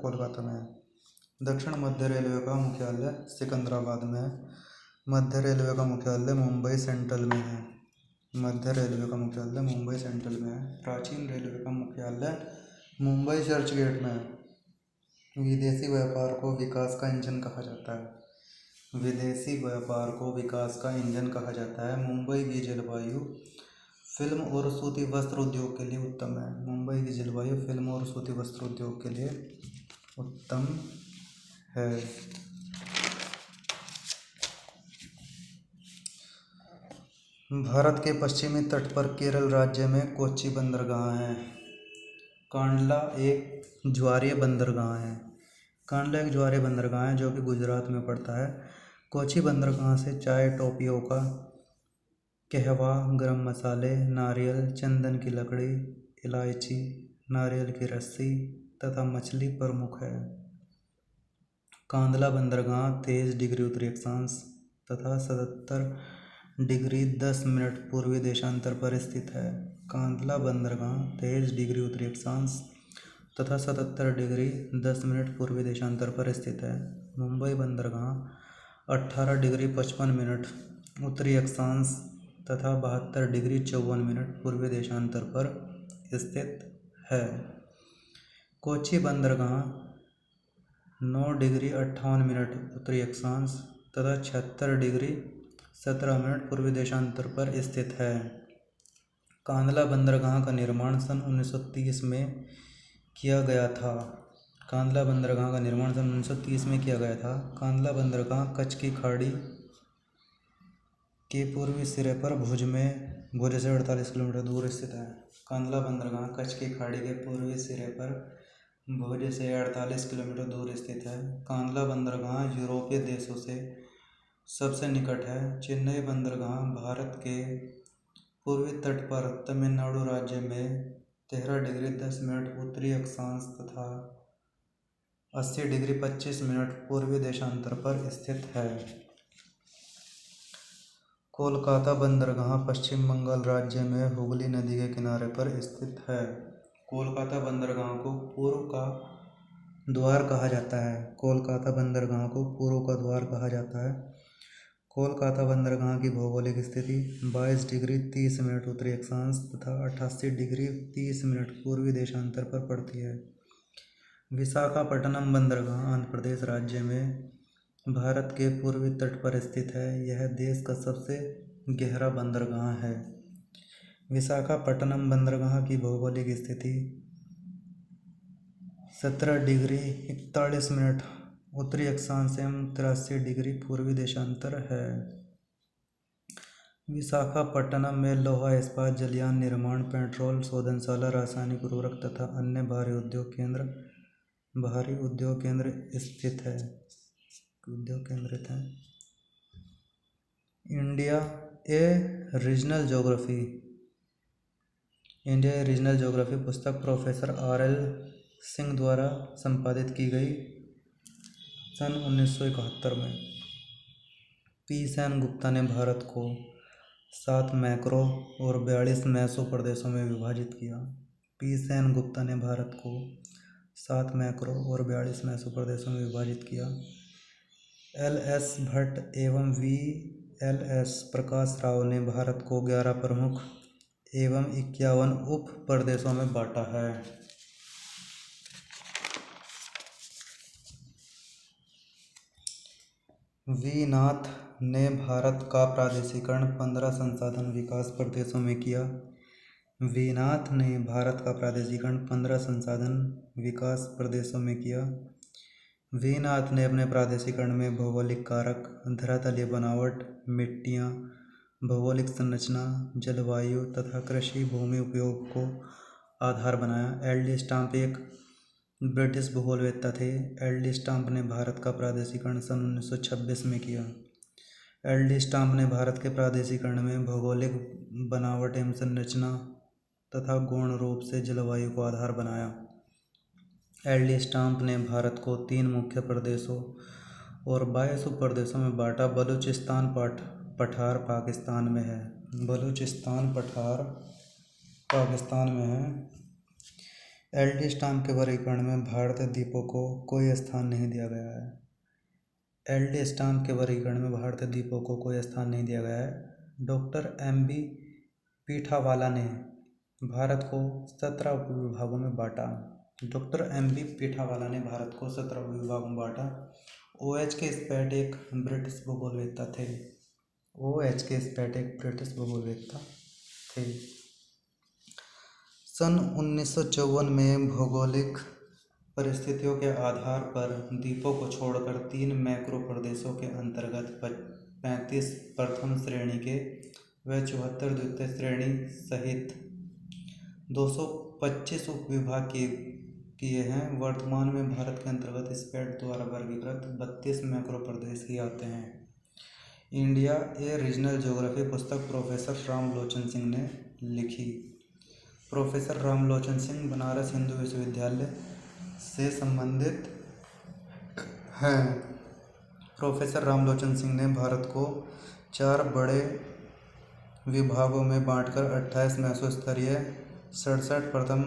कोलकाता में है। दक्षिण मध्य रेलवे का मुख्यालय सिकंदराबाद में है। मध्य रेलवे का मुख्यालय मुंबई सेंट्रल में है। मध्य रेलवे का मुख्यालय मुंबई सेंट्रल में है। प्राचीन रेलवे का मुख्यालय मुंबई चर्च गेट में है। विदेशी व्यापार को विकास का इंजन कहा जाता है। विदेशी व्यापार को विकास का इंजन कहा जाता है। मुंबई की जलवायु फिल्म और सूती वस्त्र उद्योग के लिए उत्तम है। मुंबई की जलवायु फिल्म और सूती वस्त्र उद्योग के लिए उत्तम है। भारत के पश्चिमी तट पर केरल राज्य में कोच्चि बंदरगाह है। कांडला एक ज्वारीय बंदरगाह है। कांडला एक ज्वारीय बंदरगाह है जो कि गुजरात में पड़ता है। कोच्चि बंदरगाह से चाय, टोपियोका, कहवा, गरम मसाले, नारियल, चंदन की लकड़ी, इलायची, नारियल की रस्सी तथा मछली प्रमुख है। कांडला बंदरगाह 23 डिग्री उत्तरी अक्षांश तथा 77 डिग्री 10 मिनट पूर्वी देशांतर पर स्थित है। कांडला बंदरगाह 23 डिग्री उत्तरी अक्षांश तथा 77 डिग्री 10 मिनट पूर्वी देशांतर पर स्थित है। मुंबई बंदरगाह 18 डिग्री 55 मिनट उत्तरी अक्षांश तथा 72 डिग्री 54 मिनट पूर्वी देशांतर पर स्थित है। कोच्चि बंदरगाह 9 डिग्री 58 मिनट उत्तरी अक्षांश तथा 76 डिग्री 17 मिनट पूर्वी देशांतर पर स्थित है। कांडला बंदरगाह का निर्माण सन 1930 में किया गया था। कांडला बंदरगाह का निर्माण सन 1930 में किया गया था। कांडला बंदरगाह कच्छ की खाड़ी के पूर्वी सिरे पर भुज से 48 किलोमीटर दूर स्थित है। कांडला बंदरगाह कच्छ की खाड़ी के पूर्वी सिरे पर भुज से 48 किलोमीटर दूर स्थित है। कांडला बंदरगाह यूरोपीय देशों से सबसे निकट है। चेन्नई बंदरगाह भारत के पूर्वी तट पर तमिलनाडु राज्य में 13 डिग्री 10 मिनट उत्तरी अक्षांश तथा 80 डिग्री 25 मिनट पूर्वी देशांतर पर स्थित है। कोलकाता बंदरगाह पश्चिम बंगाल राज्य में हुगली नदी के किनारे पर स्थित है। कोलकाता बंदरगाह को पूर्व का द्वार कहा जाता है। कोलकाता बंदरगाह को पूर्व का द्वार कहा जाता है। कोलकाता बंदरगाह की भौगोलिक स्थिति 22 डिग्री 30 मिनट उत्तरी अक्षांश तथा 88 डिग्री 30 मिनट पूर्वी देशांतर पर पड़ती है। विशाखापट्टनम बंदरगाह आंध्र प्रदेश राज्य में भारत के पूर्वी तट पर स्थित है। यह देश का सबसे गहरा बंदरगाह है। विशाखापट्टनम बंदरगाह की भौगोलिक स्थिति 17 डिग्री 41 मिनट उत्तरी अक्षांश एवं 83 डिग्री पूर्वी देशांतर है। विशाखापट्टनम में लोहा इस्पात, जलयान निर्माण, पेट्रोल शोधनशाला, रासायनिक उर्वरक तथा अन्य भारी उद्योग केंद्र स्थित है। इंडिया ए रीजनल ज्योग्राफी पुस्तक प्रोफेसर R.L. सिंह द्वारा संपादित की गई सन 1971 में। पी सेन गुप्ता ने भारत को 7 मैक्रो और 42 मेसो प्रदेशों में विभाजित किया। पी सेन गुप्ता ने भारत को 7 मैक्रो और 42 मेसो प्रदेशों में विभाजित किया। L.S. भट्ट एवं V.L.S. प्रकाश राव ने भारत को 11 प्रमुख एवं 51 उप प्रदेशों में बांटा है। वी नाथ ने भारत का प्रादेशिकरण 15 संसाधन विकास प्रदेशों में किया। वी नाथ ने भारत का प्रादेशिकरण 15 संसाधन विकास प्रदेशों में किया। वी नाथ ने अपने प्रादेशिकरण में भौगोलिक कारक, धरातलीय बनावट, मिट्टियाँ, भौगोलिक संरचना, जलवायु तथा कृषि भूमि उपयोग को आधार बनाया। L.D. स्टाम्प एक ब्रिटिश भूगोलवेत्ता थे। एल.डी. स्टाम्प ने भारत का प्रादेशिकरण सन 1926 में किया। एल.डी. स्टाम्प ने भारत के प्रादेशिकरण में भौगोलिक बनावट एवं संरचना तथा गौण रूप से जलवायु को आधार बनाया। एल.डी. स्टाम्प ने भारत को 3 मुख्य प्रदेशों और 22 उपप्रदेशों में बांटा। बलूचिस्तान पठार पाकिस्तान में है। बलूचिस्तान पठार पाकिस्तान में है। एल.डी. स्टाम्प के वर्गीकरण में भारतीय द्वीपों को कोई स्थान नहीं दिया गया है। एल.डी. स्टाम्प के वर्गीकरण में भारतीय द्वीपों को कोई स्थान नहीं दिया गया है। Doctor MB. पीठावाला ने भारत को 17 उपविभागों में बांटा। Doctor MB. पीठावाला ने भारत को 17 उपविभागों में बांटा। O.H.K. स्पैट एक ब्रिटिश भूगोलवेत्ता थे। O.H.K. स्पैट एक ब्रिटिश भूगोलवेत्ता थे। सन 1954 में भौगोलिक परिस्थितियों के आधार पर द्वीपों को छोड़कर 3 मैक्रो प्रदेशों के अंतर्गत 35 प्रथम श्रेणी के व 74 द्वितीय श्रेणी सहित 225 उपविभाग किए हैं। वर्तमान में भारत के अंतर्गत स्पैट द्वारा वर्गीकृत 32 मैक्रो प्रदेश ही आते हैं। इंडिया ए रीजनल ज्योग्राफी पुस्तक प्रोफेसर रामलोचन सिंह ने लिखी। प्रोफेसर रामलोचन सिंह बनारस हिंदू विश्वविद्यालय से संबंधित हैं। प्रोफेसर रामलोचन सिंह ने भारत को 4 बड़े विभागों में बांटकर 28 मेसोस्तरीय, 67 प्रथम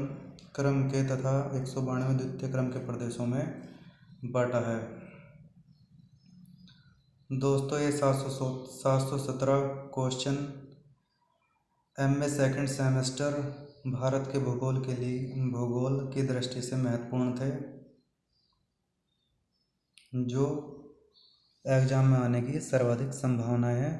क्रम के तथा 192 द्वितीय क्रम के प्रदेशों में बांटा है। दोस्तों, ये 717 question MA second semester Bharat के भूगोल की दृष्टि से महत्वपूर्ण थे, जो एग्जाम में आने की सर्वाधिक संभावना है।